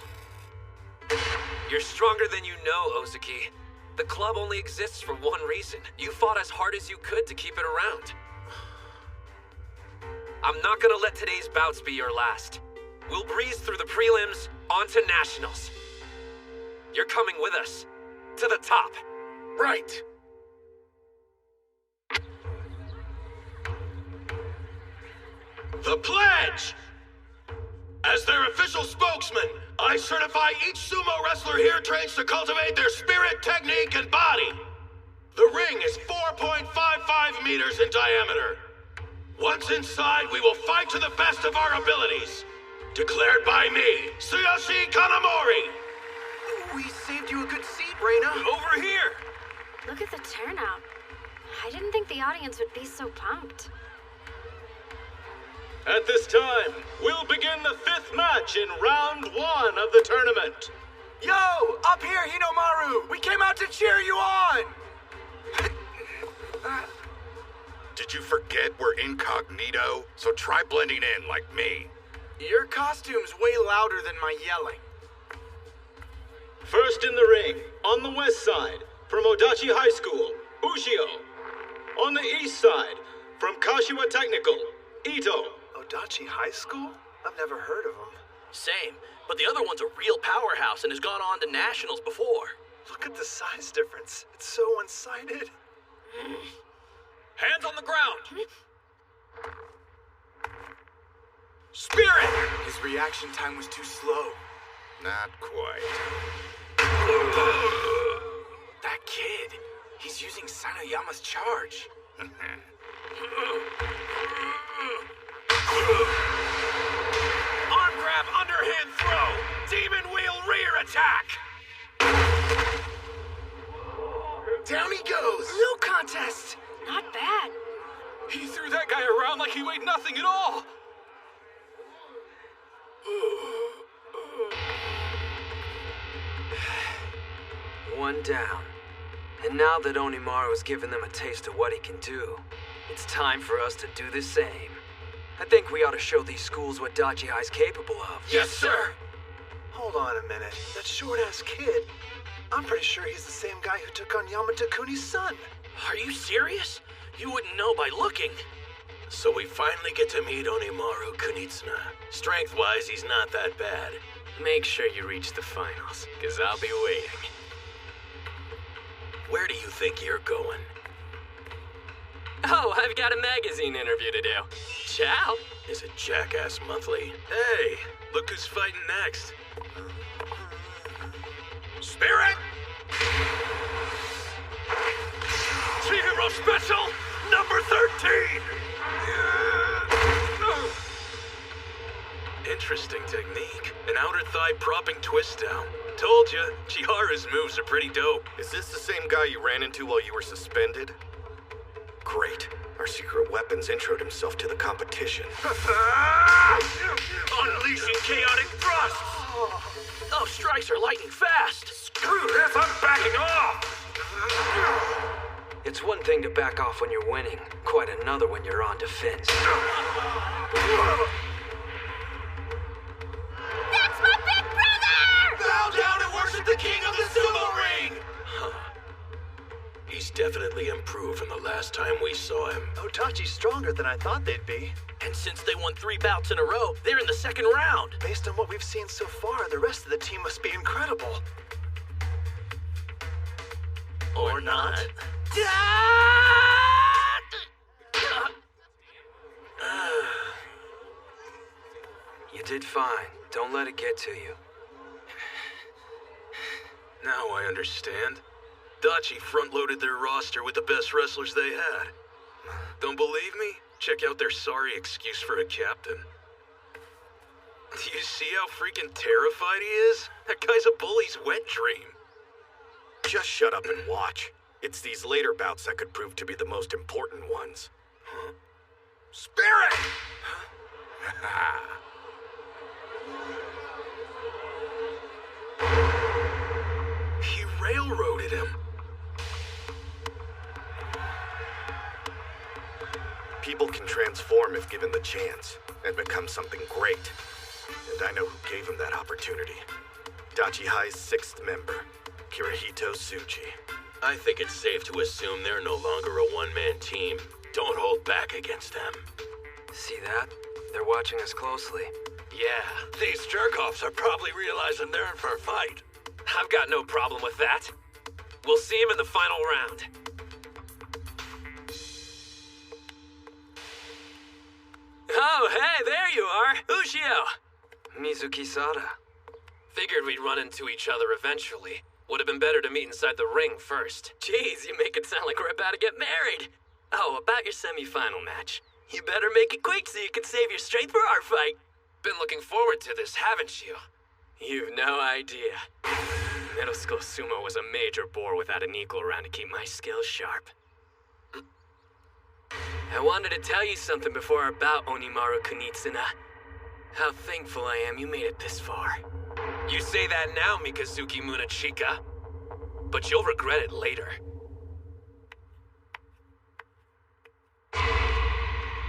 You're stronger than you know, Ozaki. The club only exists for one reason. You fought as hard as you could to keep it around. I'm not gonna let today's bouts be your last. We'll breeze through the prelims, on to nationals. You're coming with us. To the top. Right. The pledge! As their official spokesman, I certify each sumo wrestler here trains to cultivate their spirit, technique, and body. The ring is 4.55 meters in diameter. Once inside, we will fight to the best of our abilities. Declared by me, Tsuyoshi Kanamori. We saved you a good seat, Reina. Over here. Look at the turnout. I didn't think the audience would be so pumped. At this time, we'll begin the 5th match in round 1 of the tournament. Yo, up here, Hinomaru! We came out to cheer you on! Did you forget we're incognito? So try blending in like me. Your costume's way louder than my yelling. First in the ring, on the west side, from Odachi High School, Ushio. On the east side, from Kashiwa Technical, Ito. Odachi High School? I've never heard of him. Same, but the other one's a real powerhouse and has gone on to nationals before. Look at the size difference. It's so one-sided. Hands on the ground! Spirit! His reaction time was too slow. Not quite. That kid, he's using Sanoyama's charge. Arm grab, underhand throw. Demon wheel rear attack. Down he goes. No contest. Not bad. He threw that guy around like he weighed nothing at all. One down. And now that Onimaru's given them a taste of what he can do, it's time for us to do the same. I think we ought to show these schools what Dachi High's capable of. Yes, sir. Hold on a minute. That short-ass kid, I'm pretty sure he's the same guy who took on Yamato Kuni's son. Are you serious? You wouldn't know by looking. So we finally get to meet Onimaru Kunitsuna. Strength-wise, he's not that bad. Make sure you reach the finals, because I'll be waiting. Where do you think you're going? Oh, I've got a magazine interview to do. Ciao. Is it Jackass Monthly? Hey, look who's fighting next. Spirit! Chihiro Special, number 13! Interesting technique. An outer thigh propping twist down. Told you, Chiharu's moves are pretty dope. Is this the same guy you ran into while you were suspended? Great. Our secret weapons introed himself to the competition. Unleashing chaotic thrusts! Oh, strikes are lightning fast. Screw this, I'm backing off! It's one thing to back off when you're winning, quite another when you're on defense. That's my big brother! Bow down and worship the king of the sumo ring! Huh. He's definitely improved from the last time we saw him. Odachi's stronger than I thought they'd be. And since they won 3 bouts in a row, they're in the second round. Based on what we've seen so far, the rest of the team must be incredible. Or not. You did fine. Don't let it get to you. Now I understand. Dachi front-loaded their roster with the best wrestlers they had. Don't believe me? Check out their sorry excuse for a captain. Do you see how freaking terrified he is? That guy's a bully's wet dream. Just shut up and watch. It's these later bouts that could prove to be the most important ones. Huh? Spirit! He railroaded him. People can transform if given the chance, and become something great. And I know who gave him that opportunity. Dachi High's 6th member, Kirihito Tsuji. I think it's safe to assume they're no longer a one-man team. Don't hold back against them. See that? They're watching us closely. Yeah. These jerk-offs are probably realizing they're in for a fight. I've got no problem with that. We'll see him in the final round. Oh, hey, there you are, Ushio! Mizuki Sada. Figured we'd run into each other eventually. Would have been better to meet inside the ring first. Jeez, you make it sound like we're about to get married. Oh, about your semi-final match. You better make it quick so you can save your strength for our fight. Been looking forward to this, haven't you? You've no idea. Middle school sumo was a major bore without an equal around to keep my skills sharp. I wanted to tell you something before our bout, Onimaru Kunitsuna. How thankful I am you made it this far. You say that now, Mikazuki Munachika, but you'll regret it later.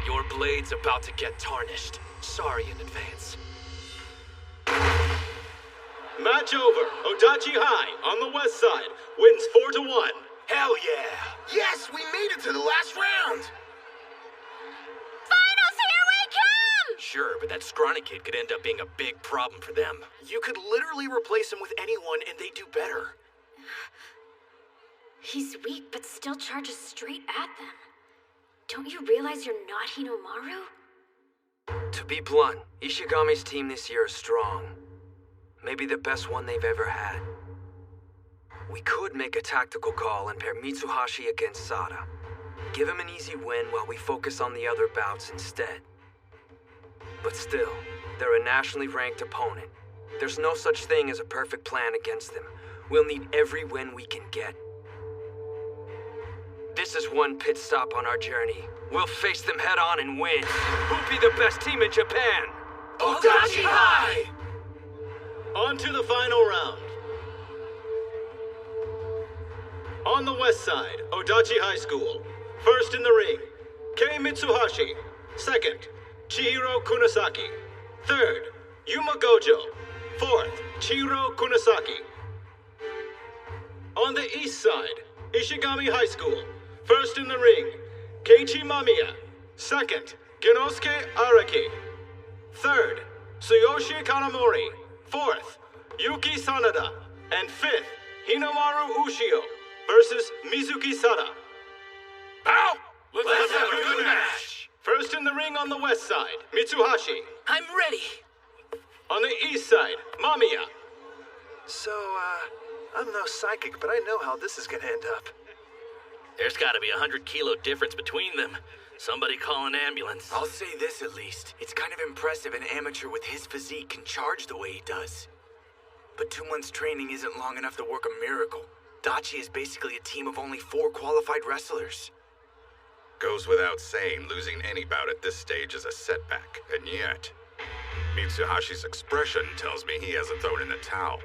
Your blade's about to get tarnished. Sorry in advance. Match over. Odachi High, on the west side, wins 4-1. Hell yeah! Yes, we made it to the last round! Finals, here we come! Sure, but that scrawny kid could end up being a big problem for them. You could literally replace him with anyone and they do better. He's weak, but still charges straight at them. Don't you realize you're not Hinomaru? To be blunt, Ishigami's team this year is strong. Maybe the best one they've ever had. We could make a tactical call and pair Mitsuhashi against Sada. Give him an easy win while we focus on the other bouts instead. But still, they're a nationally ranked opponent. There's no such thing as a perfect plan against them. We'll need every win we can get. This is one pit stop on our journey. We'll face them head on and win. Who'll be the best team in Japan? Odachi High! On to the final round. On the west side, Odachi High School. First in the ring, Kei Mitsuhashi. Second, Chihiro Kunisaki. Third, Yuma Gojo. Fourth, Chihiro Kunisaki. On the east side, Ishigami High School. First in the ring, Keiichi Mamiya. Second, Genosuke Araki. Third, Tsuyoshi Kanamori. Fourth, Yuki Sanada. And fifth, Hinomaru Ushio versus Mizuki Sada. Bow! Let's have a good match! First in the ring on the west side, Mitsuhashi. I'm ready. On the east side, Mamiya. So, I'm no psychic, but I know how this is gonna end up. There's gotta be 100-kilo difference between them. Somebody call an ambulance. I'll say this at least. It's kind of impressive an amateur with his physique can charge the way he does. But 2 months training isn't long enough to work a miracle. Dachi is basically a team of only 4 qualified wrestlers. Goes without saying, losing any bout at this stage is a setback. And yet, Mitsuhashi's expression tells me he hasn't thrown in the towel.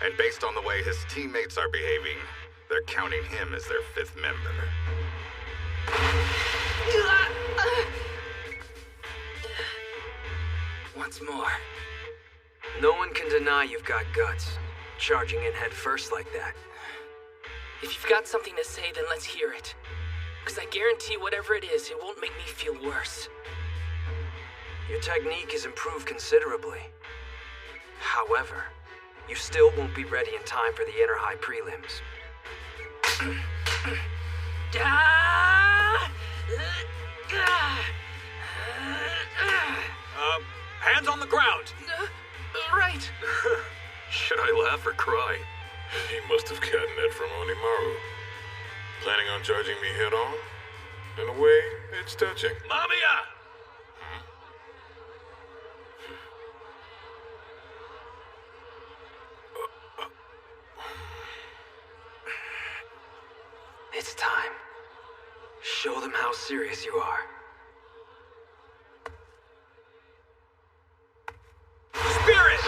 And based on the way his teammates are behaving, they're counting him as their 5th member. Once more. No one can deny you've got guts. Charging in head first like that. If you've got something to say, then let's hear it. Because I guarantee whatever it is, it won't make me feel worse. Your technique has improved considerably. However, you still won't be ready in time for the Inner High prelims. Hands on the ground! Right. Should I laugh or cry? He must have gotten that from Onimaru. Planning on charging me head on? In a way, it's touching. Mamiya! It's time. Show them how serious you are. Spirit!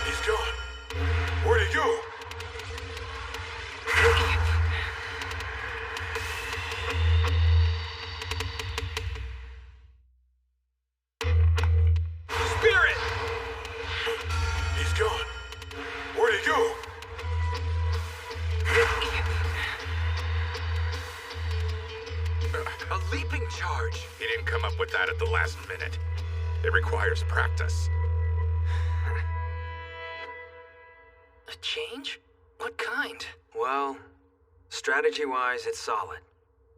He's gone. Where'd he go? charge. He didn't come up with that at the last minute. It requires practice. A change? What kind? Well, strategy-wise, it's solid.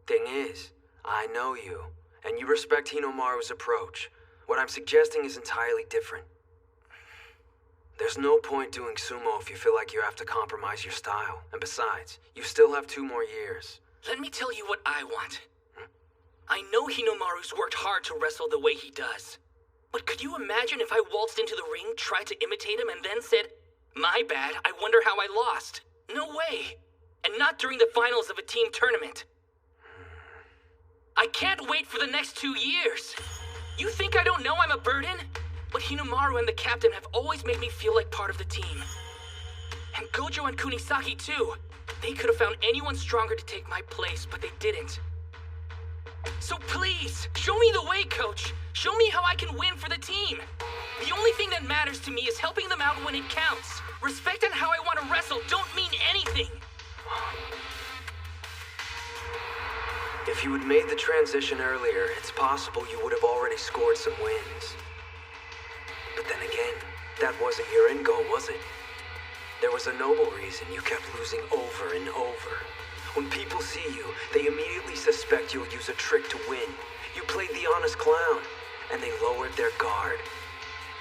Thing is, I know you, and you respect Hinomaru's approach. What I'm suggesting is entirely different. There's no point doing sumo if you feel like you have to compromise your style. And besides, you still have 2 more years. Let me tell you what I want. I know Hinomaru's worked hard to wrestle the way he does. But could you imagine if I waltzed into the ring, tried to imitate him, and then said, "My bad, I wonder how I lost"? No way. And not during the finals of a team tournament. I can't wait for the next 2 years. You think I don't know I'm a burden? But Hinomaru and the captain have always made me feel like part of the team. And Gojo and Kunisaki too. They could have found anyone stronger to take my place, but they didn't. So please, show me the way, coach. Show me how I can win for the team. The only thing that matters to me is helping them out when it counts. Respect and how I want to wrestle don't mean anything. If you had made the transition earlier, it's possible you would have already scored some wins. But then again, that wasn't your end goal, was it? There was a noble reason you kept losing over and over. When people see you, they immediately suspect you'll use a trick to win. You played the honest clown, and they lowered their guard.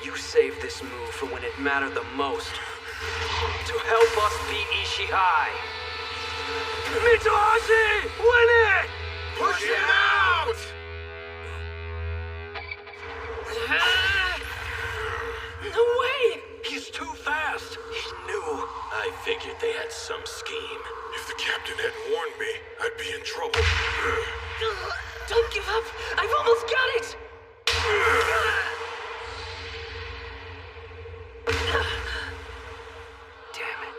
You saved this move for when it mattered the most. To help us beat Ishihai. Mitsuhashi! Win it! Push him out! No way! He's too fast. He knew. I figured they had some scheme. If the captain hadn't warned me, I'd be in trouble. Don't give up! I've almost got it! Damn it.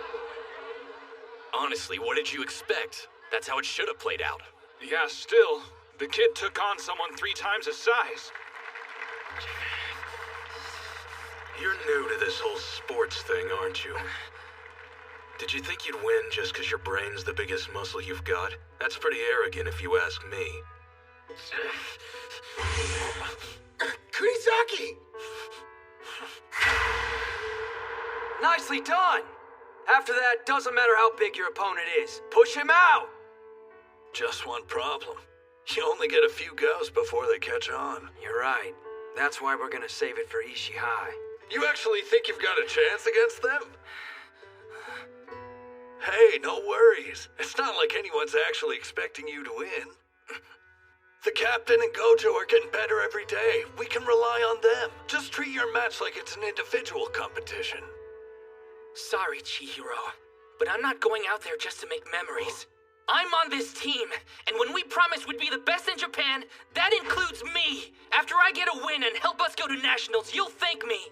Honestly, what did you expect? That's how it should have played out. Yeah, still. The kid took on someone 3 times his size. You're new to this whole sports thing, aren't you? Did you think you'd win just because your brain's the biggest muscle you've got? That's pretty arrogant if you ask me. Kunisaki! Nicely done! After that, doesn't matter how big your opponent is. Push him out! Just one problem. You only get a few goes before they catch on. You're right. That's why we're gonna save it for Ishihai. You actually think you've got a chance against them? Hey, no worries. It's not like anyone's actually expecting you to win. The captain and Gojo are getting better every day. We can rely on them. Just treat your match like it's an individual competition. Sorry, Chihiro, but I'm not going out there just to make memories. I'm on this team, and when we promised we'd be the best in Japan, that includes me. After I get a win and help us go to nationals, you'll thank me.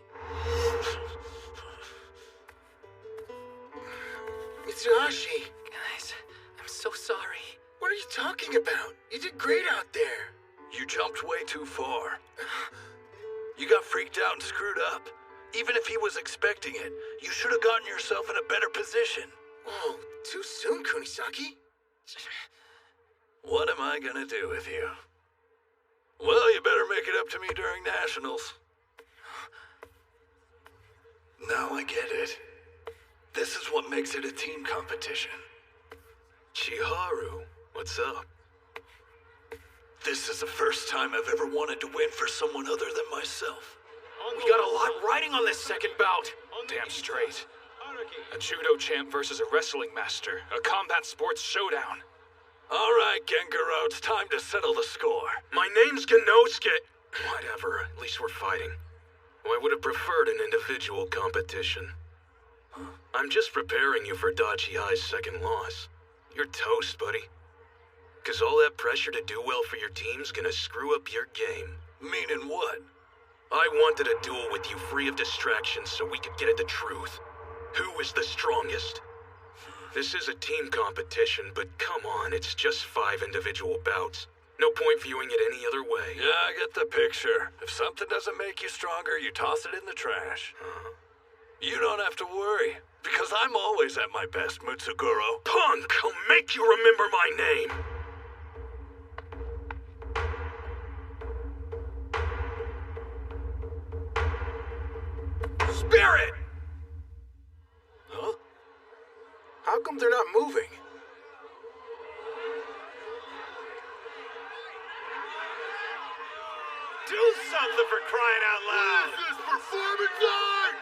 Mitsuhashi! Guys, I'm so sorry. What are you talking about? You did great out there. You jumped way too far. You got freaked out and screwed up. Even if he was expecting it, you should have gotten yourself in a better position. Whoa, too soon, Kunisaki. What am I gonna do with you? Well, you better make it up to me during nationals. Now I get it. This is what makes it a team competition. Chiharu, what's up? This is the first time I've ever wanted to win for someone other than myself. We got a lot riding on this second bout. Damn straight. A judo champ versus a wrestling master. A combat sports showdown. All right, Gengaro, it's time to settle the score. My name's Genosuke. Whatever, at least we're fighting. Well, I would have preferred an individual competition. I'm just preparing you for Dachihai's second loss. You're toast, buddy. Cause all that pressure to do well for your team's gonna screw up your game. Meaning what? I wanted a duel with you free of distractions so we could get at the truth. Who is the strongest? This is a team competition, but come on, it's just 5 individual bouts. No point viewing it any other way. Yeah, I get the picture. If something doesn't make you stronger, you toss it in the trash. You don't have to worry, because I'm always at my best, Mutsuguro. Punk, I'll make you remember my name! spirit! Huh? How come they're not moving? Do something for crying out loud! This performance art!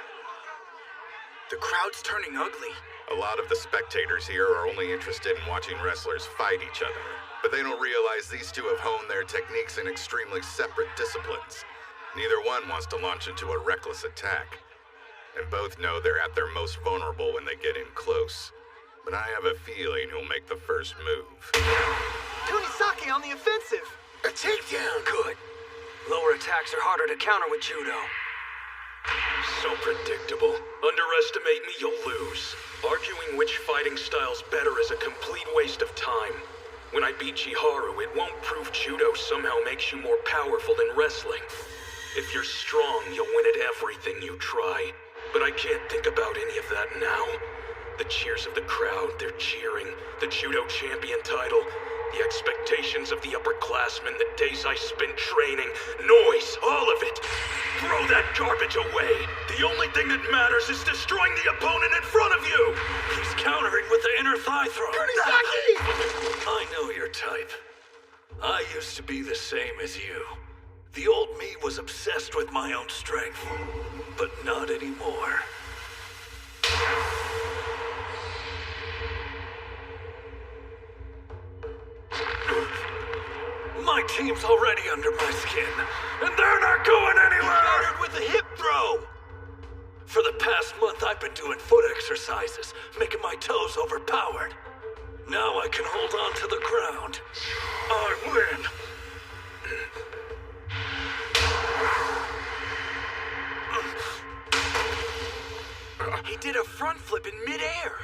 The crowd's turning ugly. A lot of the spectators here are only interested in watching wrestlers fight each other, but they don't realize these two have honed their techniques in extremely separate disciplines. Neither one wants to launch into a reckless attack, and both know they're at their most vulnerable when they get in close. But I have a feeling who'll make the first move. Kunisaki on the offensive! A takedown! Good. Lower attacks are harder to counter with judo. So predictable. Underestimate me, you'll lose. Arguing which fighting style's better is a complete waste of time. When I beat Chiharu, it won't prove judo somehow makes you more powerful than wrestling. If you're strong, you'll win at everything you try. But I can't think about any of that now. The cheers of the crowd, they're cheering. The judo champion title. The expectations of the upperclassmen, the days I spent training. Noise, all of it. Throw that garbage away. The only thing that matters is destroying the opponent in front of you. He's countering with the inner thigh throw. Kunisaki! I know your type. I used to be the same as you. The old me was obsessed with my own strength, but not anymore. My team's already under my skin, and they're not going anywhere! He countered with a hip throw! For the past month, I've been doing foot exercises, making my toes overpowered. Now I can hold on to the ground. I win! He did a front flip in midair.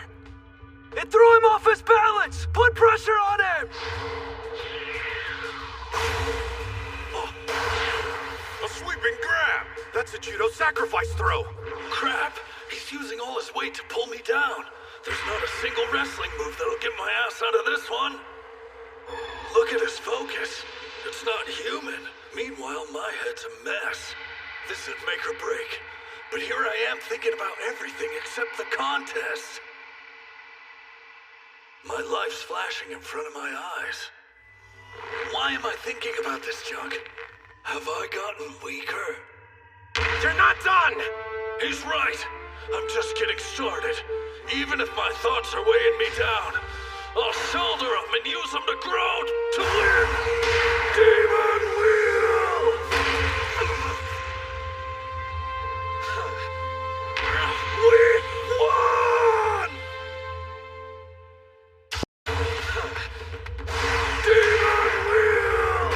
It threw him off his balance! Put pressure on him! A sweeping grab! That's a judo sacrifice throw! Crap! He's using all his weight to pull me down. There's not a single wrestling move that'll get my ass out of this one. Look at his focus. It's not human. Meanwhile, my head's a mess. This is make or break. But here I am thinking about everything except the contest. My life's flashing in front of my eyes. Why am I thinking about this junk? Have I gotten weaker? You're not done! He's right. I'm just getting started. Even if my thoughts are weighing me down, I'll shoulder them and use them to grow to win. Demon Wheel! We won! Demon Wheel!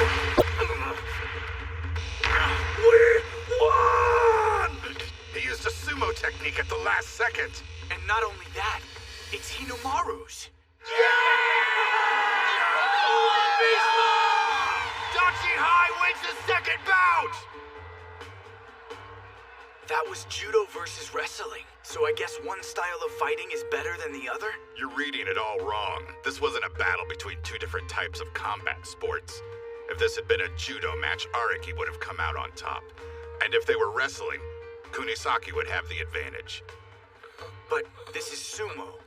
We won! He used a sumo technique at the last second. And not only that, it's Hinomaru's. Dachi High wins the second bout! That was judo versus wrestling. So I guess one style of fighting is better than the other? You're reading it all wrong. This wasn't a battle between two different types of combat sports. If this had been a judo match, Araki would have come out on top. And if they were wrestling, Kunisaki would have the advantage. But this is sumo.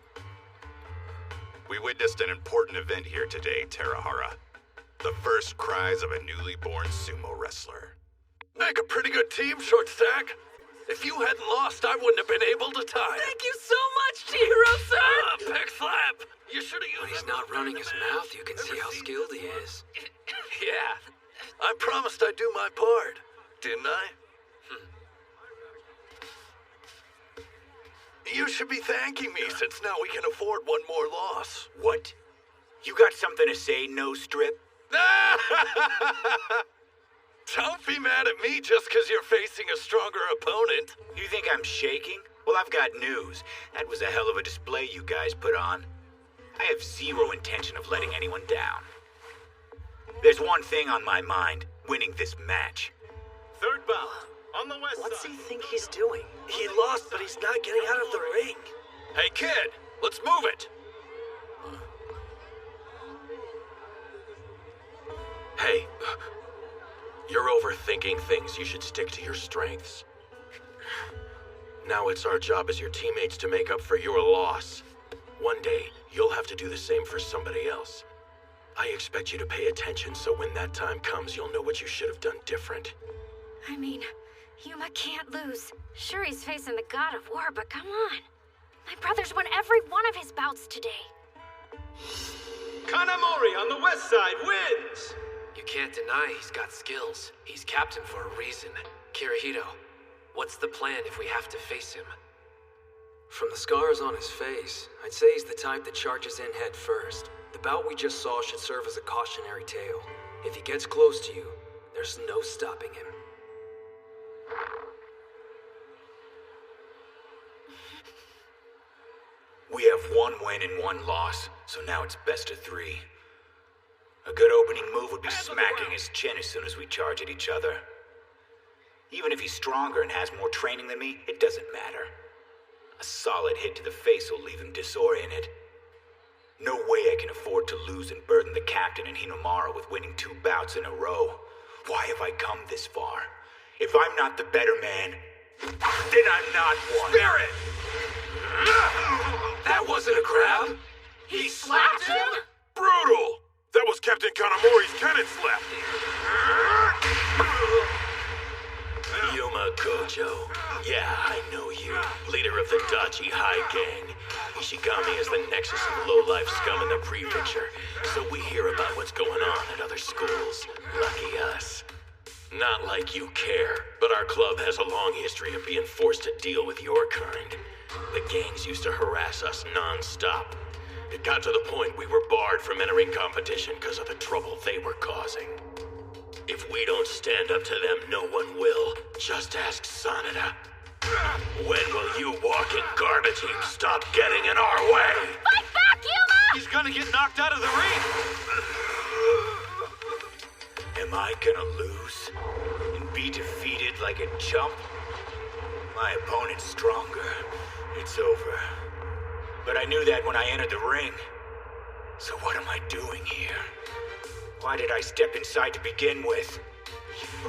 We witnessed an important event here today, Terahara. The first cries of a newly born sumo wrestler. Make a pretty good team, Short Stack. If you hadn't lost, I wouldn't have been able to tie. Thank you so much, Chihiro-san! Peg slap! You should have used When he's not running his mouth, you can see how skilled he is. Yeah. I promised I'd do my part, didn't I? You should be thanking me, since now we can afford one more loss. What? You got something to say, no strip? Don't be mad at me just because you're facing a stronger opponent. You think I'm shaking? Well, I've got news. That was a hell of a display you guys put on. I have zero intention of letting anyone down. There's one thing on my mind, winning this match. Third bout, on the west What's side. he think he's doing? He lost, but he's not getting out of the ring. Hey, kid, let's move it. Hey, you're overthinking things. You should stick to your strengths. Now it's our job as your teammates to make up for your loss. One day, you'll have to do the same for somebody else. I expect you to pay attention so when that time comes, you'll know what you should have done different. I mean, Yuma can't lose. Sure, he's facing the god of war, but come on. My brother's won every one of his bouts today. Kanamori on the west side wins! You can't deny he's got skills. He's captain for a reason. Kirihito, what's the plan if we have to face him? From the scars on his face, I'd say he's the type that charges in head first. The bout we just saw should serve as a cautionary tale. If he gets close to you, there's no stopping him. We have 1 win and 1 loss, so now it's best of 3. A good opening move would be smacking his chin as soon as we charge at each other. Even if he's stronger and has more training than me, it doesn't matter. A solid hit to the face will leave him disoriented. No way I can afford to lose and burden the captain and Hinomaru with winning 2 bouts in a row. Why have I come this far? If I'm not the better man, then I'm not one. Spirit! That wasn't a grab. He slapped him? Brutal! That was Captain Kanamori's cannon slap. Yuma Gojo. Yeah, I know you. Leader of the Dachi High Gang. Ishigami is the nexus of low-life scum in the prefecture, so we hear about what's going on at other schools. Lucky us. Not like you care, but our club has a long history of being forced to deal with your kind. The gangs used to harass us non-stop. It got to the point we were barred from entering competition because of the trouble they were causing. If we don't stand up to them, no one will. Just ask Sanada. When will you walking garbage heap stop getting in our way? Fight back, Yuma! He's gonna get knocked out of the ring! Am I gonna lose? And be defeated like a chump? My opponent's stronger. It's over. But I knew that when I entered the ring. So what am I doing here? Why did I step inside to begin with?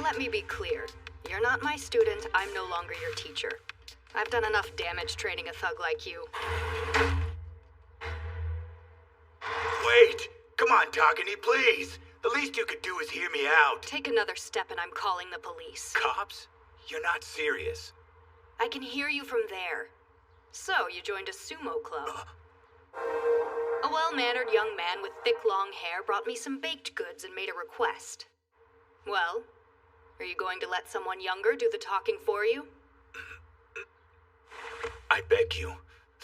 Let me be clear. You're not my student, I'm no longer your teacher. I've done enough damage training a thug like you. Wait! Come on, Takane, please! The least you could do is hear me out. Take another step and I'm calling the police. Cops? You're not serious. I can hear you from there. So, you joined a sumo club. A well-mannered young man with thick, long hair brought me some baked goods and made a request. Well, are you going to let someone younger do the talking for you? I beg you,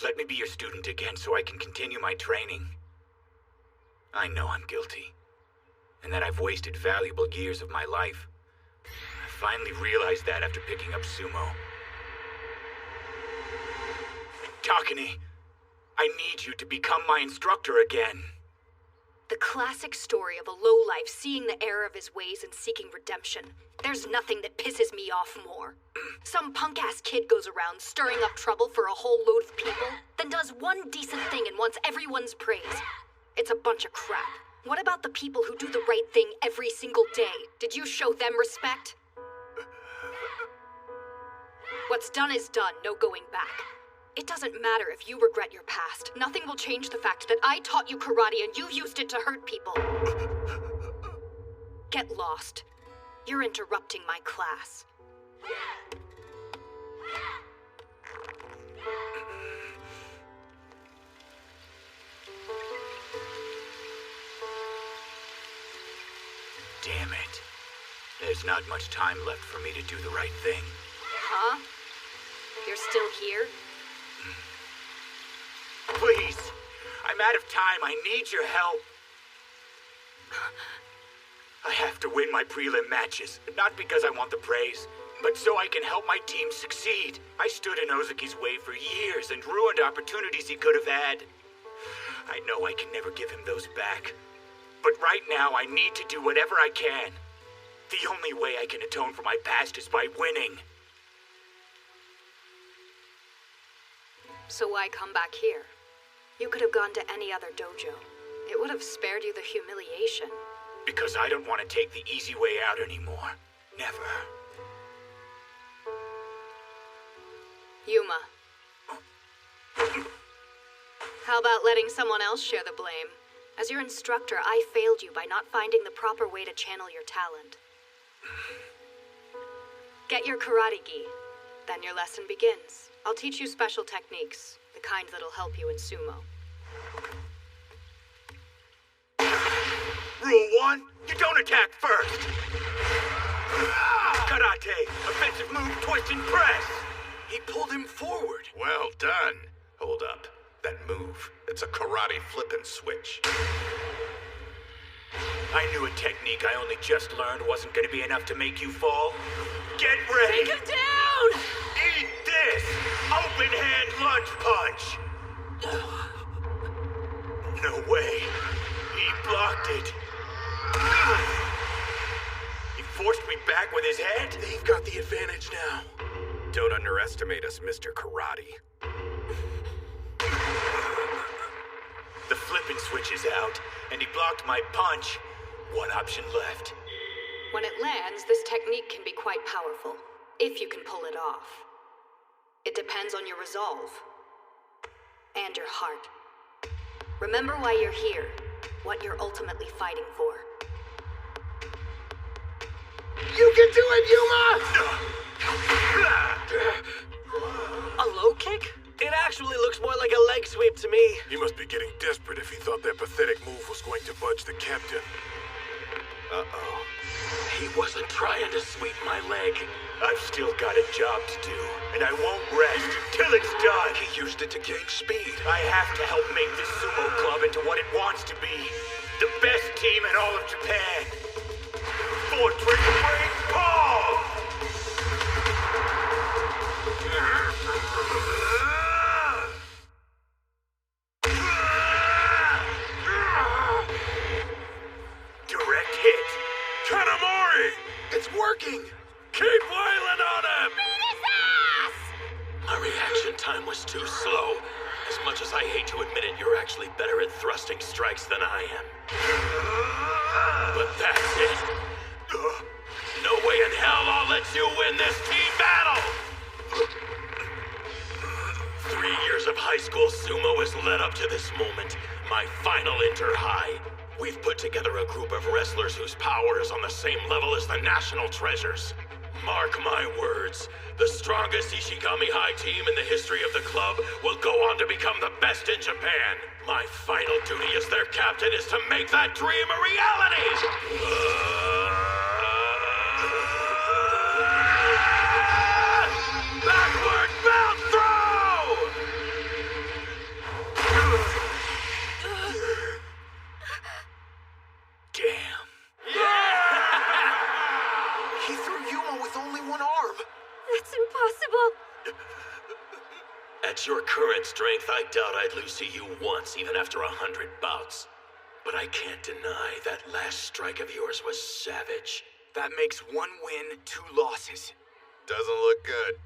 let me be your student again so I can continue my training. I know I'm guilty, and that I've wasted valuable years of my life. I finally realized that after picking up sumo. Takane, I need you to become my instructor again. The classic story of a lowlife seeing the error of his ways and seeking redemption. There's nothing that pisses me off more. Some punk-ass kid goes around stirring up trouble for a whole load of people, then does one decent thing and wants everyone's praise. It's a bunch of crap. What about the people who do the right thing every single day? Did you show them respect? What's done is done, no going back. It doesn't matter if you regret your past. Nothing will change the fact that I taught you karate and you used it to hurt people. Get lost. You're interrupting my class. Damn it. There's not much time left for me to do the right thing. Huh? You're still here? Please! I'm out of time. I need your help. I have to win my prelim matches, not because I want the praise, but so I can help my team succeed. I stood in Ozuki's way for years and ruined opportunities he could have had. I know I can never give him those back, but right now I need to do whatever I can. The only way I can atone for my past is by winning. So why come back here? You could have gone to any other dojo. It would have spared you the humiliation. Because I don't want to take the easy way out anymore. Never. Yuma. How about letting someone else share the blame? As your instructor, I failed you by not finding the proper way to channel your talent. Get your karate gi. Then your lesson begins. I'll teach you special techniques, the kind that'll help you in sumo. Rule 1, you don't attack first. Karate, offensive move, twist and press. He pulled him forward. Well done. Hold up. That move, it's a karate flip and switch. I knew a technique I only just learned wasn't going to be enough to make you fall. Get ready. Take him down! Eat this! Open hand lunge punch! No way. He blocked it. He forced me back with his head? They've got the advantage now. Don't underestimate us, Mr. Karate. The flipping switch is out, and he blocked my punch. One option left. When it lands, this technique can be quite powerful, if you can pull it off. It depends on your resolve. And your heart. Remember why you're here, what you're ultimately fighting for. You can do it, Yuma! A low kick? It actually looks more like a leg sweep to me. He must be getting desperate if he thought that pathetic move was going to budge the captain. Uh-oh. He wasn't trying to sweep my leg. I've still got a job to do, and I won't rest till it's done. He used it to gain speed. I have to help make this sumo club into what it wants to be. The best team in all of Japan. Fortress Break Paul! Direct hit. Kanamori! It's working! Keep wailing on him! Beat his ass! My reaction time was too slow. As much as I hate to admit it, you're actually better at thrusting strikes than I am. But that's it. No way in hell I'll let you win this team battle! 3 years of high school sumo has led up to this moment, my final inter-high. We've put together a group of wrestlers whose power is on the same level as the national treasures. Mark my words, the strongest Ishigami High team in the history of the club will go on to become the best in Japan. My final duty as their captain is to make that dream a reality! Backward bound throw! Damn. He threw Yuma with only one arm. That's impossible. At your current strength, I doubt I'd lose to you once, even after 100 bouts. But I can't deny that last strike of yours was savage. That makes 1 win, 2 losses. Doesn't look good.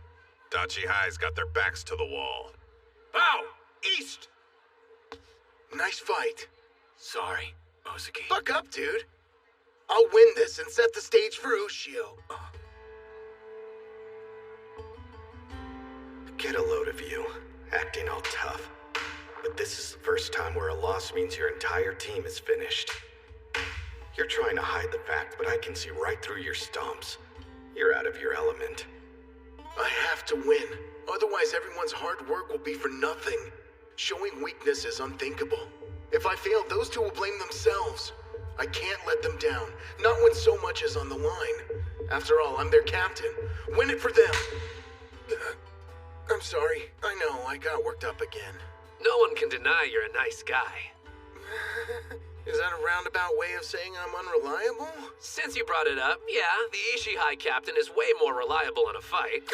Dachi High's got their backs to the wall. Bow! East! Nice fight. Sorry, Ozaki. Buck up, dude. I'll win this and set the stage for Ushio. Get a load of you, acting all tough. But this is the first time where a loss means your entire team is finished. You're trying to hide the fact, but I can see right through your stumps. You're out of your element. I have to win. Otherwise, everyone's hard work will be for nothing. Showing weakness is unthinkable. If I fail, those two will blame themselves. I can't let them down, not when so much is on the line. After all, I'm their captain. Win it for them. I'm sorry. I know, I got worked up again. No one can deny you're a nice guy. Is that a roundabout way of saying I'm unreliable? Since you brought it up, yeah, the Ishii High captain is way more reliable in a fight.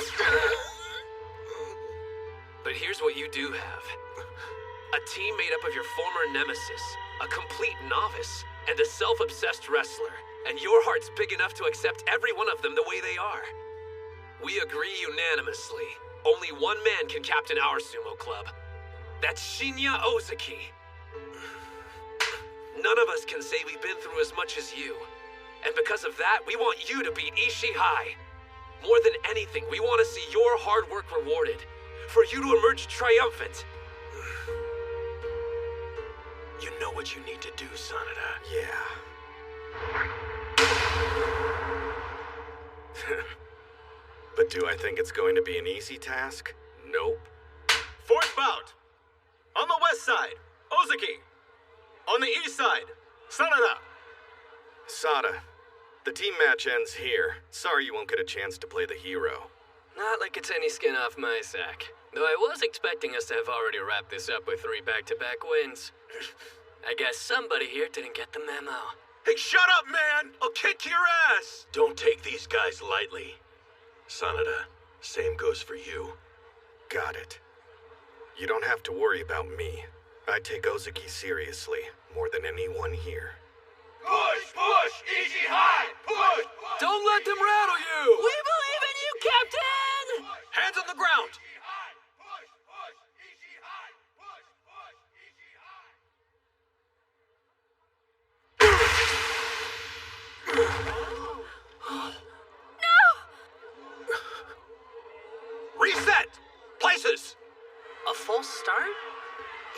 But here's what you do have. A team made up of your former nemesis, a complete novice, and a self-obsessed wrestler. And your heart's big enough to accept every one of them the way they are. We agree unanimously. Only one man can captain our sumo club. That's Shinya Ozaki. None of us can say we've been through as much as you. And because of that, we want you to beat Ishii High. More than anything, we want to see your hard work rewarded. for you to emerge triumphant. You know what you need to do, Sanada. Yeah. But do I think it's going to be an easy task? Nope. Fourth bout. On the west side, Ozaki. On the east side, Sanada. Sada, the team match ends here. Sorry you won't get a chance to play the hero. Not like it's any skin off my sack. Though I was expecting us to have already wrapped this up with 3 back-to-back wins. I guess somebody here didn't get the memo. Hey, shut up, man! I'll kick your ass! Don't take these guys lightly. Sanada, same goes for you. Got it. You don't have to worry about me. I take Ozaki seriously, more than anyone here. Push! Push! Easy high! Push! Don't let them rattle you! We believe in you, Captain! Hands on the ground! Reset! Places! A false start?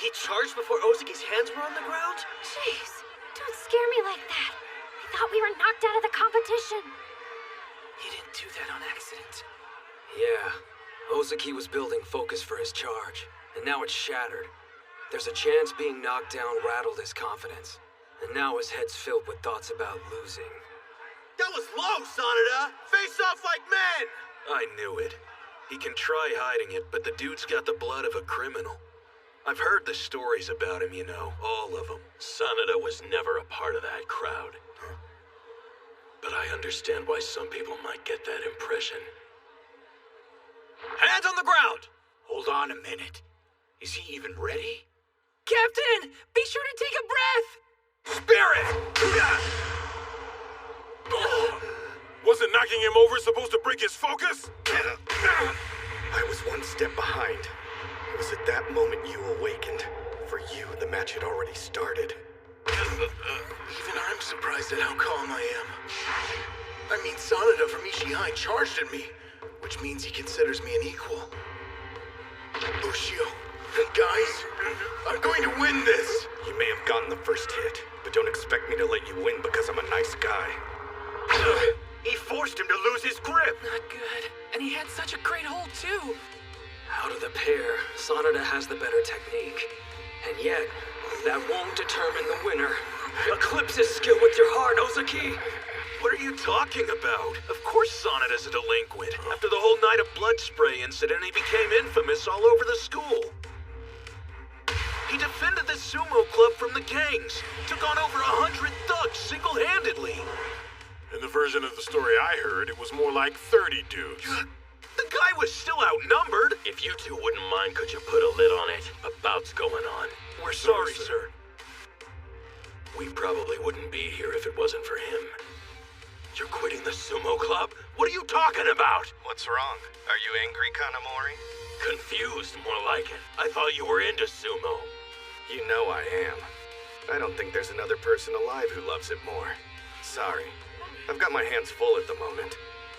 He charged before Ozaki's hands were on the ground? Jeez, don't scare me like that. I thought we were knocked out of the competition. He didn't do that on accident. Yeah, Ozaki was building focus for his charge, and now it's shattered. There's a chance being knocked down rattled his confidence, and now his head's filled with thoughts about losing. That was low, Sanada! Face off like men! I knew it. He can try hiding it, but the dude's got the blood of a criminal. I've heard the stories about him, you know, all of them. Sanada was never a part of that crowd. But I understand why some people might get that impression. Hands on the ground! Hold on a minute. Is he even ready? Captain, be sure to take a breath! Spirit! Wasn't knocking him over supposed to break his focus? I was one step behind. It was at that moment you awakened. For you, the match had already started. Even I'm surprised at how calm I am. I mean, Sanada from Ishihai charged at me, which means he considers me an equal. Ushio, guys, I'm going to win this! You may have gotten the first hit, but don't expect me to let you win because I'm a nice guy. He forced him to lose his grip! Not good. And he had such a great hold, too. Out of the pair, Sanada has the better technique. And yet, that won't determine the winner. Eclipse his skill with your heart, Ozaki! What are you talking about? Of course Sanada's a delinquent. After the whole night of blood spray incident, he became infamous all over the school. He defended the Sumo Club from the gangs, took on over 100 thugs single-handedly. In the version of the story I heard, it was more like 30 dudes. The guy was still outnumbered. If you two wouldn't mind, could you put a lid on it? A bout's going on. We're sorry, sir. We probably wouldn't be here if it wasn't for him. You're quitting the Sumo Club? What are you talking about? What's wrong? Are you angry, Kanamori? Confused, more like it. I thought you were into sumo. You know I am. I don't think there's another person alive who loves it more. Sorry. I've got my hands full at the moment.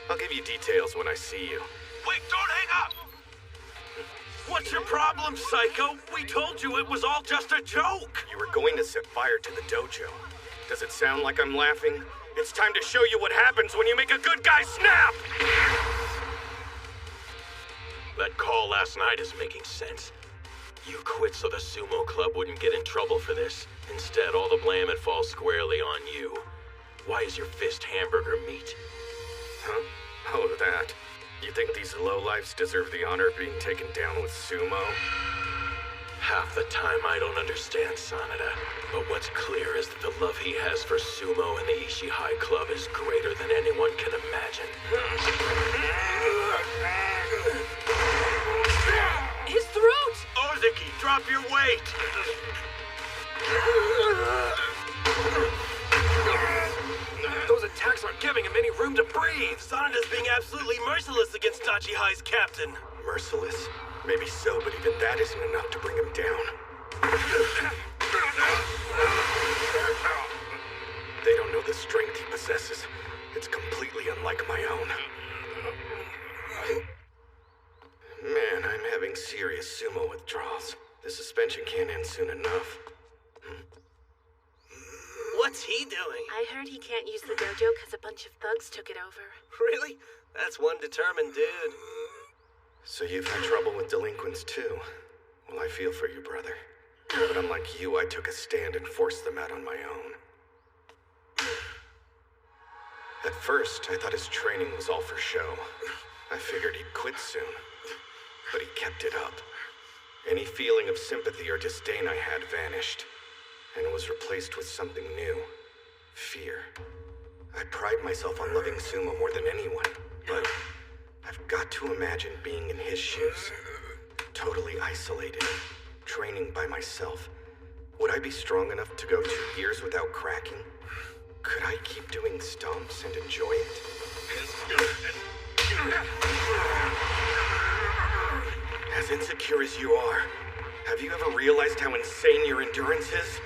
I'll give you details when I see you. Wait, don't hang up! What's your problem, Psycho? We told you it was all just a joke! You were going to set fire to the dojo. Does it sound like I'm laughing? It's time to show you what happens when you make a good guy snap! That call last night is making sense. You quit so the Sumo Club wouldn't get in trouble for this. Instead, all the blame had falls squarely on you. Why is your fist hamburger meat? Huh? Oh, that. You think these lowlifes deserve the honor of being taken down with sumo? Half the time I don't understand Sanada, but what's clear is that the love he has for sumo and the Ishihai Club is greater than anyone can imagine. His throat! Ozaki, drop your weight! Those attacks aren't giving him any room to breathe. Sanada's being absolutely merciless against Dachihai's captain. Merciless? Maybe so, but even that isn't enough to bring him down. They don't know the strength he possesses. It's completely unlike my own. Man, I'm having getting serious sumo withdrawals. The suspension can't end soon enough. What's he doing? I heard he can't use the dojo because a bunch of thugs took it over. Really? That's one determined dude. So you've had trouble with delinquents too. Well, I feel for you, brother. But unlike you, I took a stand and forced them out on my own. At first, I thought his training was all for show. I figured he'd quit soon. But he kept it up. Any feeling of sympathy or disdain I had vanished, and it was replaced with something new. Fear. I pride myself on loving Sumo more than anyone, but I've got to imagine being in his shoes. Totally isolated, training by myself. Would I be strong enough to go 2 years without cracking? Could I keep doing stomps and enjoy it? As insecure as you are, have you ever realized how insane your endurance is?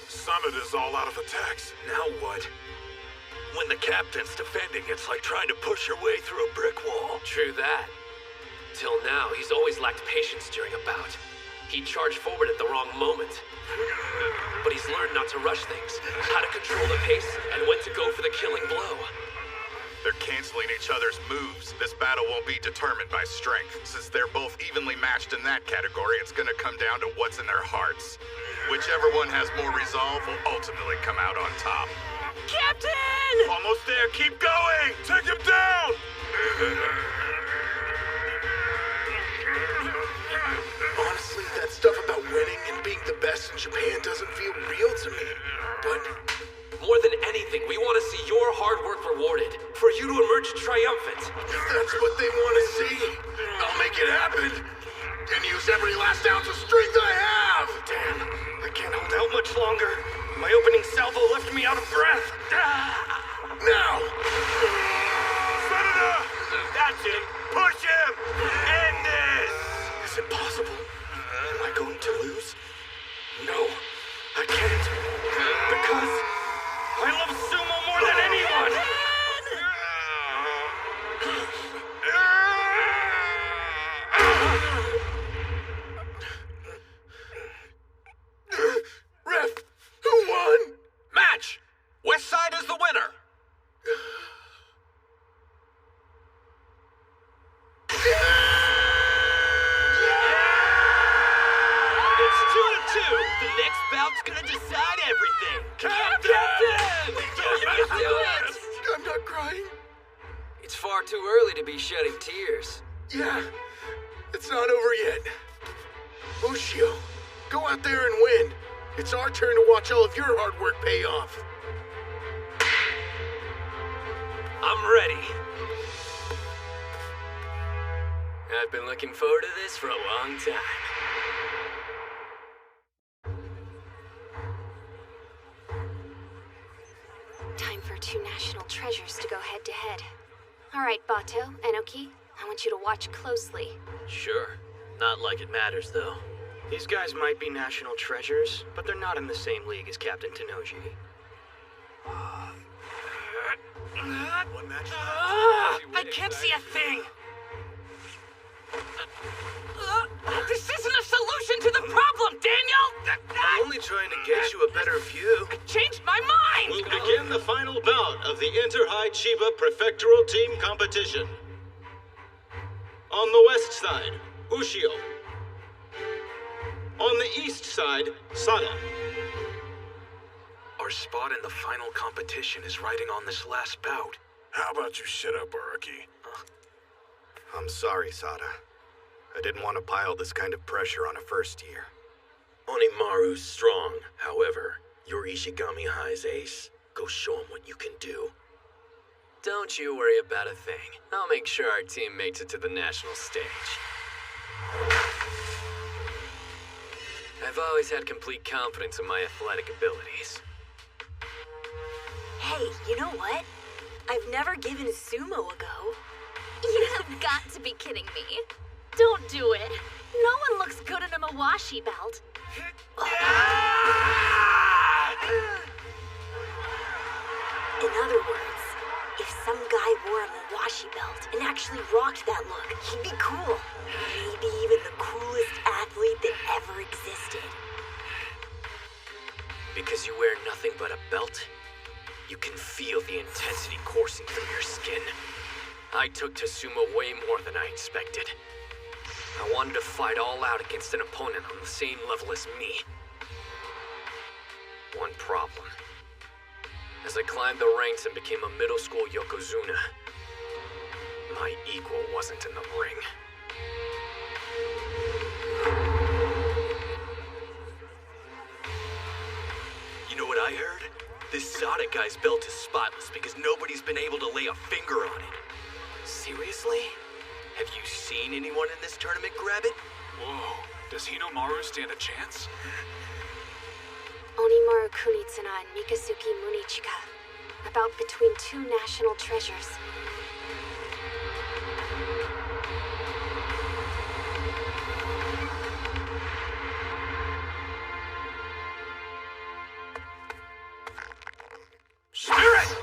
Some of it is all out of attacks. Now what? When the captain's defending, it's like trying to push your way through a brick wall. True that. Till now, he's always lacked patience during a bout. He'd charge forward at the wrong moment. But he's learned not to rush things, how to control the pace, and when to go for the killing blow. They're canceling each other's moves. This battle won't be determined by strength. Since they're both evenly matched in that category, it's gonna come down to what's in their hearts. Whichever one has more resolve will ultimately come out on top. Captain! Almost there, keep going! Take him down! Honestly, that stuff about winning and being the best in Japan doesn't feel real to me. But more than anything, we want to see your hard work rewarded, for you to emerge triumphant. If that's what they want to see, I'll make it happen. And use every last ounce of strength I have! Damn, I can't hold out much longer. My opening salvo left me out of breath. Now! Senator! That's it! Push him! End this! Is it possible? Am I going to lose? No, I can't. Because I love sumo more than anyone! Ref, who won? Match! West Side is the winner! It's 2-2. The next bout's gonna decide everything. Captain! You do it! I'm not crying. It's far too early to be shedding tears. Yeah, it's not over yet. Ushio, go out there and win. It's our turn to watch all of your hard work pay off. I'm ready. I've been looking forward to this for a long time. Time for 2 national treasures to go head-to-head. All right, Bato, Enoki, I want you to watch closely. Sure. Not like it matters, though. These guys might be national treasures, but they're not in the same league as Captain Tenoji. I can't see a thing. This isn't a solution to the problem, Daniel! I'm only trying to get you a better view. I changed my mind! We'll begin the final bout of the Inter-High Chiba Prefectural Team Competition. On the west side, Ushio. On the east side, Sada. Our spot in the final competition is riding on this last bout. How about you shut up, Araki? I'm sorry, Sada. I didn't want to pile this kind of pressure on a first year. Onimaru's strong, however. Your Ishigami High's ace. Go show him what you can do. Don't you worry about a thing. I'll make sure our team makes it to the national stage. I've always had complete confidence in my athletic abilities. Hey, you know what? I've never given sumo a go. You have got to be kidding me. Don't do it. No one looks good in a Mawashi belt. In other words, if some guy wore a Mawashi belt and actually rocked that look, he'd be cool. Maybe even the coolest athlete that ever existed. Because you wear nothing but a belt, you can feel the intensity coursing through your skin. I took to sumo way more than I expected. I wanted to fight all out against an opponent on the same level as me. One problem. As I climbed the ranks and became a middle school yokozuna, my equal wasn't in the ring. You know what I heard? This Sada guy's belt is spotless because nobody's been able to lay a finger on it. Seriously? Have you seen anyone in this tournament grab it? Whoa, does Hinomaru stand a chance? Onimaru Kunitsuna and Mikazuki Munichika. About between two national treasures. Spirit!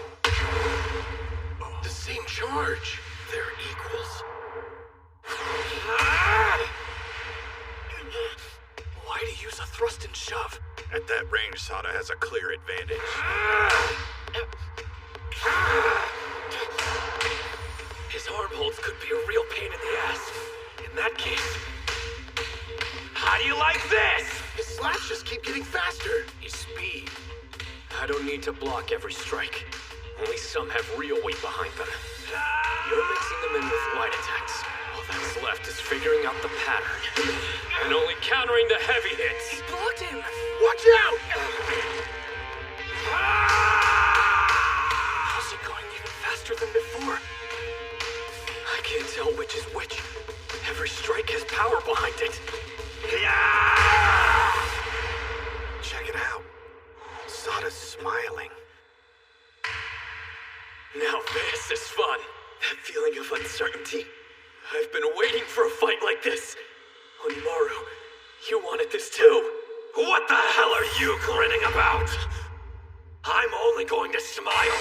The same charge. They're equals. Why'd he use a thrust and shove? At that range, Sada has a clear advantage. His arm holds could be a real pain in the ass. In that case, How do you like this? His slaps just keep getting faster. his speed. I don't need to block every strike. Only some have real weight behind them. You're mixing them in with light attacks. All that's left is figuring out the pattern. And only countering the heavy hits. He blocked him! Watch out! How's it going even faster than before? I can't tell which is which. Every strike has power behind it. Check it out. Sada's smiling. Now this is fun. That feeling of uncertainty. I've been waiting for a fight like this. Onimaru, you wanted this too. What the hell are you grinning about? I'm only going to smile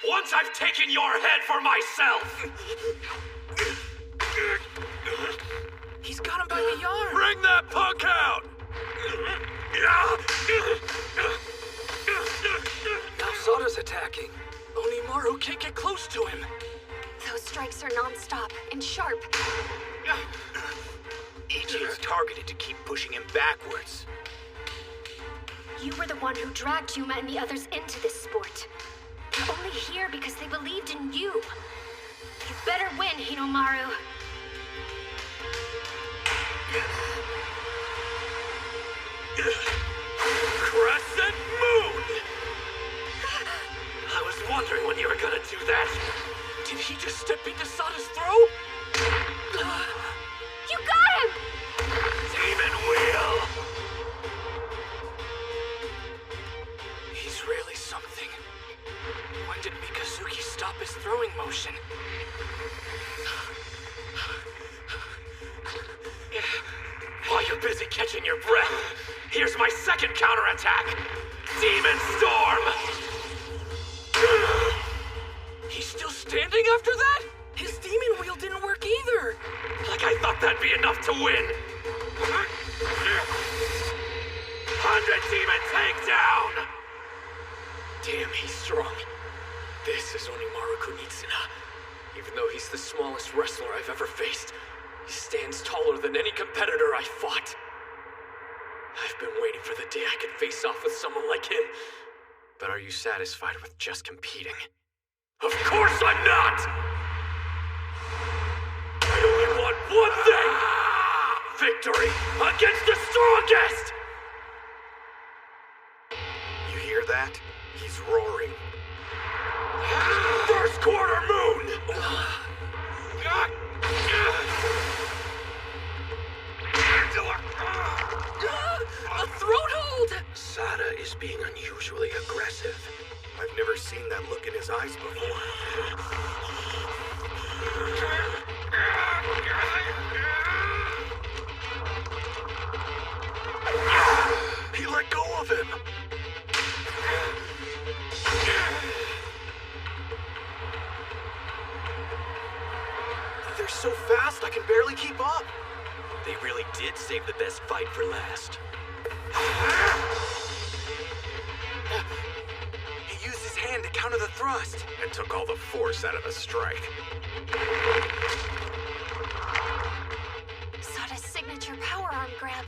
once I've taken your head for myself. He's got him by the arm! Bring that punk out! Now Sada's attacking. Onimaru can't get close to him. Those strikes are non-stop and sharp. Each hit's targeted to keep pushing him backwards. You were the one who dragged Yuma and the others into this sport. They're only here because they believed in you. You better win, Hinomaru. Crescent Moon! I was wondering when you were gonna do that. Did he just step into Sada's throat? You got him! Demon Wheel! He's really something. When did Mikazuki stop his throwing motion? While you're busy catching your breath, here's my second counterattack. Demon Storm! He's still standing after that? His demon wheel didn't work either. Like I thought that'd be enough to win. 100 Demon Takedown! Damn, he's strong. This is Onimaru Kunitsuna. Even though he's the smallest wrestler I've ever faced, he stands taller than any competitor I fought. I've been waiting for the day I could face off with someone like him. But are you satisfied with just competing? Of course I'm not! I only want one thing! Victory against the strongest! You hear that? He's roaring. First quarter moon! A throat hold! Sada is being unusually aggressive. I've never seen that look in his eyes before. He let go of him. They're so fast, I can barely keep up. They really did save the best fight for last. He used his hand to counter the thrust. And took all the force out of the strike. Sada's signature power arm grab.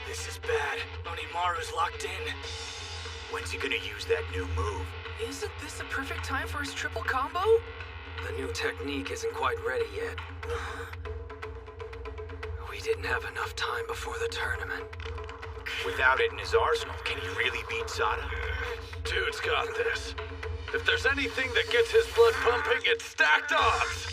This is bad. Onimaru's locked in. When's he gonna use that new move? Isn't this the perfect time for his triple combo? The new technique isn't quite ready yet. We didn't have enough time before the tournament. Without it in his arsenal, can he really beat Sada? Dude's got this. If there's anything that gets his blood pumping, it's stacked odds.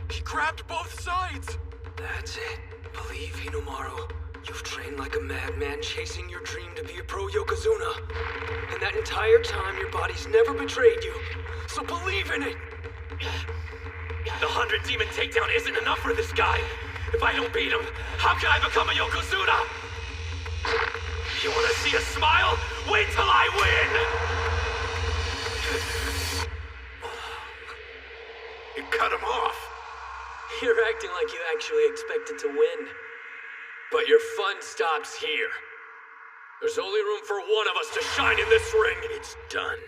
He grabbed both sides! That's it. Believe, Hinomaru. You've trained like a madman chasing your dream to be a pro Yokozuna. And that entire time, your body's never betrayed you. So believe in it! The 100 Demon takedown isn't enough for this guy. If I don't beat him, how can I become a Yokozuna? You wanna see a smile? Wait till I win! You cut him off. You're acting like you actually expected to win. But your fun stops here. There's only room for one of us to shine in this ring. It's done.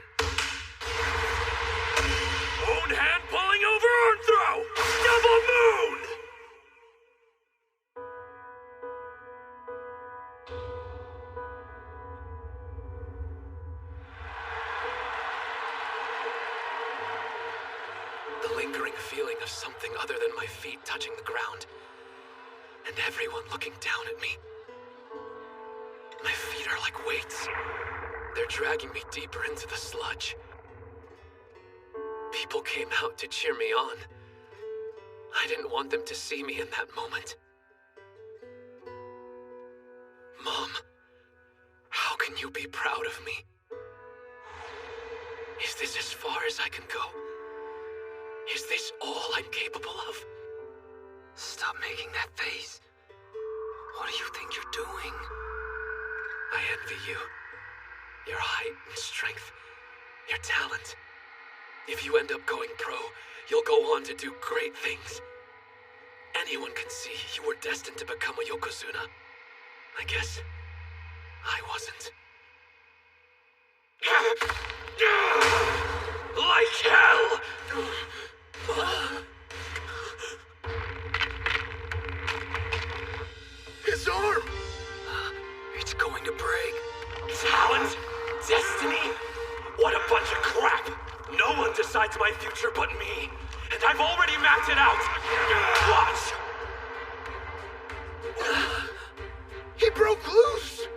Own hand pulling over arm throw! Double moon! The lingering feeling of something other than my feet touching the ground. And everyone looking down at me. My feet are like weights. They're dragging me deeper into the sludge. People came out to cheer me on. I didn't want them to see me in that moment. Mom, how can you be proud of me? Is this as far as I can go? Is this all I'm capable of? Stop making that face. What do you think you're doing? I envy you. Your height and strength. Your talent. If you end up going pro, you'll go on to do great things. Anyone can see you were destined to become a Yokozuna. I guess I wasn't. Like hell! His arm! It's going to break. Talent? Destiny? What a bunch of crap! No one decides my future but me. And I've already mapped it out. Watch! He broke loose!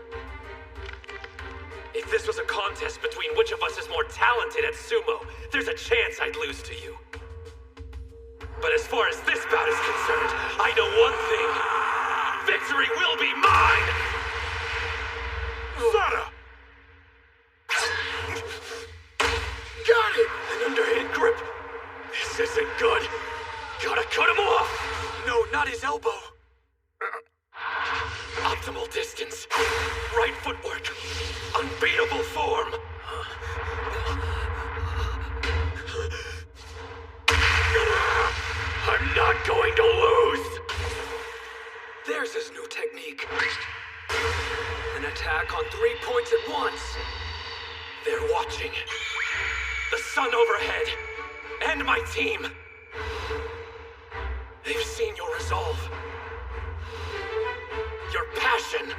If this was a contest between which of us is more talented at sumo, there's a chance I'd lose to you. But as far as this bout is concerned, I know one thing. Victory will be mine! Sada! Got it! An underhand grip. This isn't good. Gotta cut him off. No, not his elbow. Optimal distance. Right footwork. Unbeatable form. I'm not going to lose. There's his new technique. An attack on 3 points at once. They're watching. The sun overhead. And my team. They've seen your resolve. Your passion.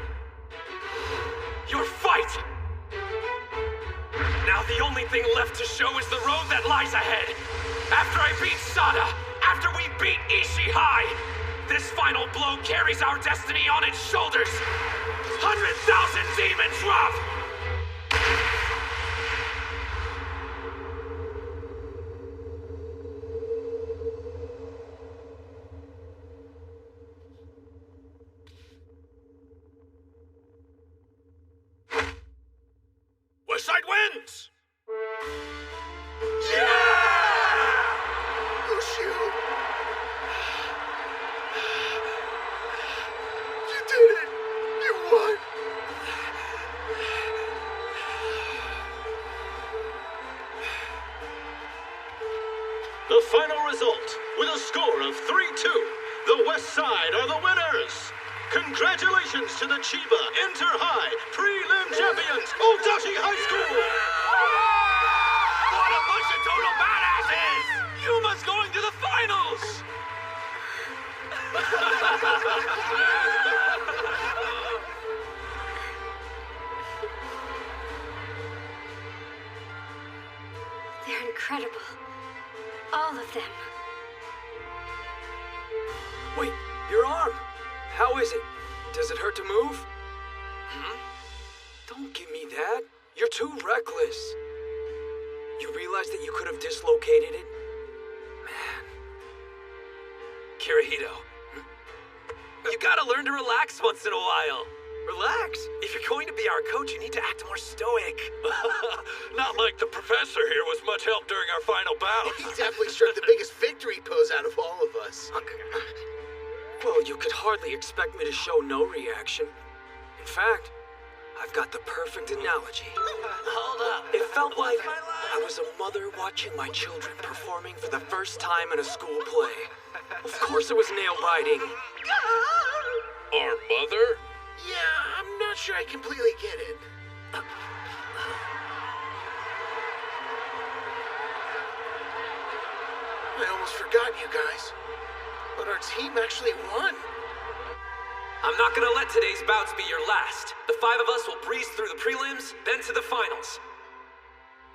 Your fight. Now the only thing left to show is the road that lies ahead. After I beat Sada, after we beat Ishihai, this final blow carries our destiny on its shoulders. 100,000 demons drop! Westside wins! Ushio! You did it! You won! The final result, with a score of 3-2, the West Side are the winners. Congratulations to the Chiba Inter-High Prelim Champions, Odachi High School! What a bunch of total badasses! Yuma's going to the finals! They're incredible. All of them. Wait, your arm. How is it? Does it hurt to move? Don't give me that. You're too reckless. You realize that you could have dislocated it? Kirihito, you gotta learn to relax once in a while. Relax? If you're going to be our coach, you need to act more stoic. Not like the professor here was much help during our final bout. He definitely struck the biggest victory pose out of all of us. Well, you could hardly expect me to show no reaction. In fact, I've got the perfect analogy. Hold up. It felt like I was a mother watching my children performing for the first time in a school play. Of course it was nail-biting. Our mother? Yeah, I'm not sure I completely get it. I almost forgot, you guys. But our team actually won. I'm not gonna let today's bouts be your last. The 5 of us will breeze through the prelims, then to the finals.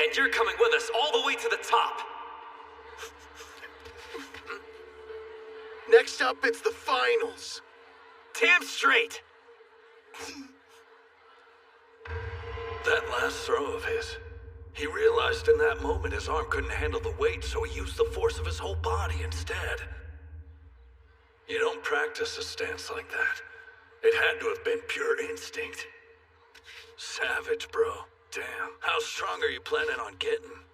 And you're coming with us all the way to the top. Next up, it's the finals. Damn straight. That last throw of his. He realized in that moment his arm couldn't handle the weight, so he used the force of his whole body instead. You don't practice a stance like that. It had to have been pure instinct. Savage, bro. Damn. How strong are you planning on getting?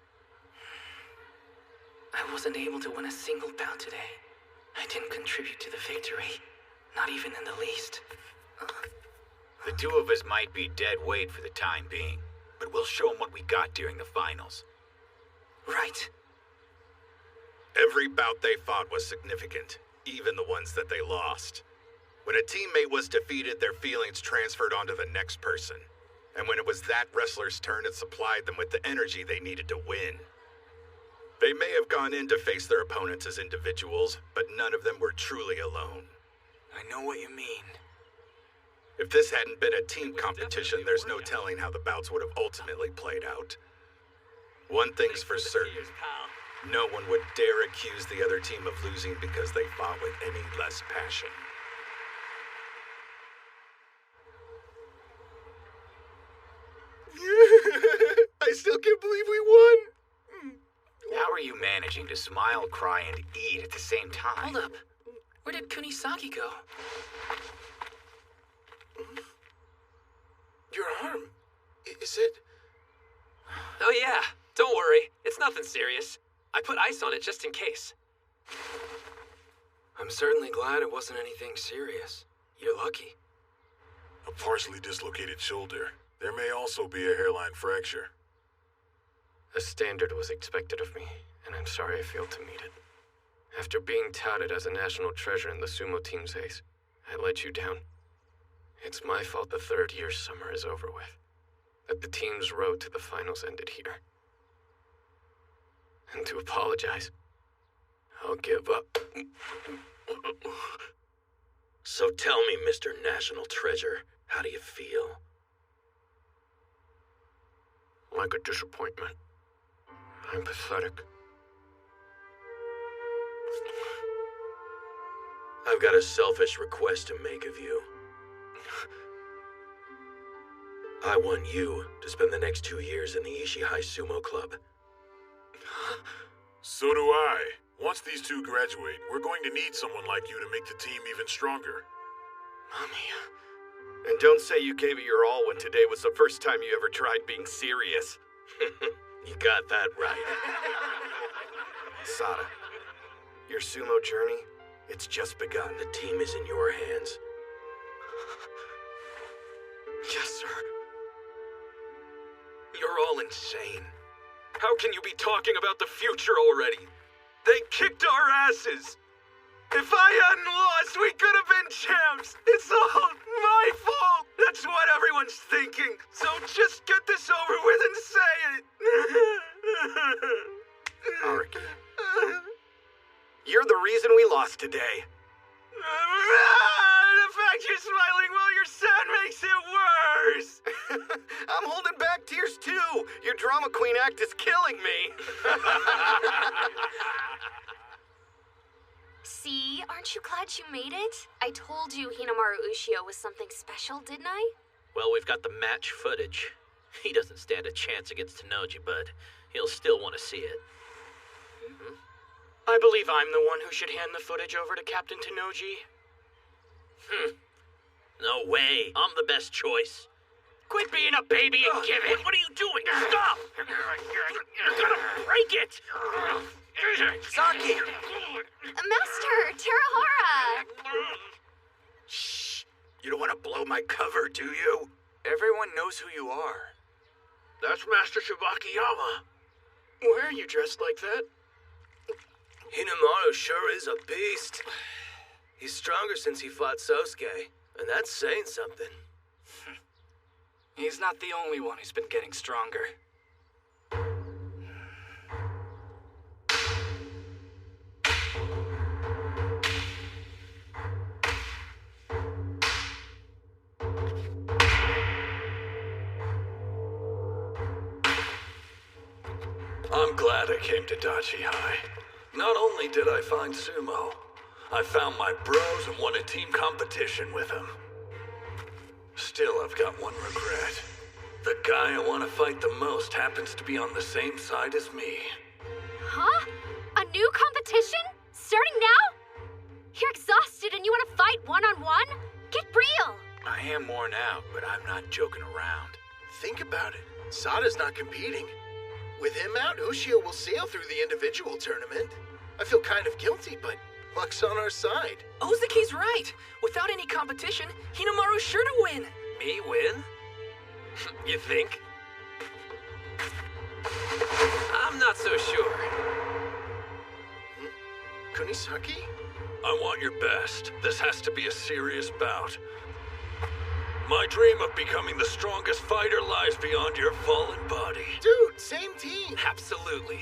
I wasn't able to win a single bout today. I didn't contribute to the victory. Not even in the least. The 2 of us might be dead weight for the time being, but we'll show them what we got during the finals. Right. Every bout they fought was significant, even the ones that they lost. When a teammate was defeated, their feelings transferred onto the next person. And when it was that wrestler's turn, it supplied them with the energy they needed to win. They may have gone in to face their opponents as individuals, but none of them were truly alone. I know what you mean. If this hadn't been a team competition, there's no telling how the bouts would have ultimately played out. One thing's for certain. No one would dare accuse the other team of losing because they fought with any less passion. I still can't believe we won. How are you managing to smile, cry, and eat at the same time? Hold up. Where did Kunisaki go? Your arm. Is it? Oh yeah, don't worry. It's nothing serious. I put ice on it just in case. I'm certainly glad it wasn't anything serious. You're lucky. A partially dislocated shoulder. There may also be a hairline fracture. A standard was expected of me, and I'm sorry I failed to meet it. After being touted as a national treasure in the sumo team's ace, I let you down. It's my fault the 3rd year summer is over with. That the team's road to the finals ended here. And to apologize, I'll give up. So tell me, Mr. National Treasure, how do you feel? Like a disappointment. I'm pathetic. I've got a selfish request to make of you. I want you to spend the next 2 years in the Ishihai Sumo Club. So do I. Once these 2 graduate, we're going to need someone like you to make the team even stronger. Mommy. And don't say you gave it your all when today was the first time you ever tried being serious. You got that right. Sada, your sumo journey, it's just begun. The team is in your hands. Yes, sir. You're all insane. How can you be talking about the future already? They kicked our asses. If I hadn't lost, we could have been champs. It's all my fault. That's what everyone's thinking. So just get this over with and say it. Araki, you're the reason we lost today. The fact you're smiling while you're sad makes it worse. I'm holding back tears too. Your drama queen act is killing me. See, aren't you glad you made it? I told you Hinamaru Ushio was something special, didn't I? Well, we've got the match footage. He doesn't stand a chance against Tanoji, but he'll still want to see it. I believe I'm the one who should hand the footage over to Captain Tanoji. No way. I'm the best choice. Quit being a baby and give it! What are you doing? Stop! You're gonna break it! Saki! Master, Terahara! Shh! You don't want to blow my cover, do you? Everyone knows who you are. That's Master Shibakiyama. Why are you dressed like that? Hinamaru sure is a beast. He's stronger since he fought Sosuke, and that's saying something. He's not the only one who's been getting stronger. I'm glad I came to Dachi High. Not only did I find Sumo, I found my bros and won a team competition with them. Still, I've got one regret. The guy I want to fight the most happens to be on the same side as me. Huh? A new competition? Starting now? You're exhausted and you want to fight one-on-one? Get real! I am worn out, but I'm not joking around. Think about it. Sada's not competing. With him out, Ushio will sail through the individual tournament. I feel kind of guilty, but luck's on our side. Ozuki's right. Without any competition, Hinamaru's sure to win. Me win? You think? I'm not so sure. Kunisaki? I want your best. This has to be a serious bout. My dream of becoming the strongest fighter lies beyond your fallen body. Dude, same team. Absolutely.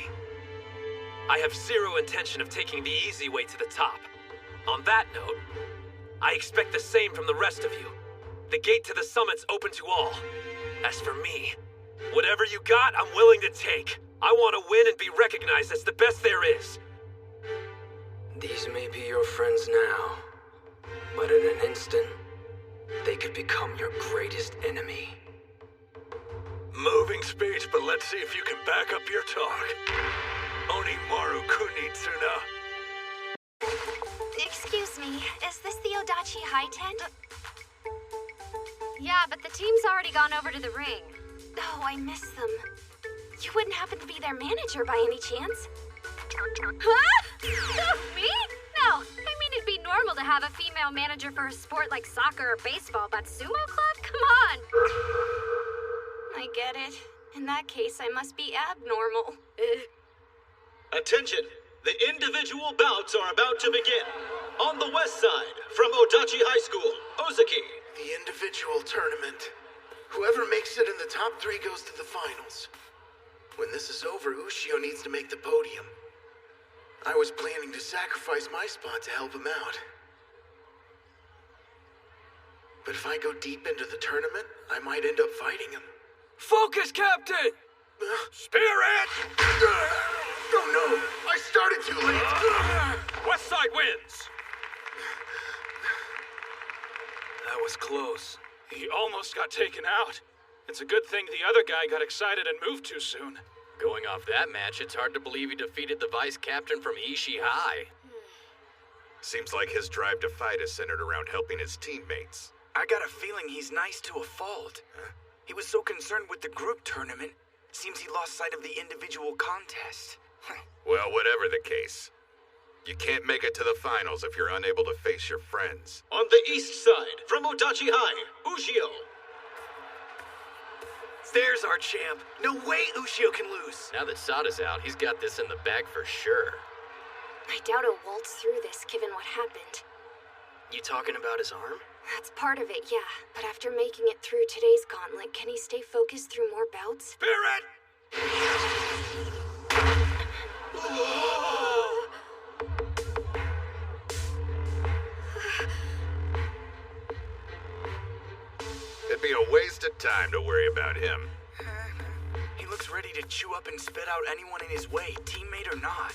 I have zero intention of taking the easy way to the top. On that note, I expect the same from the rest of you. The gate to the summit's open to all. As for me, whatever you got, I'm willing to take. I want to win and be recognized as the best there is. These may be your friends now, but in an instant, they could become your greatest enemy. Moving speech, but let's see if you can back up your talk. Onimaru Kunitsuna. Excuse me, is this the Odachi High tent? Yeah, but the team's already gone over to the ring. Oh, I miss them. You wouldn't happen to be their manager by any chance? Huh? Me? No, I mean it'd be normal to have a female manager for a sport like soccer or baseball, but sumo club? Come on! I get it. In that case, I must be abnormal. Attention! The individual bouts are about to begin. On the west side, from Odachi High School, Ozuki. The individual tournament. Whoever makes it in the top 3 goes to the finals. When this is over, Ushio needs to make the podium. I was planning to sacrifice my spot to help him out. But if I go deep into the tournament, I might end up fighting him. Focus, Captain! Spirit! Oh no! I started too late! West side wins! That was close. He almost got taken out. It's a good thing the other guy got excited and moved too soon. Going off that match, it's hard to believe he defeated the vice captain from Ishii High. Seems like his drive to fight is centered around helping his teammates. I got a feeling he's nice to a fault. He was so concerned with the group tournament, seems he lost sight of the individual contest. Well, whatever the case, you can't make it to the finals if you're unable to face your friends. On the east side, from Odachi High, Ushio. There's our champ. No way Ushio can lose. Now that Sada's out, he's got this in the bag for sure. I doubt he'll waltz through this given what happened. You talking about his arm? That's part of it, yeah. But after making it through today's gauntlet, can he stay focused through more bouts? Spirit! It'd be a waste of time to worry about him. He looks ready to chew up and spit out anyone in his way, teammate or not.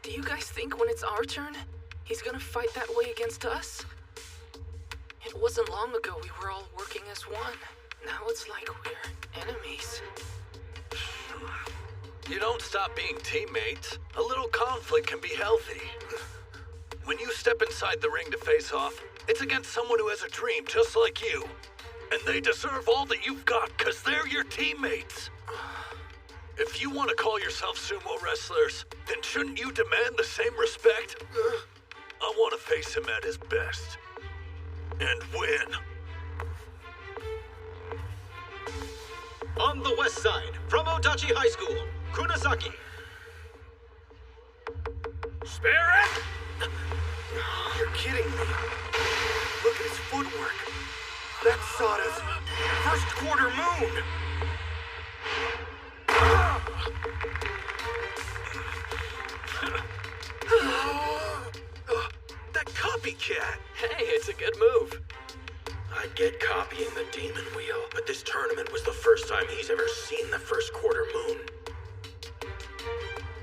Do you guys think when it's our turn, he's gonna fight that way against us? It wasn't long ago we were all working as one. Now it's like we're enemies. You don't stop being teammates. A little conflict can be healthy. When you step inside the ring to face off, it's against someone who has a dream just like you. And they deserve all that you've got, because they're your teammates. If you want to call yourself sumo wrestlers, then shouldn't you demand the same respect? I want to face him at his best. And win. On the west side, from Odachi High School, Kunasaki. Spirit! You're kidding me. Look at his footwork. That's Sada's first quarter moon. That copycat! Hey, it's a good move. I get copying the demon wheel, but this tournament was the first time he's ever seen the first quarter moon.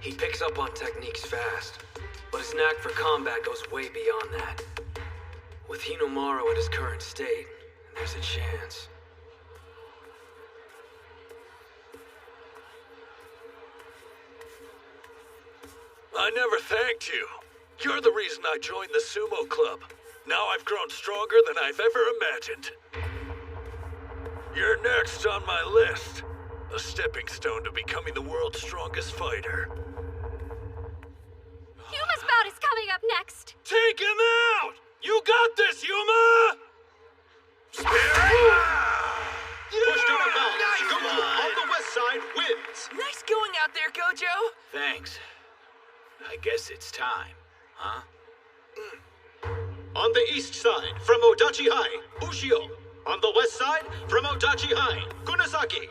He picks up on techniques fast, but his knack for combat goes way beyond that. With Hinomaru at his current state, there's a chance. I never thanked you. You're the reason I joined the sumo club. Now I've grown stronger than I've ever imagined. You're next on my list. A stepping stone to becoming the world's strongest fighter. Yuma's bout is coming up next. Take him out! You got this, Yuma! Pushed out of bounds. Gojo on the west side wins. Nice going out there, Gojo. Thanks. I guess it's time, huh? On the east side, from Odachi High, Ushio. On the west side, from Odachi High, Kunasaki.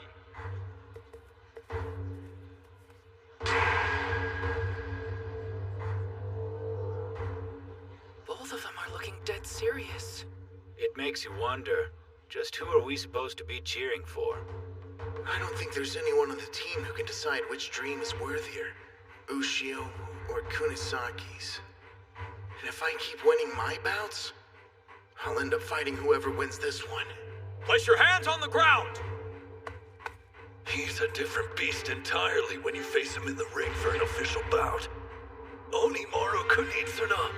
Both of them are looking dead serious. It makes you wonder, just who are we supposed to be cheering for? I don't think there's anyone on the team who can decide which dream is worthier. Ushio or Kunasaki's. And if I keep winning my bouts, I'll end up fighting whoever wins this one. Place your hands on the ground! He's a different beast entirely when you face him in the ring for an official bout. Onimaru Kunitsuna,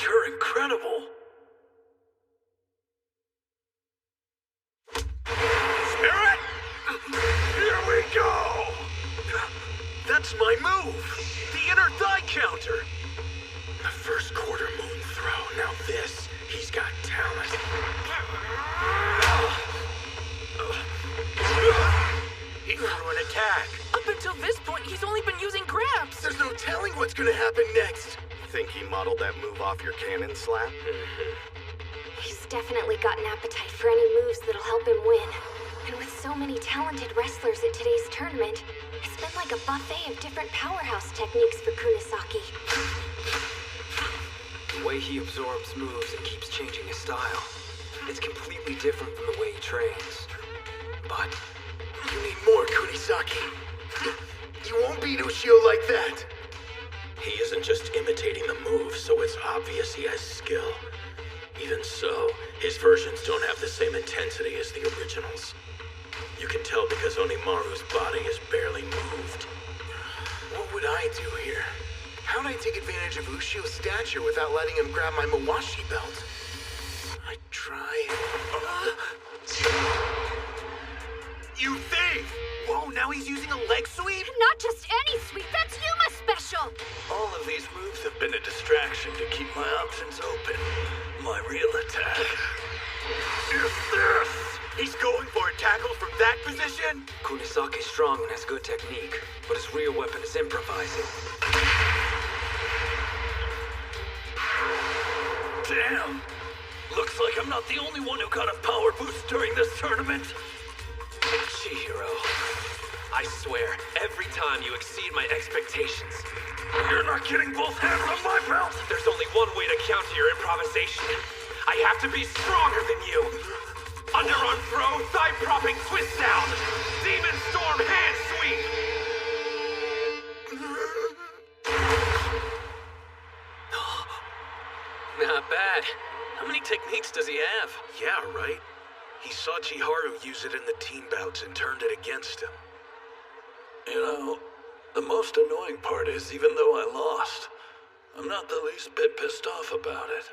you're incredible. Spirit! Here we go! That's my move! The inner thigh counter! The first quarter moon throw. Now this, he's got talent. He threw an attack. Up until this point, he's only been using grabs. There's no telling what's gonna happen next. Think he modeled that move off your cannon slap? He's definitely got an appetite for any moves that'll help him win. And with so many talented wrestlers at today's tournament, it's been like a buffet of different powerhouse techniques for Kunasaki. The way he absorbs moves and keeps changing his style, it's completely different from the way he trains. But you need more, Kunisaki. You won't beat Ushio like that. He isn't just imitating the move, so it's obvious he has skill. Even so, his versions don't have the same intensity as the originals. You can tell because Onimaru's body is barely moved. What would I do here? How'd I take advantage of Ushio's stature without letting him grab my Mawashi belt? I tried. You thief! Whoa, now he's using a leg sweep? Not just any sweep, that's Yuma's special! All of these moves have been a distraction to keep my options open. My real attack is this! He's going for a tackle from that position? Kunisaki's strong and has good technique, but his real weapon is improvising. Damn! Looks like I'm not the only one who got a power boost during this tournament. Chihiro, I swear, every time you exceed my expectations. You're not getting both hands on my belt! There's only one way to counter your improvisation. I have to be stronger than you. Underarm throw, thigh propping twist down. Demon storm hand sweep. Not bad. How many techniques does he have? Yeah, right? He saw Chiharu use it in the team bouts and turned it against him. You know, the most annoying part is, even though I lost, I'm not the least bit pissed off about it.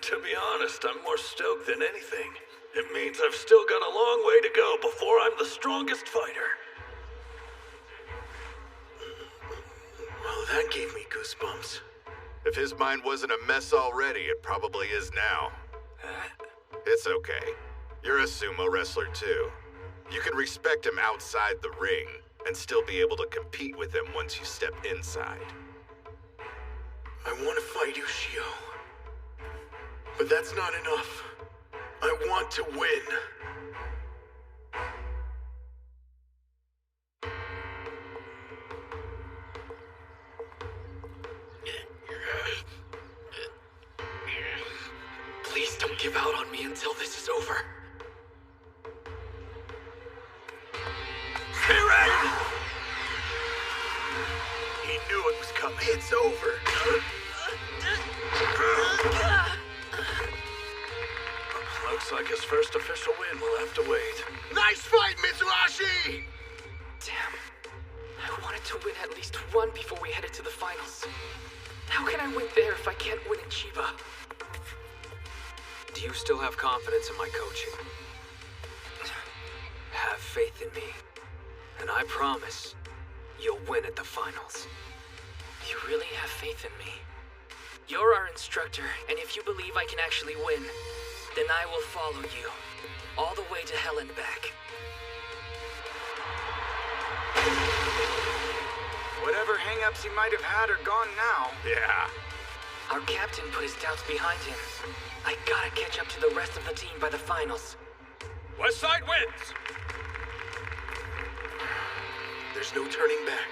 To be honest, I'm more stoked than anything. It means I've still got a long way to go before I'm the strongest fighter. Well, that gave me goosebumps. If his mind wasn't a mess already, it probably is now. It's okay. You're a sumo wrestler too. You can respect him outside the ring and still be able to compete with him once you step inside. I want to fight Ushio. But that's not enough. I want to win. Please don't give out on me until this is over. Spirit! He knew it was coming. It's over. Looks like his first official win will have to wait. Nice fight, Mitsuhashi! Damn. I wanted to win at least one before we headed to the finals. How can I win there if I can't win in Chiba? Do you still have confidence in my coaching? Have faith in me, and I promise you'll win at the finals. You really have faith in me? You're our instructor, and if you believe I can actually win, then I will follow you, all the way to hell and back. Whatever hang-ups he might have had are gone now. Yeah. Our captain put his doubts behind him. I gotta catch up to the rest of the team by the finals. Westside wins! There's no turning back.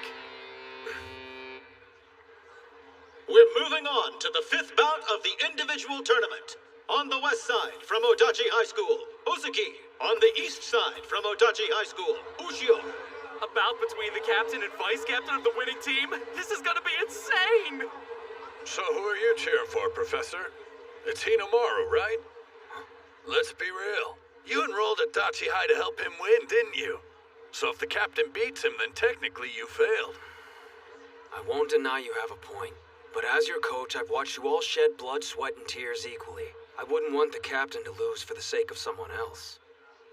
We're moving on to the 5th bout of the individual tournament. On the west side from Odachi High School, Ozuki. On the east side from Odachi High School, Ushio. A bout between the captain and vice captain of the winning team? This is gonna be insane! So who are you cheering for, Professor? It's Hinamaru, right? Let's be real. You enrolled at Dachi High to help him win, didn't you? So if the captain beats him, then technically you failed. I won't deny you have a point, but as your coach, I've watched you all shed blood, sweat, and tears equally. I wouldn't want the captain to lose for the sake of someone else.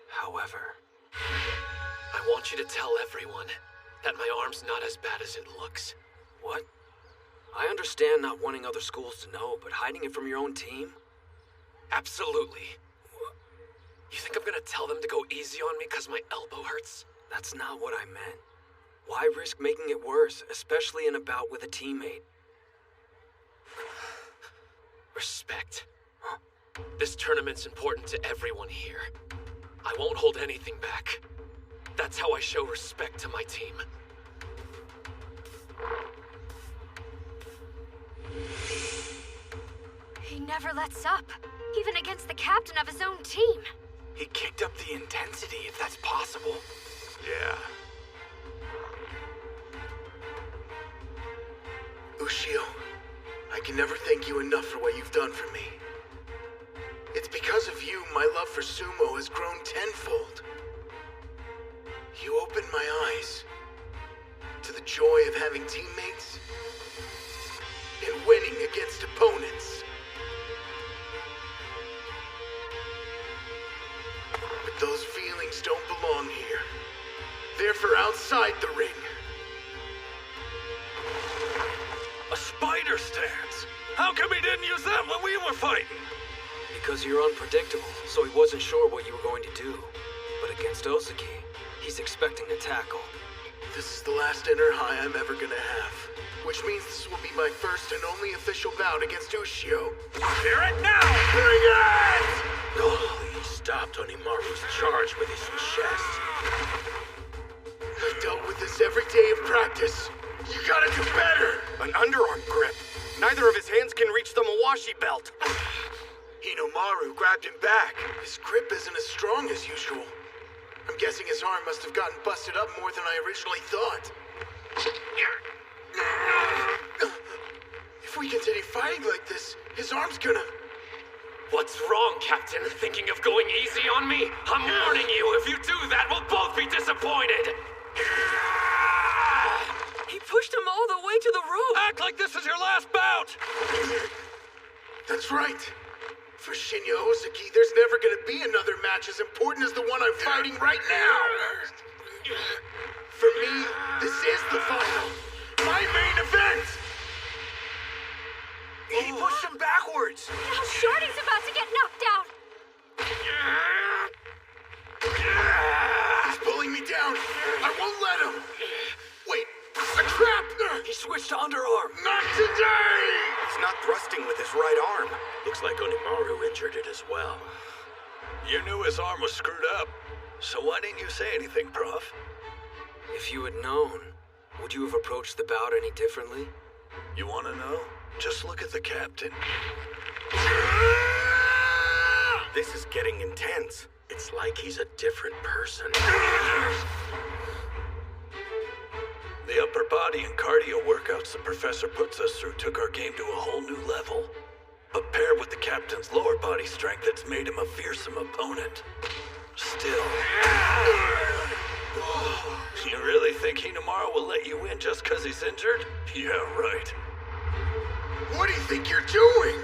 However, I want you to tell everyone that my arm's not as bad as it looks. What? I understand not wanting other schools to know, but hiding it from your own team? Absolutely. You think I'm gonna tell them to go easy on me because my elbow hurts? That's not what I meant. Why risk making it worse, especially in a bout with a teammate? Respect. This tournament's important to everyone here. I won't hold anything back. That's how I show respect to my team. He never lets up, even against the captain of his own team. He kicked up the intensity, if that's possible. Yeah. Ushio, I can never thank you enough for what you've done for me. It's because of you my love for sumo has grown tenfold. You opened my eyes to the joy of having teammates and winning against opponents. But those feelings don't belong here. They're for outside the ring. A spider stance! How come he didn't use that when we were fighting? Because you're unpredictable, so he wasn't sure what you were going to do. But against Ozuki, he's expecting a tackle. This is the last inner high I'm ever gonna have. which means this will be my first and only official bout against Ushio. Hear it now! Bring it! Oh, he stopped Onimaru's charge with his chest. I've dealt with this every day of practice. You gotta do better! An underarm grip. Neither of his hands can reach the Mawashi belt. Hinomaru grabbed him back. His grip isn't as strong as usual. I'm guessing his arm must have gotten busted up more than I originally thought. If we continue fighting like this, his arm's gonna... What's wrong, Captain? Thinking of going easy on me? I'm warning you, if you do that, we'll both be disappointed! He pushed him all the way to the roof! Act like this is your last bout! That's right. For Shinya Ozaki, there's never gonna be another match as important as the one I'm fighting right now! For me, this is the final. My main event! He pushed him backwards! Now Shorty's about to get knocked out! He's pulling me down! I won't let him! Wait, a trap! He switched to underarm! Not today! He's not thrusting with his right arm. Looks like Onimaru injured it as well. You knew his arm was screwed up. So why didn't you say anything, Prof? If you had known, would you have approached the bout any differently? You want to know? Just look at the captain. This is getting intense. It's like he's a different person. The upper body and cardio workouts the professor puts us through took our game to a whole new level. But paired with the captain's lower body strength, that's made him a fearsome opponent. Still... You really think Hinomaru will let you win just because he's injured? Yeah, right. What do you think you're doing?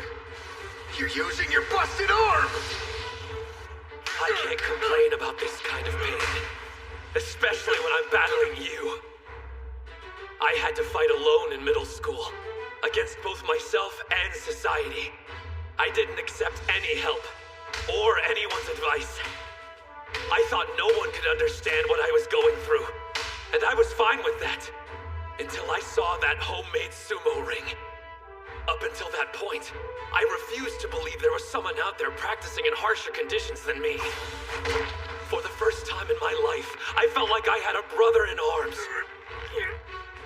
You're using your busted arm! I can't complain about this kind of pain. Especially when I'm battling you. I had to fight alone in middle school. Against both myself and society. I didn't accept any help. Or anyone's advice. I thought no one could understand what I was going through. And I was fine with that. Until I saw that homemade sumo ring. Up until that point, I refused to believe there was someone out there practicing in harsher conditions than me. For the first time in my life, I felt like I had a brother in arms.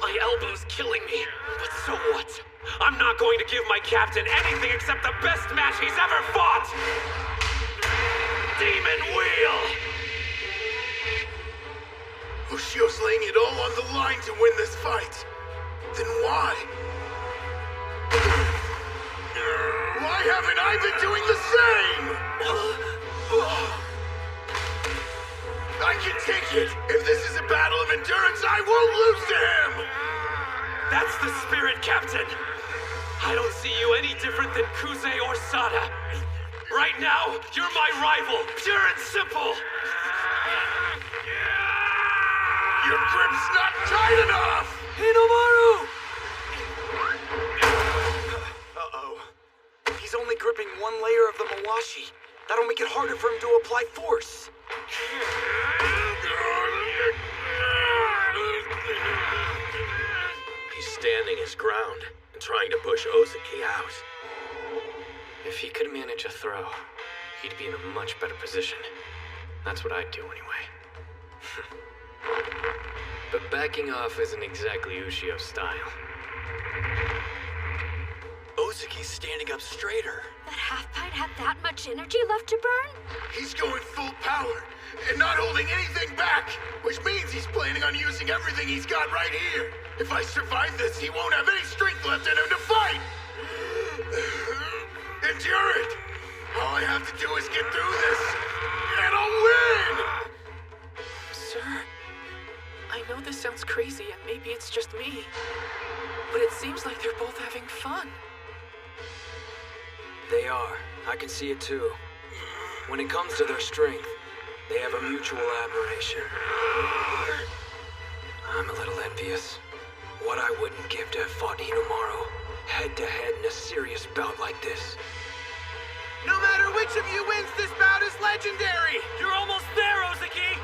My elbow's killing me, but so what? I'm not going to give my captain anything except the best match he's ever fought! Demon Wheel! Ushio's laying it all on the line to win this fight. Then why? Why haven't I been doing the same? I can take it! If this is a battle of endurance, I won't lose to him! That's the spirit, Captain! I don't see you any different than Kuze or Sada. Right now, you're my rival, pure and simple! Your grip's not tight enough! Hinomaru! Uh-oh. He's only gripping one layer of the Mawashi. That'll make it harder for him to apply force. He's standing his ground and trying to push Ozaki out. If he could manage a throw, he'd be in a much better position. That's what I'd do anyway. But backing off isn't exactly Ushio's style. Ozaki's standing up straighter. That half-pint had that much energy left to burn? He's going full power and not holding anything back, which means he's planning on using everything he's got right here. If I survive this, he won't have any strength left in him to fight. Endure it. All I have to do is get through this, and I'll win! Sir, I know this sounds crazy and maybe it's just me, but it seems like they're both having fun. They are. I can see it too. When it comes to their strength, they have a mutual admiration. I'm a little envious. What I wouldn't give to have fought Hinomaru head-to-head in a serious bout like this. No matter which of you wins, this bout is legendary! You're almost there, Ozaki!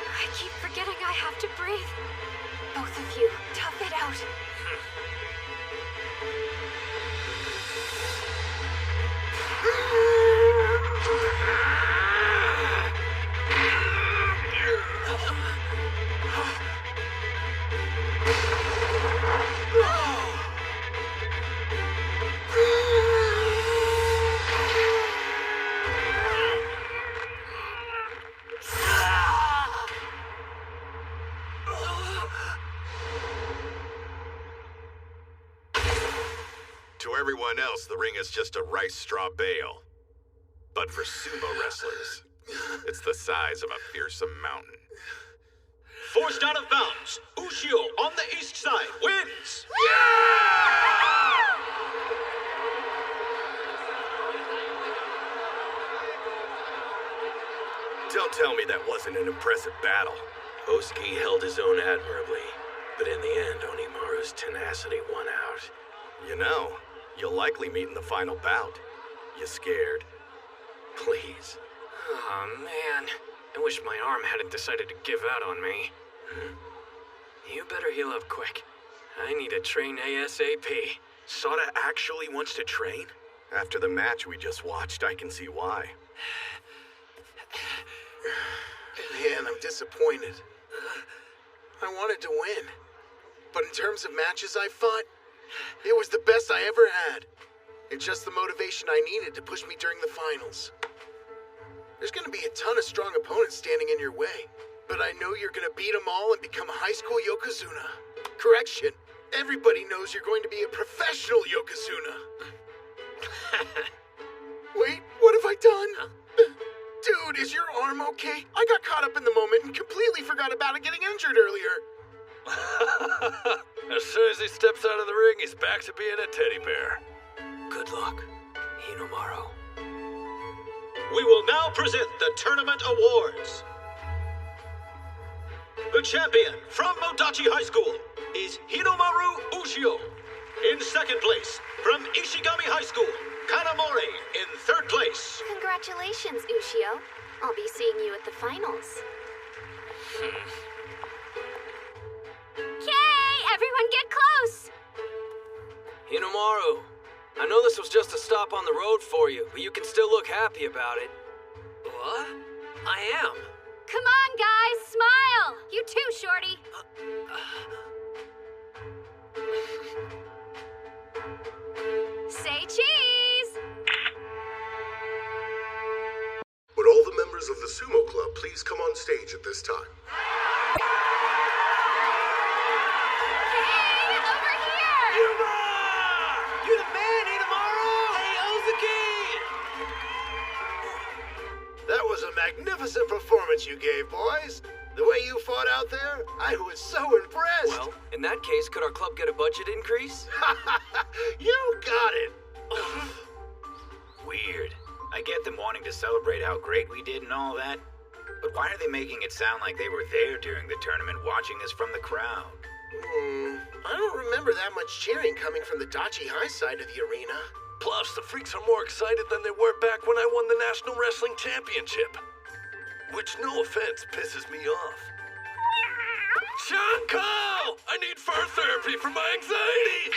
I keep forgetting I have to breathe. both of you. Tough it out. To everyone else, the ring is just a rice straw bale. But for sumo wrestlers, it's the size of a fearsome mountain. Forced out of bounds, Ushio on the east side wins! Don't tell me that wasn't an impressive battle. Oski held his own admirably, but in the end, Onimaru's tenacity won out. You know, you'll likely meet in the final bout. You scared? Please. Oh, man. I wish my arm hadn't decided to give out on me. You better heal up quick. I need to train ASAP. Sada actually wants to train? After the match we just watched, I can see why. Man, I'm disappointed. I wanted to win. But in terms of matches I fought, it was the best I ever had. It's just the motivation I needed to push me during the finals. There's gonna be a ton of strong opponents standing in your way, but I know you're gonna beat them all and become a high school Yokozuna. Correction, everybody knows you're going to be a professional Yokozuna. Wait, what have I done? Dude, is your arm okay? I got caught up in the moment and completely forgot about it getting injured earlier. As soon as he steps out of the ring, he's back to being a teddy bear. Good luck, Hinomaru. We will now present the tournament awards. The champion from Modachi High School is Hinomaru Ushio. In second place, from Ishigami High School, Kanamori in third place. Congratulations, Ushio. I'll be seeing you at the finals. Okay, everyone get close! Hinomaru, I know this was just a stop on the road for you, but you can still look happy about it. What? I am. Come on, guys, smile! You too, Shorty. Say cheese! Would all the members of the Sumo Club please come on stage at this time? Hey, over here! You the man, Hinomaru! Hey, Ozaki! That was a magnificent performance you gave, boys. The way you fought out there, I was so impressed. Well, in that case, could our club get a budget increase? You got it. Weird. I get them wanting to celebrate how great we did and all that, but why are they making it sound like they were there during the tournament watching us from the crowd? I don't remember that much cheering coming from the Dachi High side of the arena. Plus, the freaks are more excited than they were back when I won the National Wrestling Championship. Which, no offense, pisses me off. Chanko! I need fur therapy for my anxiety!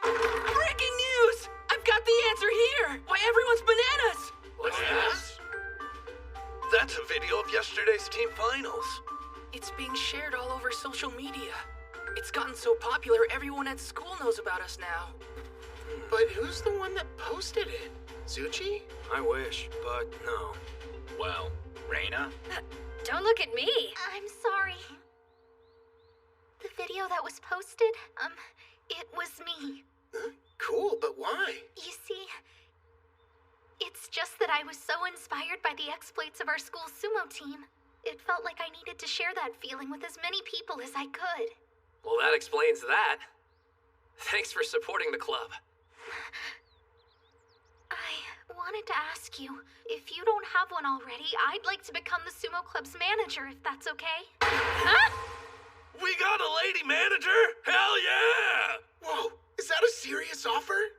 Breaking news! I've got the answer here! Why everyone's bananas! What's this? That's a video of yesterday's team finals. It's being shared all over social media. It's gotten so popular, everyone at school knows about us now. But who's the one that posted it? Zuchi? I wish, but no. Well, Reina? Don't look at me. I'm sorry. The video that was posted, it was me. Cool, but why? You see, it's just that I was so inspired by the exploits of our school's sumo team. It felt like I needed to share that feeling with as many people as I could. Well, that explains that. Thanks for supporting the club. I wanted to ask you, if you don't have one already, I'd like to become the sumo club's manager, if that's okay. Huh? We got a lady manager? Hell yeah! Whoa, is that a serious offer?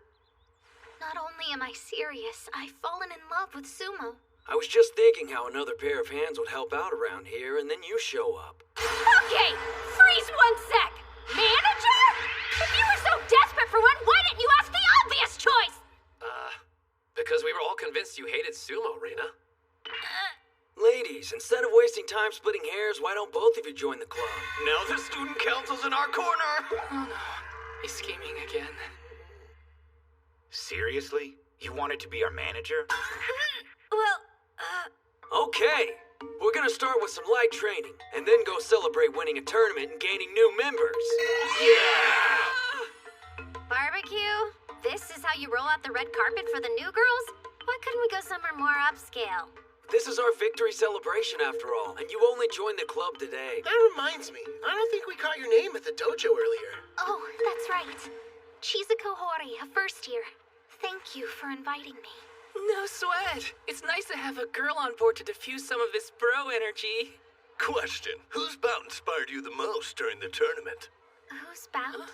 Not only am I serious, I've fallen in love with sumo. I was just thinking how another pair of hands would help out around here, and then you show up. Okay, freeze 1 sec. Manager? If you were so desperate for one, why didn't you ask the obvious choice? Because we were all convinced you hated sumo, Reina. Ladies, instead of wasting time splitting hairs, why don't both of you join the club? Now the student council's in our corner. Oh no, he's scheming again. Seriously? You wanted to be our manager? Okay, we're gonna start with some light training, and then go celebrate winning a tournament and gaining new members. Barbecue? This is how you roll out the red carpet for the new girls? Why couldn't we go somewhere more upscale? This is our victory celebration after all, and you only joined the club today. That reminds me, I don't think we caught your name at the dojo earlier. Oh, that's right. Chizuko Hori, a first year. Thank you for inviting me. No sweat. It's nice to have a girl on board to diffuse some of this bro energy. Question, whose bout inspired you the most during the tournament? Whose bout?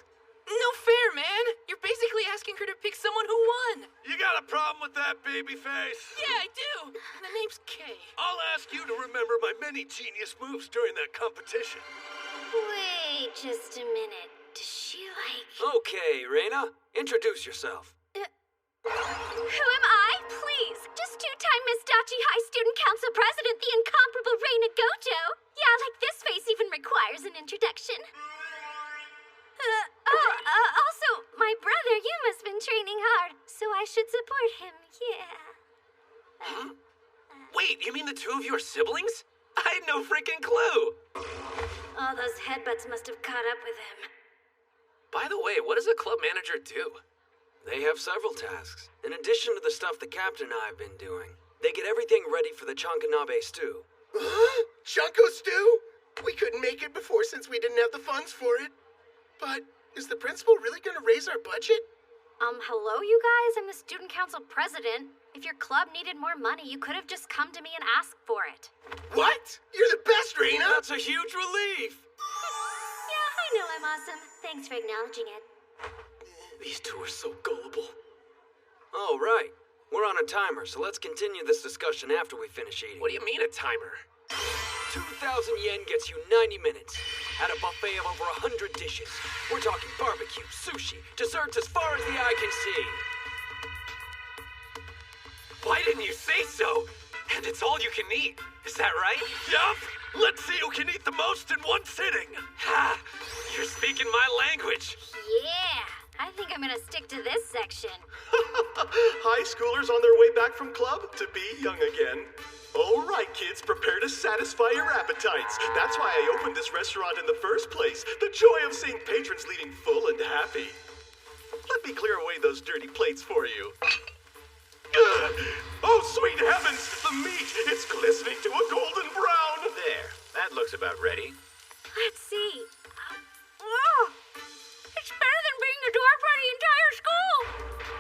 No fair, man. You're basically asking her to pick someone who won. You got a problem with that, babyface? Yeah, I do. The name's Kay. I'll ask you to remember my many genius moves during that competition. Wait just a minute. Does she like... Okay, Reina, introduce yourself. Who am I? Please. Just two-time Miss Dachi High Student Council President, the incomparable Reina Gojo. Yeah, like this face even requires an introduction. Also, my brother, you must have been training hard, so I should support him, yeah. Huh? Wait, you mean the two of you are siblings? I had no freaking clue. All those headbutts must have caught up with him. By the way, what does a club manager do? They have several tasks. In addition to the stuff the captain and I have been doing, they get everything ready for the Chankanabe stew. Huh? Chanko stew? We couldn't make it before since we didn't have the funds for it. But is the principal really gonna raise our budget? Hello, you guys? I'm the student council president. If your club needed more money, you could have just come to me and asked for it. What? You're the best, Reina! That's a huge relief! Yeah, I know I'm awesome. Thanks for acknowledging it. These two are so gullible. Oh, right. We're on a timer, so let's continue this discussion after we finish eating. What do you mean a timer? 2,000 yen gets you 90 minutes. At a buffet of over 100 dishes. We're talking barbecue, sushi, desserts as far as the eye can see. Why didn't you say so? And it's all you can eat. Is that right? Yup! Let's see who can eat the most in one sitting. Ha! You're speaking my language. Yeah, I think I'm gonna stick to this section. High schoolers on their way back from club to be young again. All right, kids, prepare to satisfy your appetites. That's why I opened this restaurant in the first place. The joy of seeing patrons leaving full and happy. Let me clear away those dirty plates for you. Oh, sweet heavens! The meat! It's glistening to a golden brown! There. That looks about ready. Let's see. It's better than being the door for the entire school!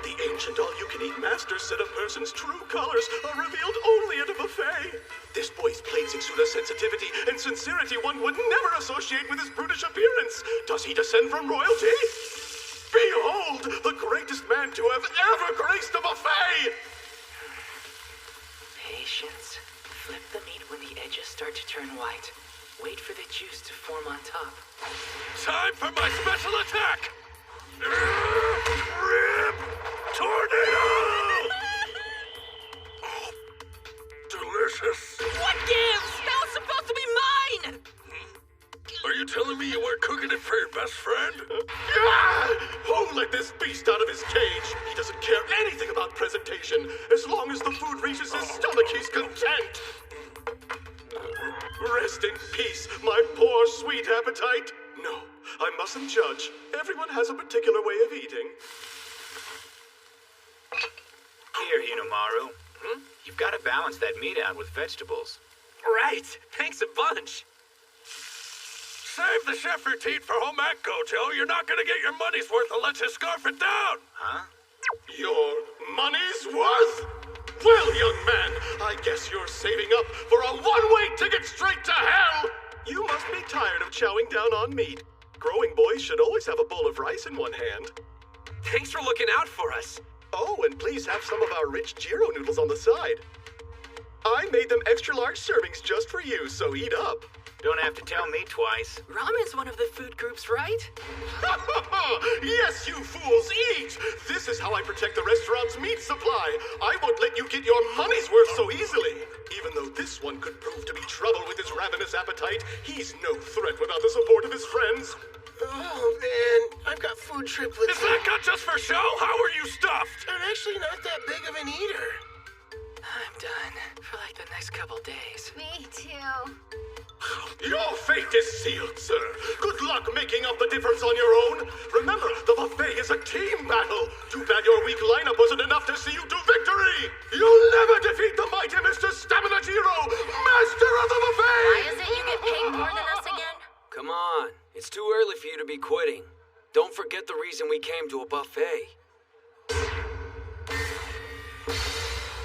The ancient all-you-can-eat master said a person's true colors are revealed only at a buffet. This boy's plates exude a sensitivity and sincerity one would never associate with his brutish appearance. Does he descend from royalty? Behold, the greatest man to have ever graced a buffet! Patience. Flip the meat when the edges start to turn white. Wait for the juice to form on top. Time for my special attack! Rib Tornado! Oh, delicious. What gives? That was supposed to be mine! Are you telling me you weren't cooking it for your best friend? Oh, let this beast out of his cage! He doesn't care anything about presentation. As long as the food reaches his stomach, he's content. Rest in peace, my poor sweet appetite. No, I mustn't judge. Everyone has a particular way of eating. Here, Hinomaru. You've got to balance that meat out with vegetables. Right. Thanks a bunch. Save the chef routine for home ec, Gojo. You're not gonna get your money's worth unless you scarf it down. Huh? Your money's worth? Well, young man, I guess you're saving up for a one-way ticket straight to hell! You must be tired of chowing down on meat. Growing boys should always have a bowl of rice in one hand. Thanks for looking out for us. Oh, and please have some of our rich Jiro noodles on the side. I made them extra large servings just for you, so eat up. Don't have to tell me twice. Ramen's one of the food groups, right? Yes, you fools, eat! This is how I protect the restaurant's meat supply. I won't let you get your money's worth so easily. Even though this one could prove to be trouble with his ravenous appetite, he's no threat without the support of his friends. Oh, man. I've got food triplets. Is that cut just for show? How are you stuffed? I'm actually not that big of an eater. I'm done for like the next couple days. Me too. Your fate is sealed, sir. Good luck making up the difference on your own. Remember, the buffet is a team battle. Too bad your weak lineup wasn't enough to see you to victory. You'll never defeat the mighty Mr. Stamina Jiro, master of the buffet! Why is it you get paid more than us again? Come on. It's too early for you to be quitting. Don't forget the reason we came to a buffet.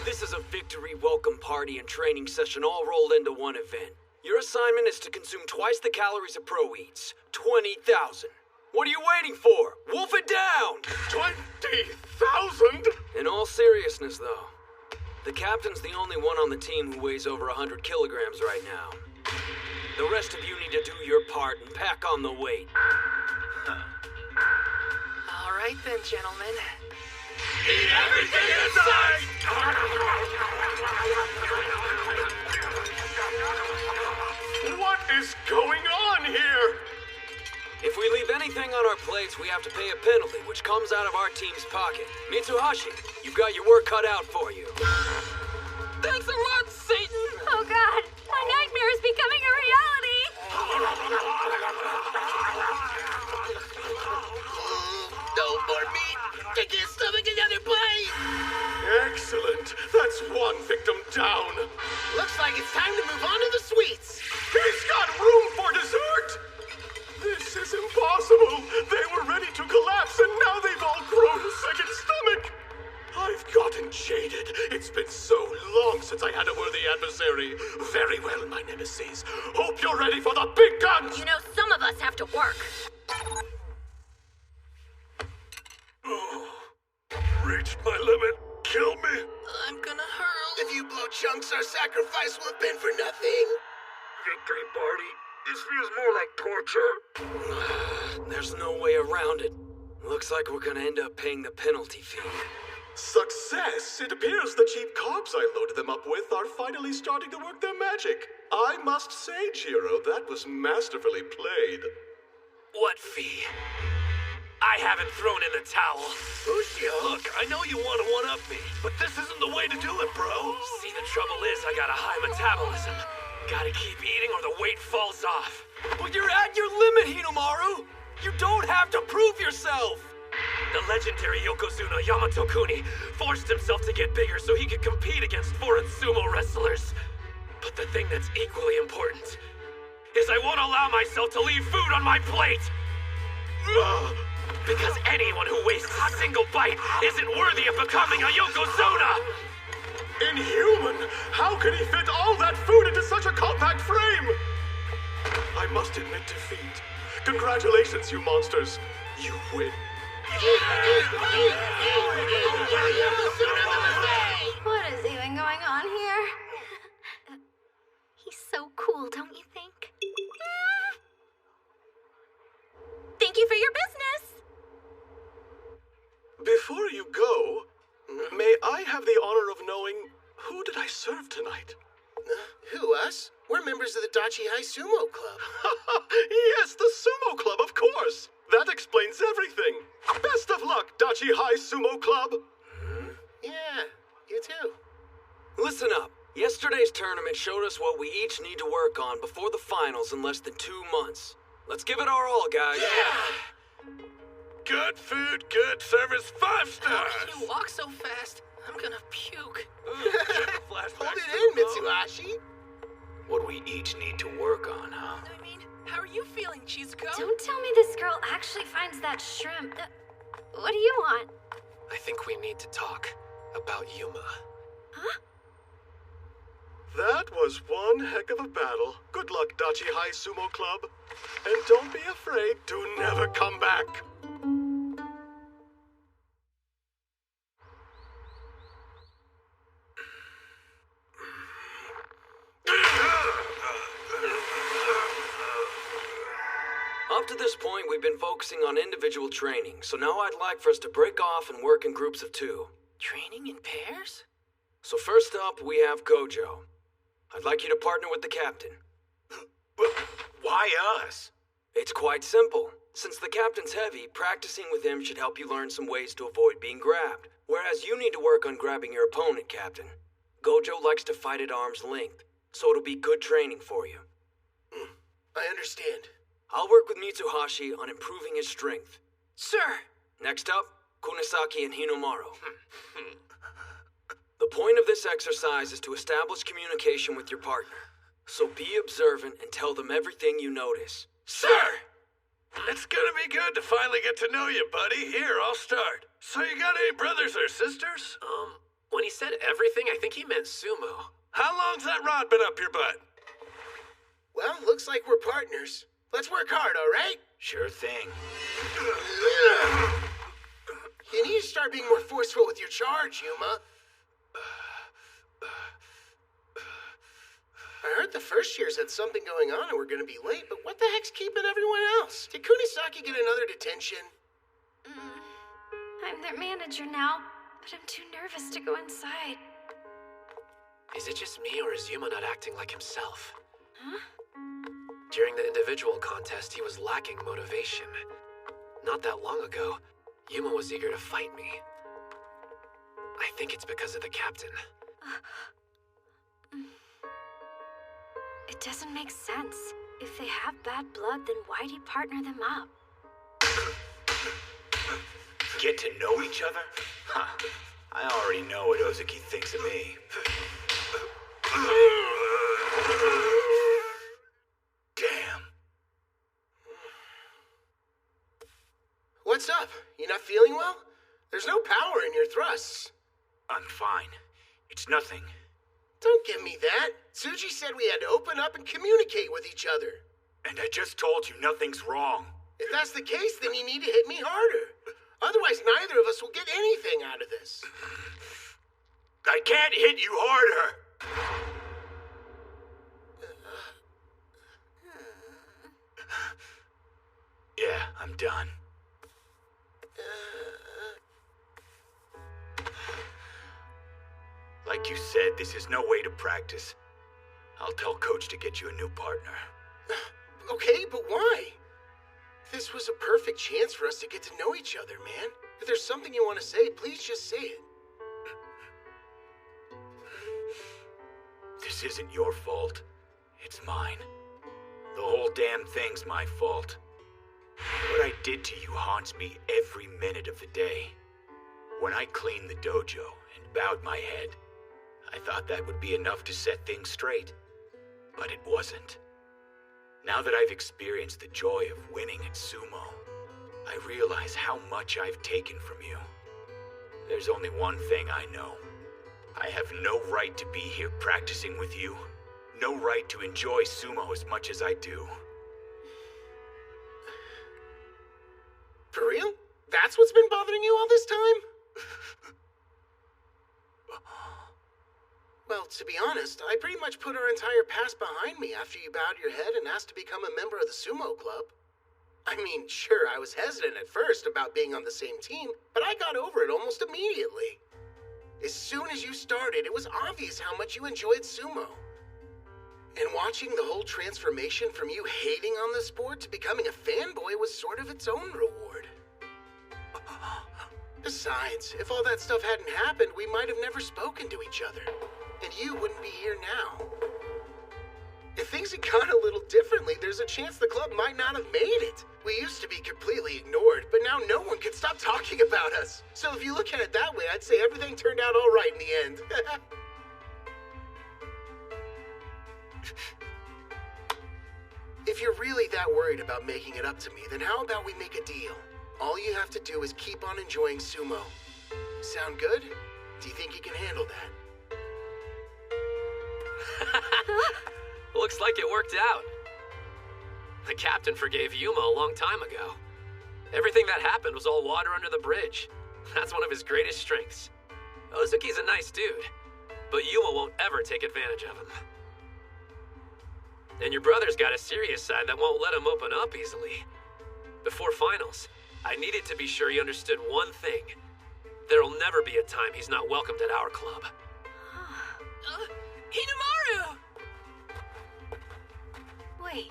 This is a victory welcome party and training session all rolled into one event. Your assignment is to consume twice the calories a pro eats. 20,000. What are you waiting for? Wolf it down! 20,000? In all seriousness, though, the captain's the only one on the team who weighs over 100 kilograms right now. The rest of you need to do your part and pack on the weight. All right then, gentlemen. Eat everything in sight! What is going on here? If we leave anything on our plates, we have to pay a penalty, which comes out of our team's pocket. Mitsuhashi, you've got your work cut out for you. Thanks a lot, Satan! Oh god, my nightmare is becoming a reality! No more meat! I can't stomach another bite! Excellent. That's one victim down. Looks like it's time to move on to the sweets. He's got room for dessert! This is impossible. They were ready to collapse and now they've all grown a second stomach. I've gotten jaded. It's been so long since I had a worthy adversary. Very well, my nemesis. Hope you're ready for the big guns! You know, some of us have to work. Reached my limit. Kill me. I'm gonna hurl. If you blow chunks, our sacrifice will have been for nothing. Victory party. This feels more like torture. There's no way around it. Looks like we're gonna end up paying the penalty fee. Success! It appears the cheap carbs I loaded them up with are finally starting to work their magic. I must say, Jiro, that was masterfully played. What fee? I haven't thrown in the towel. Ushio? Look, I know you want to one-up me, but this isn't the way to do it, bro. See, the trouble is I got a high metabolism. Gotta keep eating or the weight falls off. But you're at your limit, Hinomaru! You don't have to prove yourself! The legendary Yokozuna Yamato Kuni forced himself to get bigger so he could compete against foreign sumo wrestlers. But the thing that's equally important is I won't allow myself to leave food on my plate! Because anyone who wastes a single bite isn't worthy of becoming a Yokozuna! Inhuman! How can he fit all that food into such a compact frame? I must admit defeat. Congratulations, you monsters. You win. What is even going on here? He's so cool, don't you think? Thank you for your business! Before you go, may I have the honor of knowing who did I serve tonight? Who, us? We're members of the Dachi High Sumo Club. Yes, the Sumo Club, of course. That explains everything. Best of luck, Dachi High Sumo Club. Yeah, you too. Listen up. Yesterday's tournament showed us what we each need to work on before the finals in less than 2 months. Let's give it our all, guys. Yeah! Good food, good service, 5 stars. How can you walk so fast? I'm gonna puke. Hold it in, Mitsuhashi. What we each need to work on, huh? I mean, how are you feeling, Chizuko? Don't tell me this girl actually finds that shrimp. What do you want? I think we need to talk about Yuma. Huh? That was one heck of a battle. Good luck, Dachi High Sumo Club. And don't be afraid to never come back. to this point, we've been focusing on individual training, so now I'd like for us to break off and work in groups of 2. Training in pairs? So first up, we have Gojo. I'd like you to partner with the captain. Why us? It's quite simple. Since the captain's heavy, practicing with him should help you learn some ways to avoid being grabbed. Whereas you need to work on grabbing your opponent, Captain. Gojo likes to fight at arm's length, so it'll be good training for you. I understand. I'll work with Mitsuhashi on improving his strength. Sir! Next up, Kunisaki and Hinomaru. The point of this exercise is to establish communication with your partner. So be observant and tell them everything you notice. Sir! It's gonna be good to finally get to know you, buddy. Here, I'll start. So you got any brothers or sisters? When he said everything, I think he meant Sumo. How long's that rod been up your butt? Well, looks like we're partners. Let's work hard, all right? Sure thing. You need to start being more forceful with your charge, Yuma. I heard the first years had something going on and we're gonna be late, but what the heck's keeping everyone else? Did Kunisaki get another detention? I'm their manager now, but I'm too nervous to go inside. Is it just me, or is Yuma not acting like himself? Huh? During the individual contest, he was lacking motivation. Not that long ago, Yuma was eager to fight me. I think it's because of the captain. It doesn't make sense. If they have bad blood, then why'd he partner them up? Get to know each other? Huh. I already know what Ozuki thinks of me. Damn. What's up? You not feeling well? There's no power in your thrusts. I'm fine. It's nothing. Don't give me that. Tsuji said we had to open up and communicate with each other. And I just told you nothing's wrong. If that's the case, then you need to hit me harder. Otherwise, neither of us will get anything out of this. I can't hit you harder. Yeah, I'm done. Like you said, this is no way to practice. I'll tell Coach to get you a new partner. Okay, but why? This was a perfect chance for us to get to know each other, man. If there's something you want to say, please just say it. This isn't your fault. It's mine. The whole damn thing's my fault. What I did to you haunts me every minute of the day. When I cleaned the dojo and bowed my head, I thought that would be enough to set things straight. But it wasn't. Now that I've experienced the joy of winning at Sumo, I realize how much I've taken from you. There's only one thing I know. I have no right to be here practicing with you. No right to enjoy Sumo as much as I do. For real? That's what's been bothering you all this time? Well, to be honest, I pretty much put our entire past behind me after you bowed your head and asked to become a member of the Sumo Club. I mean, sure, I was hesitant at first about being on the same team, but I got over it almost immediately. As soon as you started, it was obvious how much you enjoyed Sumo. And watching the whole transformation from you hating on the sport to becoming a fanboy was sort of its own reward. Besides, if all that stuff hadn't happened, we might have never spoken to each other. And you wouldn't be here now. If things had gone a little differently, there's a chance the club might not have made it. We used to be completely ignored, but now no one can stop talking about us. So if you look at it that way, I'd say everything turned out all right in the end. If you're really that worried about making it up to me, then how about we make a deal? All you have to do is keep on enjoying Sumo. Sound good? Do you think you can handle that? Looks like it worked out. The captain forgave Yuma a long time ago. Everything that happened was all water under the bridge. That's one of his greatest strengths. Ozuki's a nice dude, but Yuma won't ever take advantage of him. And your brother's got a serious side that won't let him open up easily. Before finals, I needed to be sure he understood one thing. There'll never be a time he's not welcomed at our club. Hinamaru! Wait,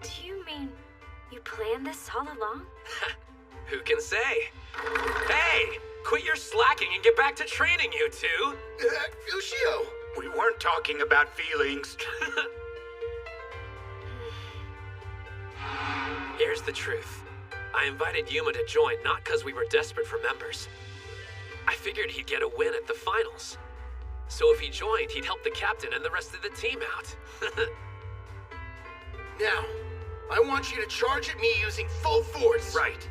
do you mean you planned this all along? Who can say? Hey! Quit your slacking and get back to training, you two! Ushio! We weren't talking about feelings. Here's the truth. I invited Yuma to join not because we were desperate for members. I figured he'd get a win at the finals. So if he joined, he'd help the captain and the rest of the team out. Now, I want you to charge at me using full force. Right.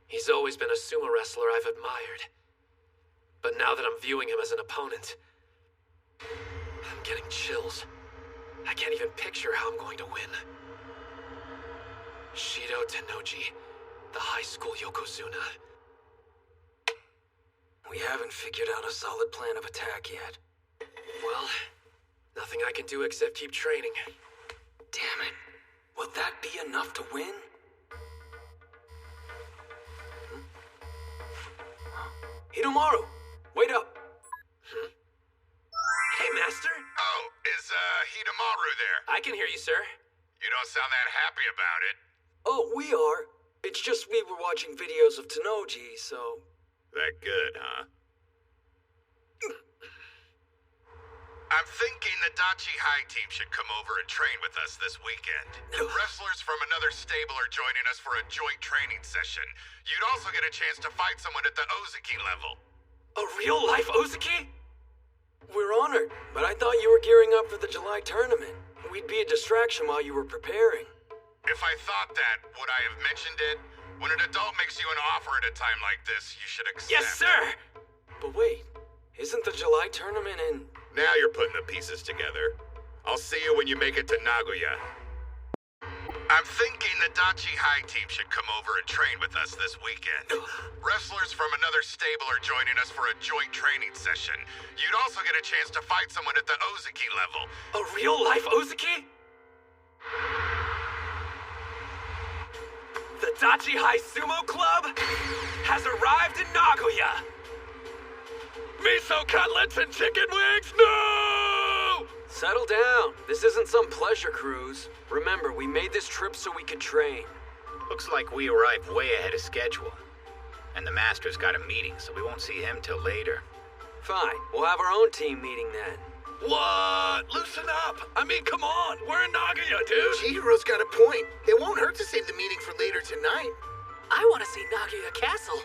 He's always been a sumo wrestler I've admired. But now that I'm viewing him as an opponent, I'm getting chills. I can't even picture how I'm going to win. Shido Tennoji, the high school Yokozuna. We haven't figured out a solid plan of attack yet. Well, nothing I can do except keep training. Damn it. Will that be enough to win? Hidomaru, wait up. Hey, Master. Oh, is Hidemaru there? I can hear you, sir. You don't sound that happy about it. Oh, we are. It's just we were watching videos of Tennoji, so... That good, huh? I'm thinking the Dachi High team should come over and train with us this weekend. Wrestlers from another stable are joining us for a joint training session. You'd also get a chance to fight someone at the Ozuki level. A real-life Ozuki? We're honored, but I thought you were gearing up for the July tournament. We'd be a distraction while you were preparing. If I thought that, would I have mentioned it? When an adult makes you an offer at a time like this, you should accept. Yes, sir! But wait, isn't the July tournament in... Now you're putting the pieces together. I'll see you when you make it to Nagoya. I'm thinking the Dachi High team should come over and train with us this weekend. Wrestlers from another stable are joining us for a joint training session. You'd also get a chance to fight someone at the Ozuki level. A real-life Ozuki? The Dachi High Sumo Club has arrived in Nagoya! Miso cutlets and chicken wings? No! Settle down. This isn't some pleasure cruise. Remember, we made this trip so we could train. Looks like we arrived way ahead of schedule. And the Master's got a meeting, so we won't see him till later. Fine. We'll have our own team meeting then. What? Loosen up. I mean, come on. We're in Nagoya, dude. Chihiro's got a point. It won't hurt to save the meeting for later tonight. I want to see Nagoya Castle.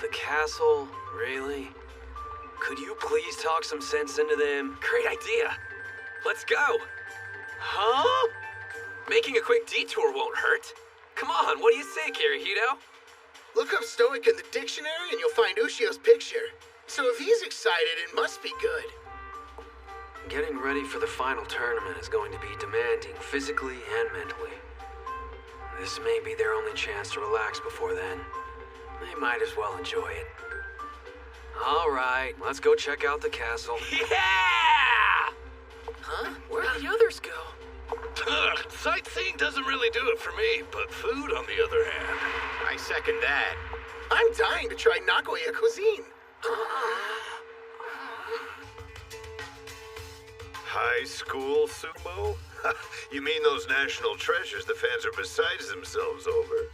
The castle? Really? Could you please talk some sense into them? Great idea. Let's go. Huh? Making a quick detour won't hurt. Come on, what do you say, Kirihito? Look up Stoic in the dictionary and you'll find Ushio's picture. So if he's excited, it must be good. Getting ready for the final tournament is going to be demanding physically and mentally. This may be their only chance to relax before then. They might as well enjoy it. All right, let's go check out the castle. Yeah! Huh? Where'd the others go? Sightseeing doesn't really do it for me, but food, on the other hand. I second that. I'm dying to try Nagoya cuisine. High school sumo? You mean those national treasures the fans are beside themselves over?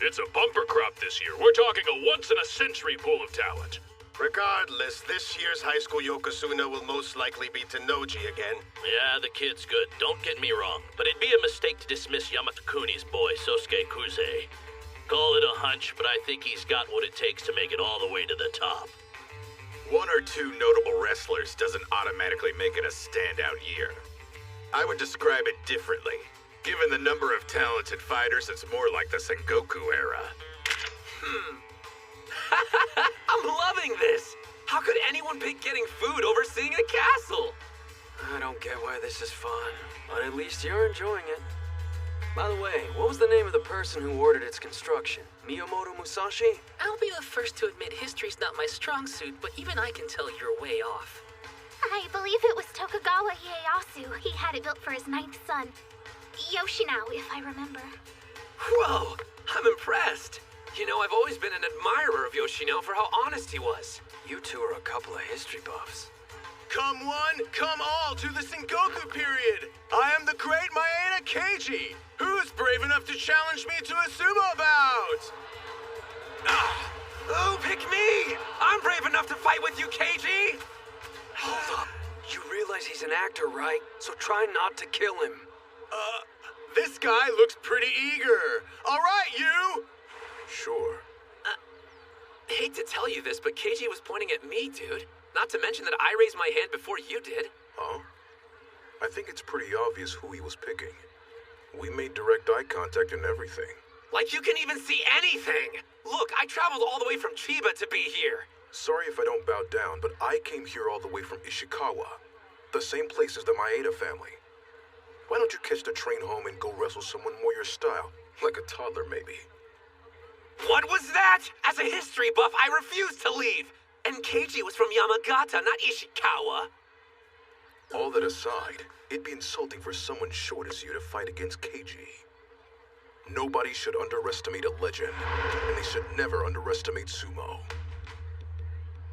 It's a bumper crop this year. We're talking a once-in-a-century pool of talent. Regardless, this year's high school Yokozuna will most likely be Tennoji again. Yeah, the kid's good. Don't get me wrong. But it'd be a mistake to dismiss Yamato Kuni's boy, Sosuke Kuze. Call it a hunch, but I think he's got what it takes to make it all the way to the top. One or two notable wrestlers doesn't automatically make it a standout year. I would describe it differently. Given the number of talented fighters, it's more like the Sengoku era. I'm loving this! How could anyone pick getting food over seeing a castle? I don't get why this is fun, but at least you're enjoying it. By the way, what was the name of the person who ordered its construction? Miyamoto Musashi? I'll be the first to admit history's not my strong suit, but even I can tell you're way off. I believe it was Tokugawa Ieyasu. He had it built for his 9th son. Yoshinao, if I remember. Whoa, I'm impressed. You know, I've always been an admirer of Yoshino for how honest he was. You two are a couple of history buffs. Come one, come all to the Sengoku period. I am the great Maeda Keiji. Who's brave enough to challenge me to a sumo bout? Oh, pick me! I'm brave enough to fight with you, KG! Hold up. You realize he's an actor, right? So try not to kill him. This guy looks pretty eager. All right, you! Sure. Hate to tell you this, but KG was pointing at me, dude. Not to mention that I raised my hand before you did. Huh? I think it's pretty obvious who he was picking. We made direct eye contact and everything. Like you can even see anything! Look, I traveled all the way from Chiba to be here. Sorry if I don't bow down, but I came here all the way from Ishikawa. The same place as the Maeda family. Why don't you catch the train home and go wrestle someone more your style? Like a toddler, maybe. What was that? As a history buff, I refuse to leave. And Keiji was from Yamagata, not Ishikawa. All that aside, it'd be insulting for someone short as you to fight against Keiji. Nobody should underestimate a legend, and they should never underestimate Sumo.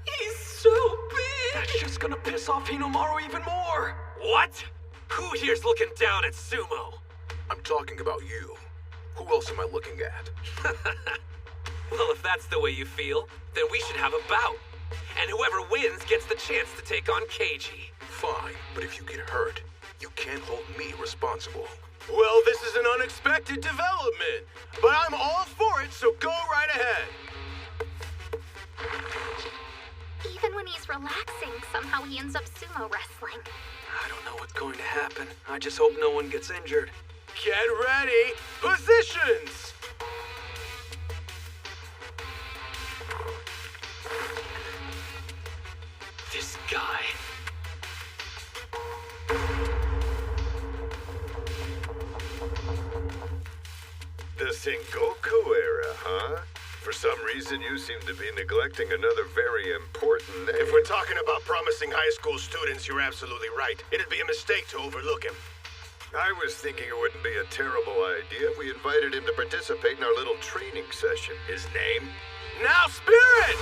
He's so big! That's just gonna piss off Hinomaru even more! What? Who here's looking down at Sumo? I'm talking about you. Who else am I looking at? Well, if that's the way you feel, then we should have a bout. And whoever wins gets the chance to take on Keiji. Fine, but if you get hurt, you can't hold me responsible. Well, this is an unexpected development, but I'm all for it, so go right ahead. Even when he's relaxing, somehow he ends up sumo wrestling. I don't know what's going to happen. I just hope no one gets injured. Get ready. Positions! This guy. The Sengoku era, huh? For some reason, you seem to be neglecting another very important name. If we're talking about promising high school students, you're absolutely right. It'd be a mistake to overlook him. I was thinking it wouldn't be a terrible idea if we invited him to participate in our little training session. His name? Now, Spirit!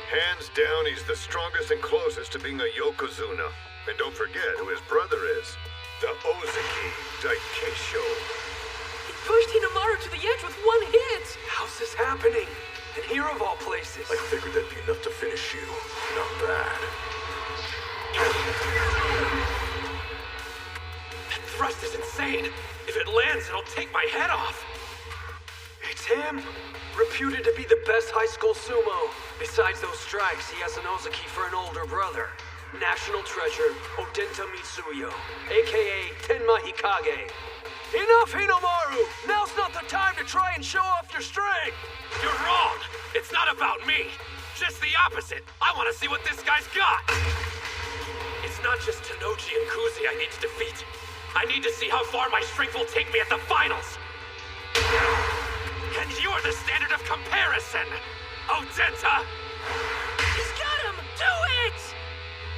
Hands down, he's the strongest and closest to being a Yokozuna. And don't forget who his brother is. The Ozaki Daikesho. He pushed Hinomaru to the edge with one hit! How's this happening? And here of all places. I figured that'd be enough to finish you. Not bad. That thrust is insane. If it lands, it'll take my head off. It's him! Reputed to be the best high school sumo. Besides those strikes, he has an Ozaki for an older brother. National treasure, Odenta Mitsuyo, a.k.a. Tenma Hikage. Enough, Hinomaru! Now's not the time to try and show off your strength! You're wrong! It's not about me! Just the opposite! I want to see what this guy's got! It's not just Tanoji and Kuzi I need to defeat. I need to see how far my strength will take me at the finals! And you're the standard of comparison! Odenta! He's got him! Do it!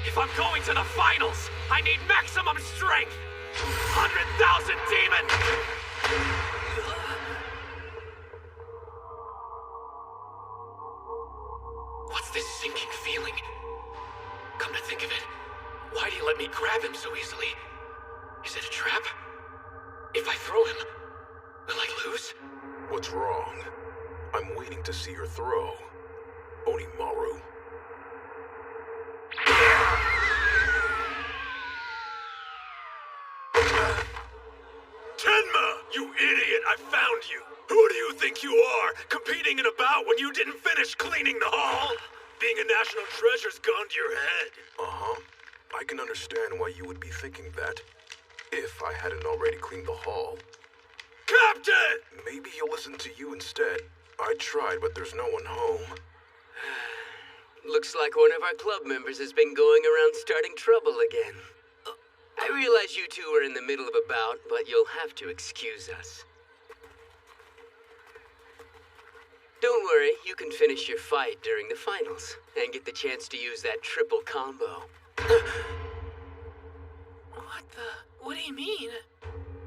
If I'm going to the finals, I need maximum strength! 100,000 demon! What's this sinking feeling? Come to think of it, why'd he let me grab him so easily? Is it a trap? If I throw him, will I lose? What's wrong? I'm waiting to see your throw, Onimaru. Tenma! You idiot! I found you! Who do you think you are, competing in a bout when you didn't finish cleaning the hall? Being a national treasure's gone to your head. Uh-huh. I can understand why you would be thinking that, if I hadn't already cleaned the hall. Captain! Maybe he'll listen to you instead. I tried, but there's no one home. Looks like one of our club members has been going around starting trouble again. I realize you two are in the middle of a bout, but you'll have to excuse us. Don't worry, you can finish your fight during the finals and get the chance to use that triple combo. What do you mean?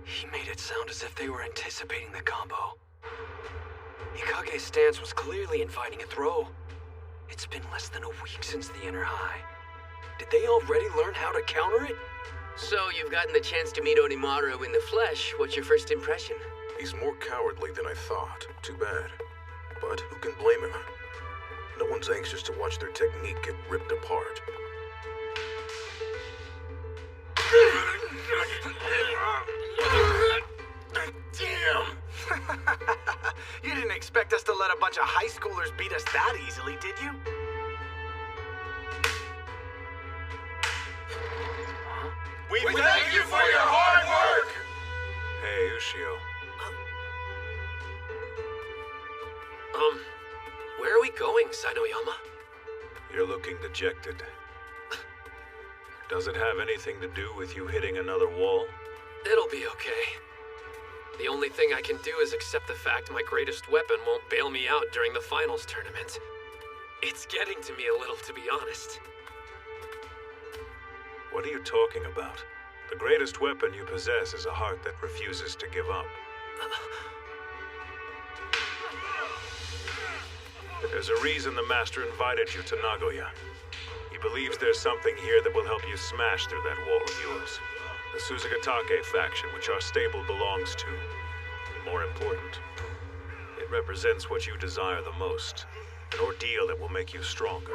He made it sound as if they were anticipating the combo. Ikage's stance was clearly inviting a throw. It's been less than a week since the inner high. Did they already learn how to counter it? So you've gotten the chance to meet Onimaru in the flesh. What's your first impression? He's more cowardly than I thought. Too bad. But who can blame him? No one's anxious to watch their technique get ripped apart. Damn! You didn't expect us to let a bunch of high schoolers beat us that easily, did you? We thank you for your hard work! Hey, Ushio. Where are we going, Sainoyama? You're looking dejected. Does it have anything to do with you hitting another wall? It'll be okay. The only thing I can do is accept the fact my greatest weapon won't bail me out during the finals tournament. It's getting to me a little, to be honest. What are you talking about? The greatest weapon you possess is a heart that refuses to give up. There's a reason the Master invited you to Nagoya. He believes there's something here that will help you smash through that wall of yours. The Suzugatake faction, which our stable belongs to. And more important, it represents what you desire the most. An ordeal that will make you stronger.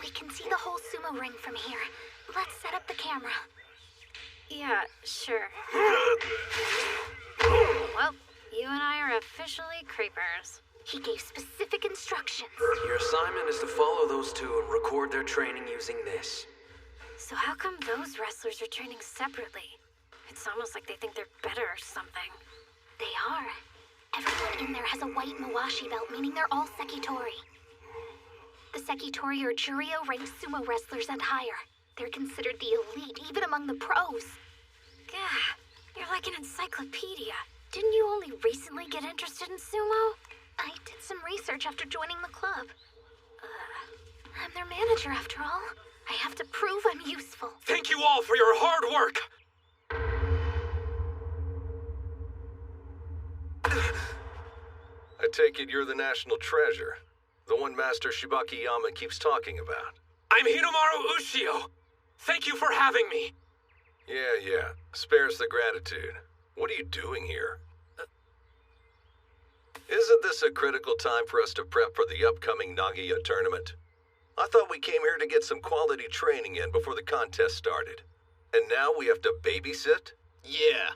We can see the whole sumo ring from here. Let's set up the camera. Yeah, sure. Well, you and I are officially creepers. He gave specific instructions. Your assignment is to follow those two and record their training using this. So how come those wrestlers are training separately? It's almost like they think they're better or something. They are. Everyone in there has a white Mawashi belt, meaning they're all Sekitori. The Sekitori are Juryo-ranked sumo wrestlers and higher. They're considered the elite, even among the pros. Gah, you're like an encyclopedia. Didn't you only recently get interested in sumo? I did some research after joining the club. I'm their manager, after all. I have to prove I'm useful. Thank you all for your hard work! I take it you're the national treasure. The one Master Shibakiyama keeps talking about. I'm Hinomaru Ushio. Thank you for having me. Yeah. Spares the gratitude. What are you doing here? Isn't this a critical time for us to prep for the upcoming Nagoya tournament? I thought we came here to get some quality training in before the contest started. And now we have to babysit? Yeah.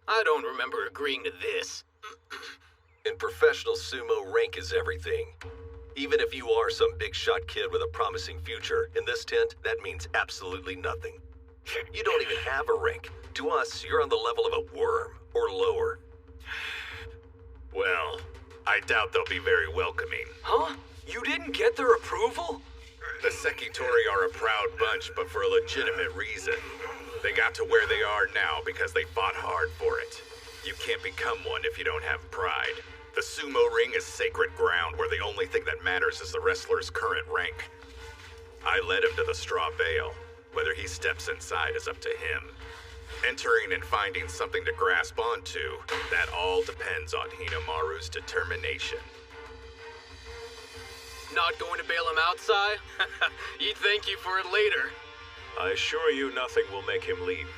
I don't remember agreeing to this. In professional sumo, rank is everything. Even if you are some big shot kid with a promising future, in this tent, that means absolutely nothing. You don't even have a rank. To us, you're on the level of a worm, or lower. Well, I doubt they'll be very welcoming. Huh? You didn't get their approval? The Sekitori are a proud bunch, but for a legitimate reason. They got to where they are now because they fought hard for it. You can't become one if you don't have pride. The sumo ring is sacred ground where the only thing that matters is the wrestler's current rank. I led him to the straw veil. Whether he steps inside is up to him. Entering and finding something to grasp onto, that all depends on Hinomaru's determination. Not going to bail him out, Sai? He'd thank you for it later. I assure you nothing will make him leave.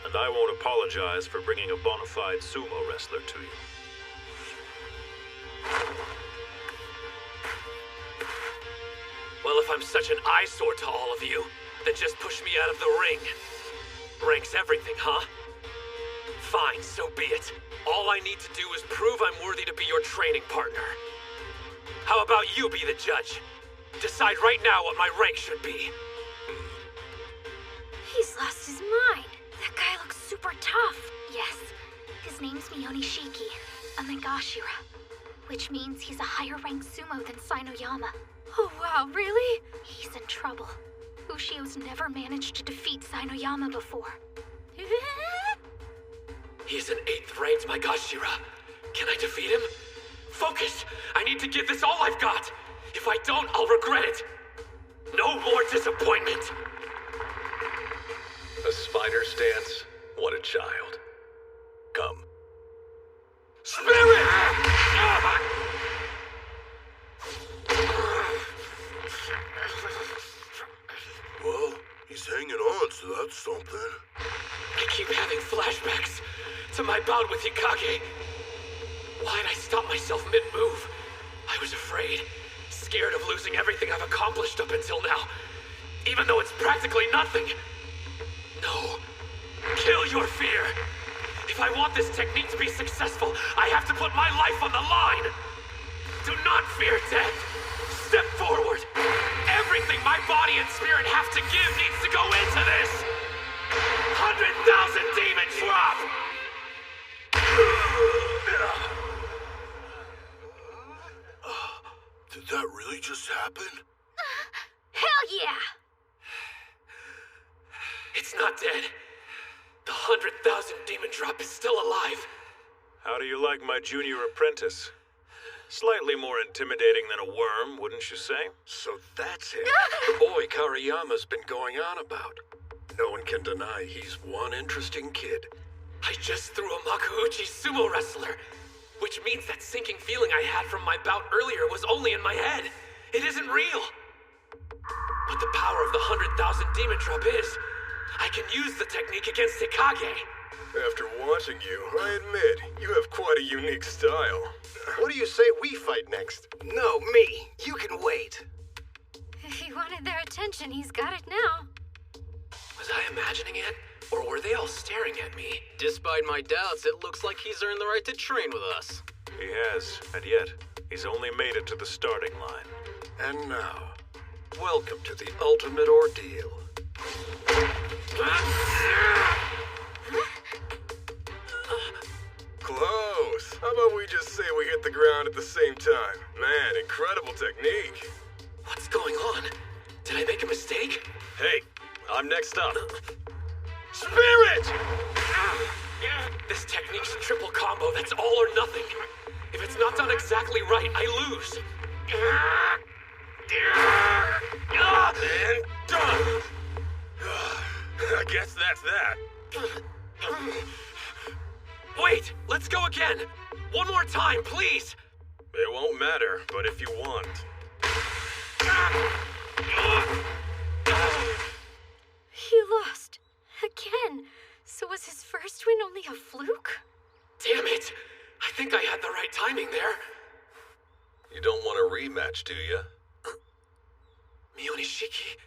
And I won't apologize for bringing a bona fide sumo wrestler to you. Well, if I'm such an eyesore to all of you, then just push me out of the ring. Rank's everything, huh? Fine, so be it. All I need to do is prove I'm worthy to be your training partner. How about you be the judge? Decide right now what my rank should be. He's lost his mind. That guy looks super tough. Yes, his name's Miyonishiki, a Megashira. which means he's a higher ranked sumo than Sainoyama. Oh wow, really? He's in trouble. Ushio's never managed to defeat Sainoyama before. He's an 8th ranked Maegashira. Can I defeat him? Focus! I need to give this all I've got! If I don't, I'll regret it! No more disappointment! A spider stance? What a child. Come. Spirit! Well, he's hanging on, so that's something. I keep having flashbacks to my bout with Hikage. Why'd I stop myself mid-move? I was afraid, scared of losing everything I've accomplished up until now, even though it's practically nothing. No. Kill your fear. If I want this technique to be successful, I have to put my life on the line. Do not fear death. Step forward. Everything my body and spirit have to give needs to go into this. 100,000 demon drop! Did that really just happen? Hell yeah! It's not dead. The 100,000 demon drop is still alive. How do you like my junior apprentice? Slightly more intimidating than a worm, wouldn't you say? So that's it. The boy Kariyama's been going on about. No one can deny he's one interesting kid. I just threw a Makuuchi sumo wrestler, which means that sinking feeling I had from my bout earlier was only in my head. It isn't real. But the power of the 100,000 demon drop is. I can use the technique against Hikage. After watching you, I admit, you have quite a unique style. What do you say we fight next? No, me. You can wait. If he wanted their attention, he's got it now. Was I imagining it? Or were they all staring at me? Despite my doubts, it looks like he's earned the right to train with us. He has, and yet, he's only made it to the starting line. And now, welcome to the ultimate ordeal. Close. How about we just say we hit the ground at the same time? Man, incredible technique. What's going on? Did I make a mistake? Hey, I'm next up. Spirit! This technique's a triple combo that's all or nothing. If it's not done exactly right, I lose. And done. I guess that's that. Wait, let's go again. One more time, please. It won't matter, but if you want. He lost. Again. So was his first win only a fluke? Damn it. I think I had the right timing there. You don't want a rematch, do you? Mionishiki.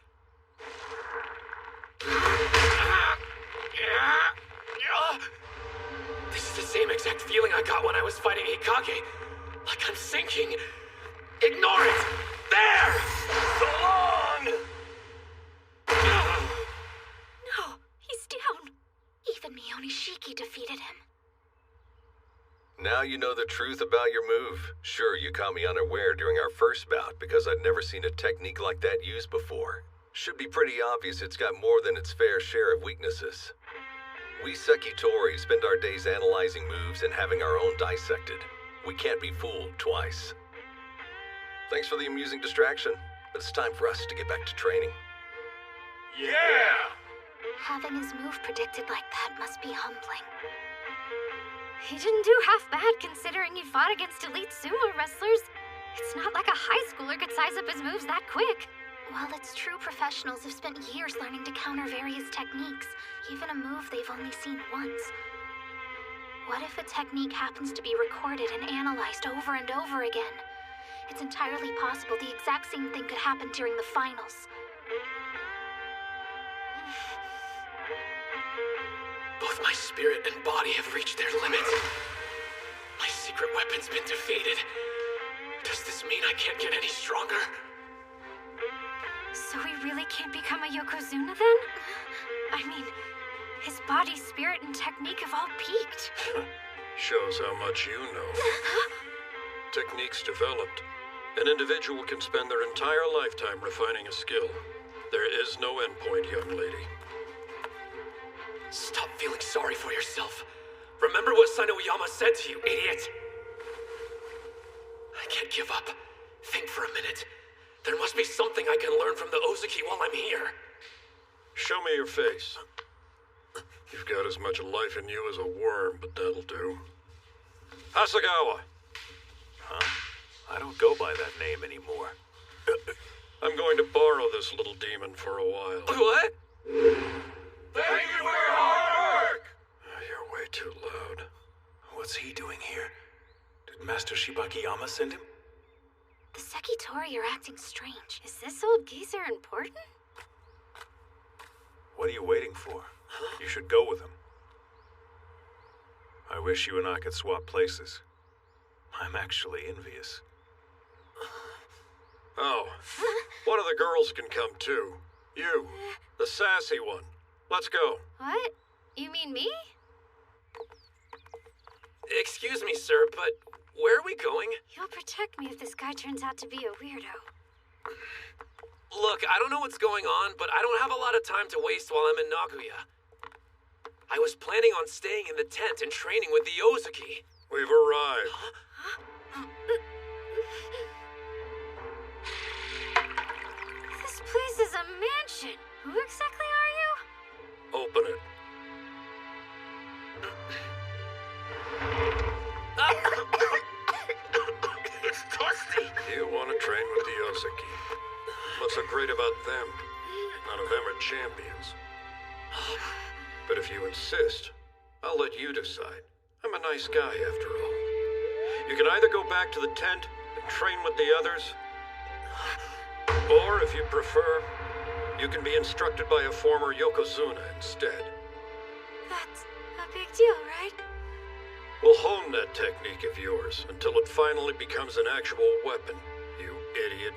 This is the same exact feeling I got when I was fighting Hikage. Like I'm sinking. Ignore it! There! So long! No, he's down. Even Mionishiki defeated him. Now you know the truth about your move. Sure, you caught me unaware during our first bout because I'd never seen a technique like that used before. Should be pretty obvious it's got more than its fair share of weaknesses. We Sekitori spend our days analyzing moves and having our own dissected. We can't be fooled twice. Thanks for the amusing distraction, but it's time for us to get back to training. Yeah! Having his move predicted like that must be humbling. He didn't do half bad considering he fought against elite sumo wrestlers. It's not like a high schooler could size up his moves that quick. While it's true professionals have spent years learning to counter various techniques, even a move they've only seen once. What if a technique happens to be recorded and analyzed over and over again? It's entirely possible the exact same thing could happen during the finals. Both my spirit and body have reached their limits. My secret weapon's been defeated. Does this mean I can't get any stronger? So he really can't become a Yokozuna then? I mean, his body, spirit, and technique have all peaked. Shows how much you know. Techniques developed. An individual can spend their entire lifetime refining a skill. There is no endpoint, young lady. Stop feeling sorry for yourself. Remember what Sanoyama said to you, idiot! I can't give up. Think for a minute. There must be something I can learn from the Ozuki while I'm here. Show me your face. You've got as much life in you as a worm, but that'll do. Hasagawa! Huh? I don't go by that name anymore. I'm going to borrow this little demon for a while. What? Thank you for your hard work! You're way too loud. What's he doing here? Did Master Shibakiyama send him? The Sekitori are acting strange. Is this old geezer important? What are you waiting for? You should go with him. I wish you and I could swap places. I'm actually envious. Oh, one of the girls can come too. You, the sassy one. Let's go. What? You mean me? Excuse me, sir, but where are we going? You'll protect me if this guy turns out to be a weirdo. Look, I don't know what's going on, but I don't have a lot of time to waste while I'm in Nagoya. I was planning on staying in the tent and training with the Ozuki. We've arrived. This place is a mansion. Who exactly are you? Open it. It's dusty. You want to train with the Ozuki. What's so great about them? None of them are champions. But if you insist, I'll let you decide. I'm a nice guy, after all. You can either go back to the tent and train with the others, or if you prefer, you can be instructed by a former Yokozuna instead. That's a big deal, right? We'll hone that technique of yours until it finally becomes an actual weapon, you idiot.